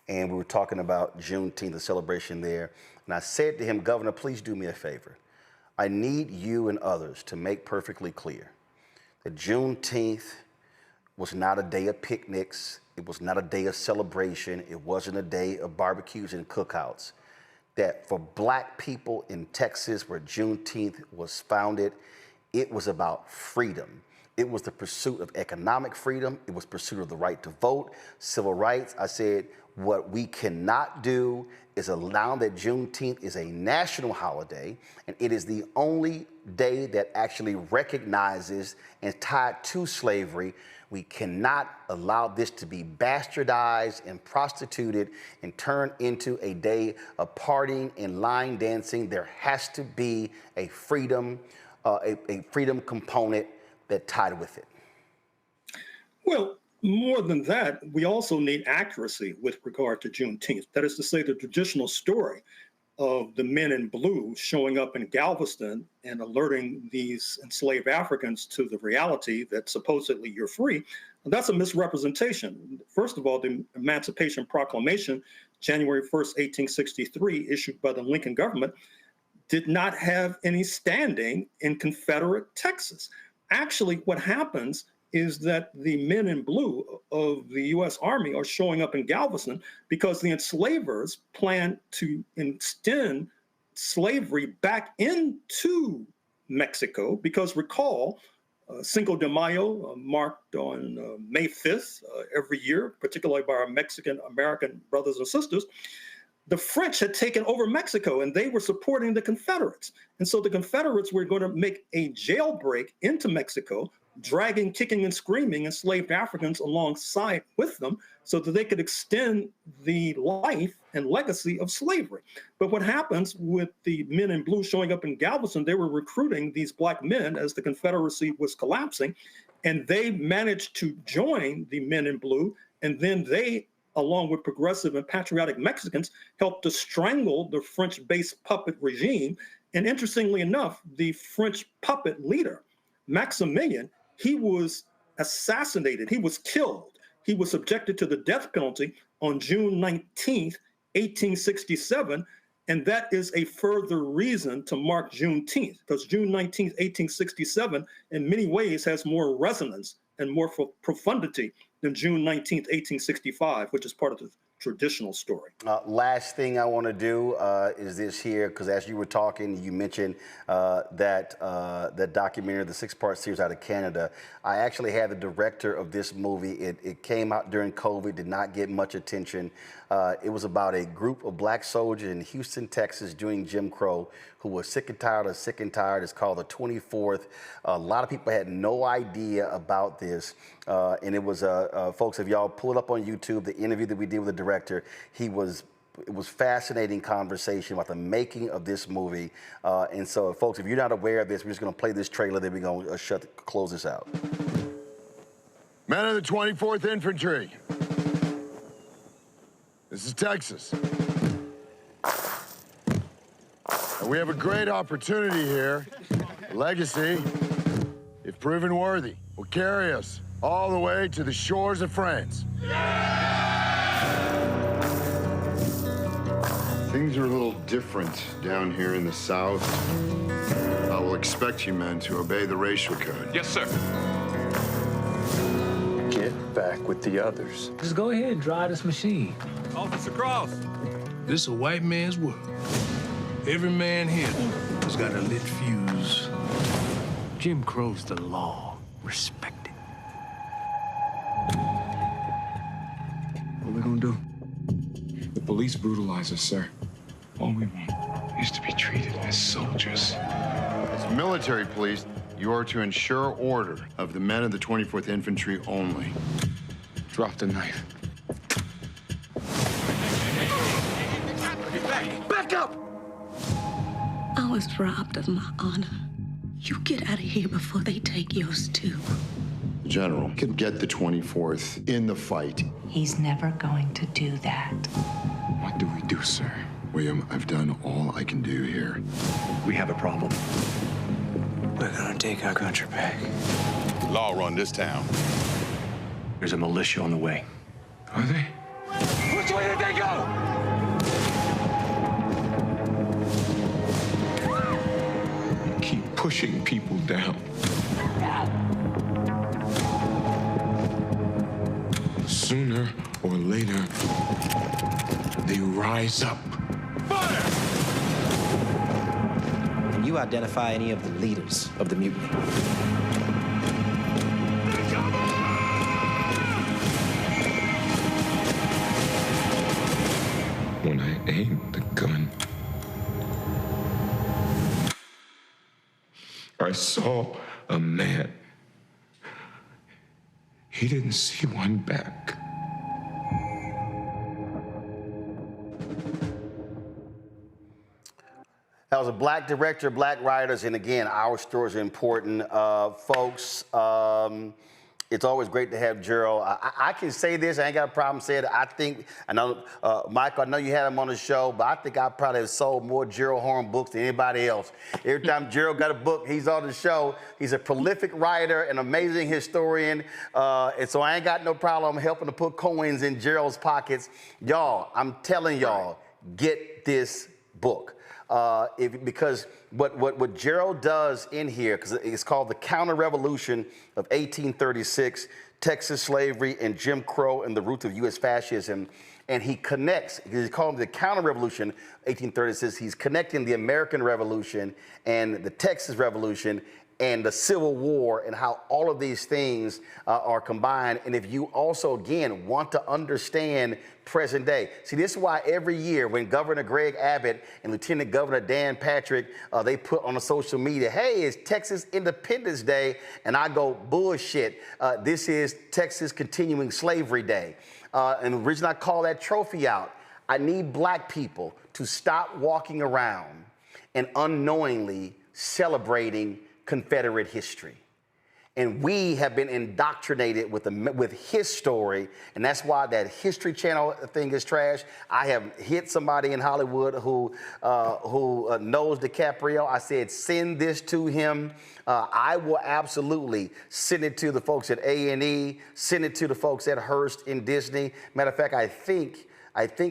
and we were talking about Juneteenth, the celebration there. And I said to him, Governor, please do me a favor. I need you and others to make perfectly clear that Juneteenth was not a day of picnics. It was not a day of celebration. It wasn't a day of barbecues and cookouts. That for Black people in Texas, where Juneteenth was founded, it was about freedom. It was the pursuit of economic freedom. It was pursuit of the right to vote, civil rights. I said, what we cannot do is allow that Juneteenth is a national holiday, and it is the only day that actually recognizes and tied to slavery. We cannot allow this to be bastardized and prostituted and turned into a day of partying and line dancing. There has to be a freedom component that tied with it. Well, more than that, we also need accuracy with regard to Juneteenth. That is to say, the traditional story of the men in blue showing up in Galveston and alerting these enslaved Africans to the reality that supposedly you're free, that's a misrepresentation. First of all, the Emancipation Proclamation, January 1st, 1863, issued by the Lincoln government, did not have any standing in Confederate Texas. Actually, what happens is that the men in blue of the U.S. Army are showing up in Galveston because the enslavers plan to extend slavery back into Mexico. Because recall, Cinco de Mayo, marked on May 5th every year, particularly by our Mexican-American brothers and sisters, the French had taken over Mexico and they were supporting the Confederates. And so the Confederates were going to make a jailbreak into Mexico, dragging, kicking, and screaming enslaved Africans alongside with them so that they could extend the life and legacy of slavery. But what happens with the men in blue showing up in Galveston, they were recruiting these black men as the Confederacy was collapsing, and they managed to join the men in blue, and then they, along with progressive and patriotic Mexicans, helped to strangle the French-based puppet regime. And interestingly enough, the French puppet leader, Maximilian, he was assassinated. He was killed. He was subjected to the death penalty on June 19th, 1867. And that is a further reason to mark Juneteenth, because June 19th, 1867, in many ways has more resonance and more profundity than June 19th, 1865, which is part of the traditional story. Last thing I want to do is this here, because as you were talking, you mentioned that documentary, the 6-part series out of Canada. I actually had the director of this movie. It came out during COVID, did not get much attention. It was about a group of black soldiers in Houston, Texas during Jim Crow who were sick and tired of sick and tired. It's called the 24th. A lot of people had no idea about this. And it was, folks, if y'all pull it up on YouTube, the interview that we did with the director, it was fascinating conversation about the making of this movie. And so, folks, if you're not aware of this, we're just going to play this trailer, then we're going to close this out. Men of the 24th Infantry. This is Texas. And we have a great opportunity here. Legacy, if proven worthy, will carry us all the way to the shores of France. Things are a little different down here in the South. I will expect you men to obey the racial code. Yes, sir. Get back with the others. Just go ahead and drive this machine. Officer Cross. This is a white man's world. Every man here has got a lit fuse. Jim Crow's the law. Respect it. What are we gonna do? The police brutalize us, sir. All we want is to be treated as soldiers. As military police, you are to ensure order of the men of the 24th Infantry only. Drop the knife. Back up! I was robbed of my honor. You get out of here before they take yours too. The general can get the 24th in the fight. He's never going to do that. What do we do, sir? William, I've done all I can do here. We have a problem. We're gonna take our country back. Law run this town. There's a militia on the way. Are they? Which way did they go? Keep pushing people down. Sooner or later, they rise up. Fire! Can you identify any of the leaders of the mutiny? When I aimed the gun, I saw a man. He didn't see one back. That was a black director, black writers, and again, our stories are important. Folks, it's always great to have Gerald. I can say this, I ain't got a problem saying it. I know, Michael, I know you had him on the show, but I think I probably have sold more Gerald Horn books than anybody else. Every time Gerald got a book, he's on the show. He's a prolific writer, an amazing historian, and so I ain't got no problem helping to put coins in Gerald's pockets. Y'all, I'm telling y'all, get this book. Because what Gerald does in here, because it's called the Counter-Revolution of 1836, Texas slavery and Jim Crow and the roots of U.S. fascism. And he connects, he's calling it the Counter-Revolution, 1836. He's connecting the American Revolution and the Texas Revolution and the Civil War and how all of these things are combined. And if you also, again, want to understand present day. See, this is why every year when Governor Greg Abbott and Lieutenant Governor Dan Patrick, they put on the social media, hey, it's Texas Independence Day. And I go, bullshit. This is Texas Continuing Slavery Day. And the reason I call that trophy out, I need black people to stop walking around and unknowingly celebrating Confederate history. And we have been indoctrinated with his story, and that's why that History Channel thing is trash. I have hit somebody in Hollywood who knows DiCaprio. I said, send this to him. I will absolutely send it to the folks at A&E, send it to the folks at Hearst in Disney. Matter of fact, I think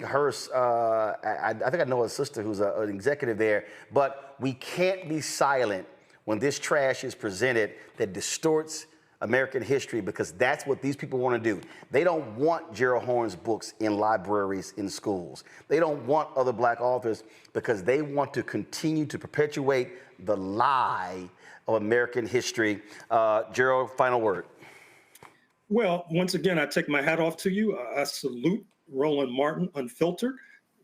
Hearst, I think I know a sister who's an executive there, but we can't be silent when this trash is presented that distorts American history, because that's what these people want to do. They don't want Gerald Horne's books in libraries, in schools. They don't want other black authors because they want to continue to perpetuate the lie of American history. Gerald, final word. Well, once again, I take my hat off to you. I salute Roland Martin, Unfiltered.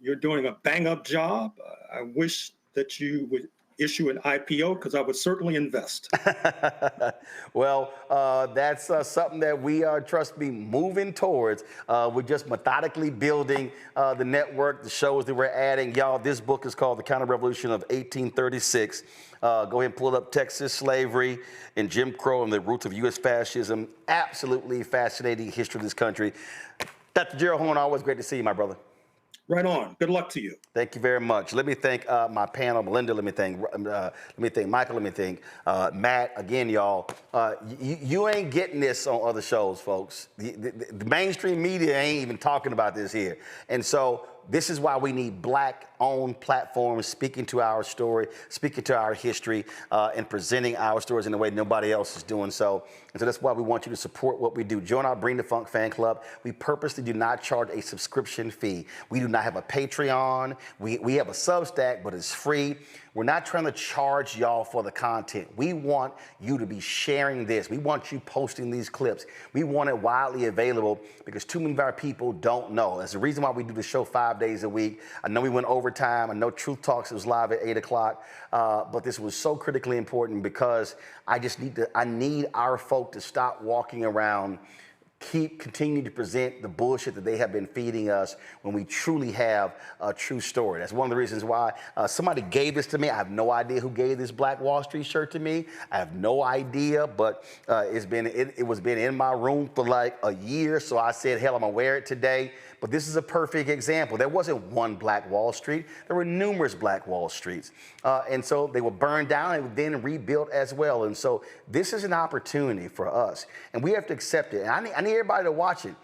You're doing a bang-up job. I wish that you would issue an IPO, because I would certainly invest. Well, that's something that we are, trust me, moving towards. We're just methodically building the network, the shows that we're adding. Y'all, this book is called The Counter-Revolution of 1836. Go ahead and pull up Texas Slavery and Jim Crow and the Roots of U.S. Fascism. Absolutely fascinating history of this country. Dr. Gerald Horne, always great to see you, my brother. Right on. Good luck to you. Thank you very much. Let me thank my panel, Melinda. Let me thank Michael. Let me thank Matt. Again, y'all, you ain't getting this on other shows, folks. The mainstream media ain't even talking about this here. And so this is why we need black-owned platforms speaking to our story, speaking to our history, and presenting our stories in a way nobody else is doing so. And so that's why we want you to support what we do. Join our Bring the Funk fan club. We purposely do not charge a subscription fee. We do not have a Patreon. We have a Substack, but it's free. We're not trying to charge y'all for the content. We want you to be sharing this. We want you posting these clips. We want it widely available because too many of our people don't know. That's the reason why we do the show 5 days a week. I know we went overtime. I know Truth Talks was live at 8 o'clock, but this was so critically important because I need our folk to stop walking around, continue to present the bullshit that they have been feeding us when we truly have a true story. That's one of the reasons why somebody gave this to me. I have no idea who gave this Black Wall Street shirt to me. I have no idea, but it was been in my room for like a year. So I said, hell, I'm gonna wear it today. But this is a perfect example. There wasn't one Black Wall Street. There were numerous Black Wall Streets. And so they were burned down and then rebuilt as well. And so this is an opportunity for us. And we have to accept it. And I need everybody to watch it.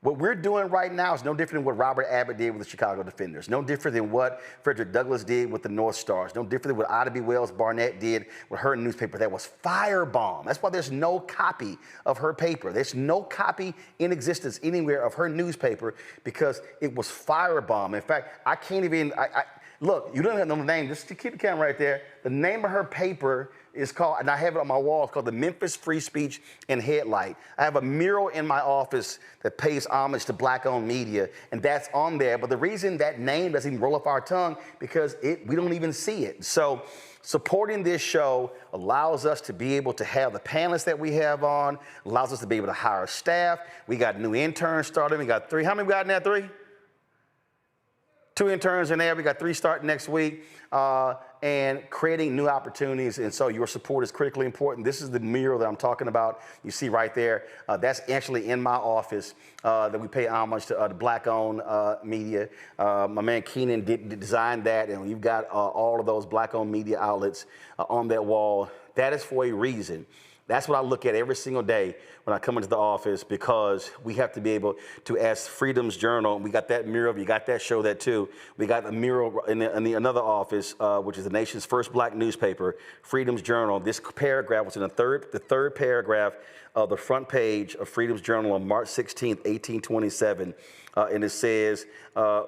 What we're doing right now is no different than what Robert Abbott did with the Chicago Defenders. No different than what Frederick Douglass did with the North Stars. No different than what Ida B. Wells Barnett did with her newspaper. That was firebombed. That's why there's no copy of her paper. There's no copy in existence anywhere of her newspaper because it was firebombed. In fact, I can't even, look, you don't know the name. Just keep the camera right there. The name of her paper is called, and I have it on my wall, it's called the Memphis Free Speech and Headlight. I have a mural in my office that pays homage to Black-owned media, and that's on there. But the reason that name doesn't even roll off our tongue, because we don't even see it. So supporting this show allows us to be able to have the panelists that we have on, allows us to be able to hire staff. We got new interns starting. We got 3. How many we got in there? 3? 2 interns in there. We got 3 starting next week. And creating new opportunities. And so your support is critically important. This is the mural that I'm talking about. You see right there. That's actually in my office that we pay homage to the Black-owned media. My man Keenan did design that, and you've got all of those Black-owned media outlets on that wall. That is for a reason. That's what I look at every single day when I come into the office, because we have to be able to ask Freedom's Journal. We got that mural. You got that, show that too. We got a mural in another office, which is the nation's first black newspaper, Freedom's Journal. This paragraph was in the third paragraph of the front page of Freedom's Journal on March 16th, 1827. And it says,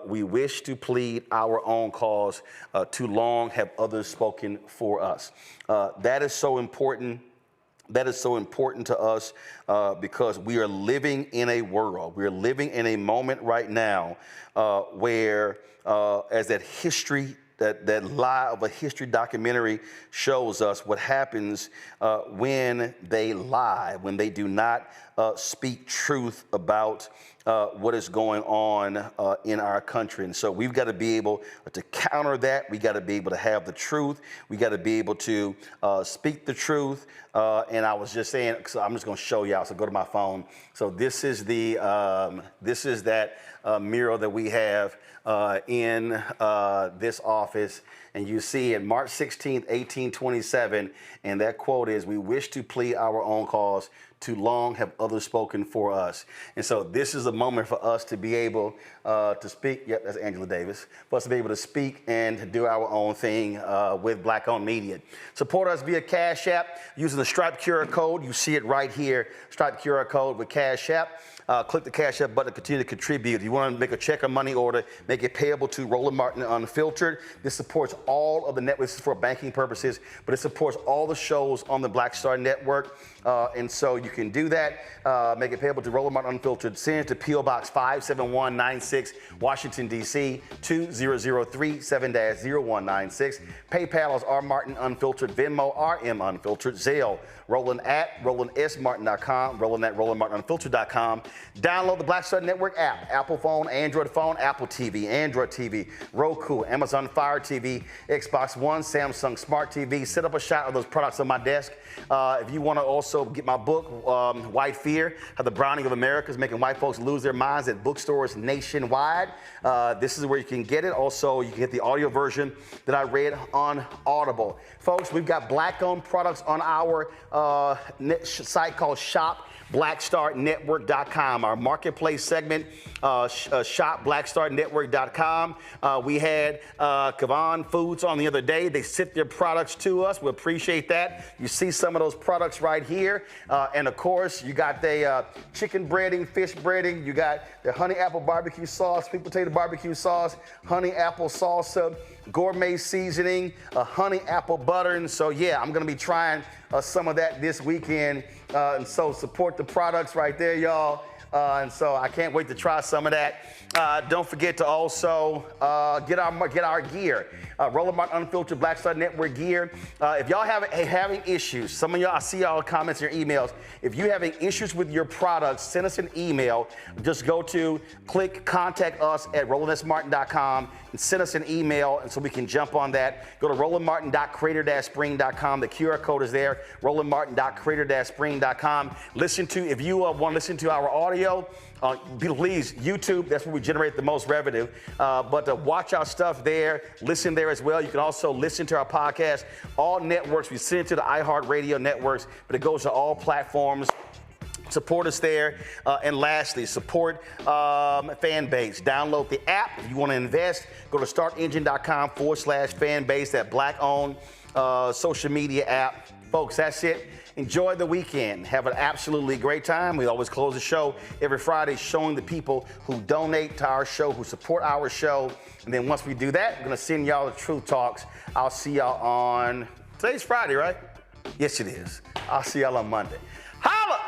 we wish to plead our own cause. Too long have others spoken for us. That is so important. That is so important to us because we are living in a world, we're living in a moment right now where, as that history, that lie of a history documentary shows us what happens when they lie, when they do not speak truth about what is going on in our country. And so we've got to be able to counter that. We got to be able to have the truth. We got to be able to speak the truth. And I was just saying, so I'm just going to show y'all. So go to my phone. So this is that mural that we have in this office. And you see it March 16th, 1827. And that quote is, we wish to plead our own cause. Too long have others spoken for us. And so this is a moment for us to be able to speak. Yep, that's Angela Davis. For us to be able to speak and do our own thing with Black-owned media. Support us via Cash App using the Stripe QR code. You see it right here, Stripe QR code with Cash App. Click the Cash App button to continue to contribute. If you want to make a check or money order, make it payable to Roland Martin Unfiltered. This supports all of the networks for banking purposes, but it supports all the shows on the Black Star Network. And so you can do that. Make it payable to Roland Martin Unfiltered. Send it to P.O. Box 57196, Washington, D.C. 20037 7-0196. PayPal is R Martin Unfiltered. Venmo, RM Unfiltered. Zelle, Roland at RolandSMartin.com. Roland at RolandMartinUnfiltered.com. Download the Black Star Network app. Apple phone, Android phone, Apple TV, Android TV, Roku, Amazon Fire TV, Xbox One, Samsung Smart TV. Set up a shot of those products on my desk. If you want to also get my book, White Fear, How the Browning of America is Making White Folks Lose Their Minds, at bookstores nationwide. This is where you can get it. Also, you can get the audio version that I read on Audible. Folks, we've got Black-owned products on our site called Shop. BlackStarNetwork.com, our marketplace segment, shop BlackStarNetwork.com. We had Kavan Foods on the other day. They sent their products to us. We appreciate that. You see some of those products right here. And of course, you got the chicken breading, fish breading. You got the honey apple barbecue sauce, sweet potato barbecue sauce, honey apple salsa, gourmet seasoning, honey apple butter. And so, yeah, I'm going to be trying some of that this weekend. And so support the products right there, y'all. And so I can't wait to try some of that. Don't forget to also get our gear. Roland Martin Unfiltered Black Star Network gear. If y'all having issues, some of y'all, I see y'all comments in your emails. If you're having issues with your products, send us an email. Just click contact us at RolandSMartin.com and send us an email, and so we can jump on that. Go to RolandMartin.creator-spring.com. The QR code is there, RolandMartin.creator-spring.com. If you want to listen to our audio, please, YouTube, that's where we generate the most revenue. But watch our stuff there, listen there as well. You can also listen to our podcast, all networks. We send it to the iHeartRadio networks, but it goes to all platforms. Support us there. And lastly, support Fanbase. Download the app. If you want to invest, go to startengine.com/Fanbase, that Black-owned social media app. Folks, that's it. Enjoy the weekend. Have an absolutely great time. We always close the show every Friday showing the people who donate to our show, who support our show. And then once we do that, we're going to send y'all the Truth Talks. I'll see y'all on, today's Friday, right? Yes, it is. I'll see y'all on Monday. Holla!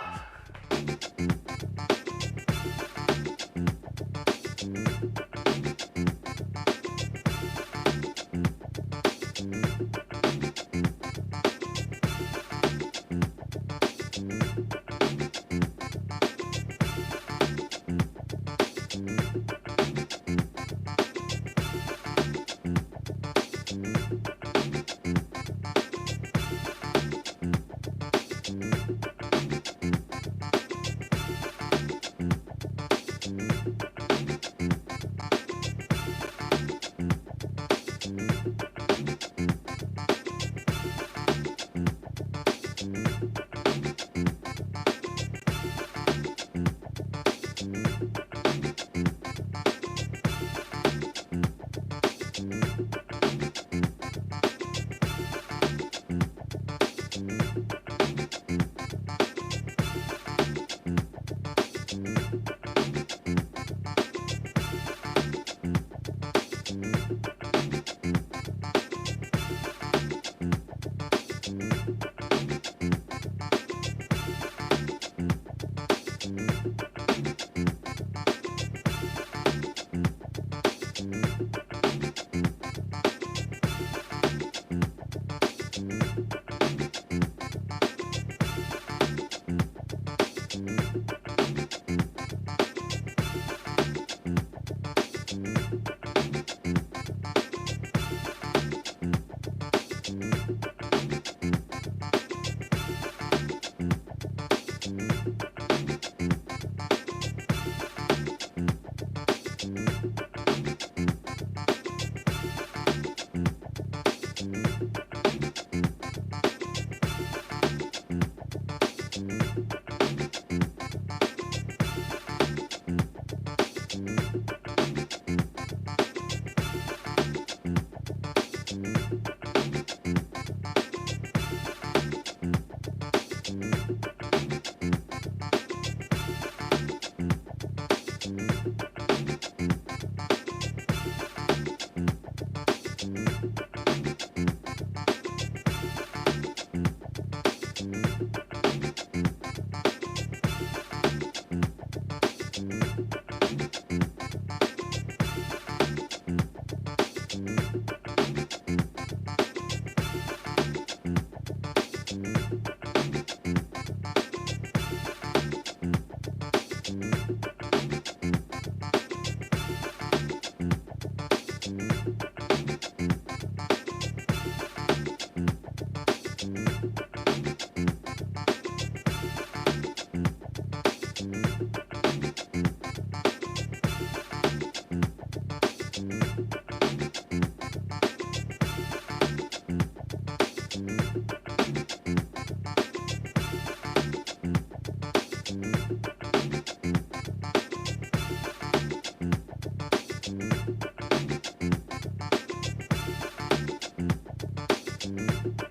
Bye.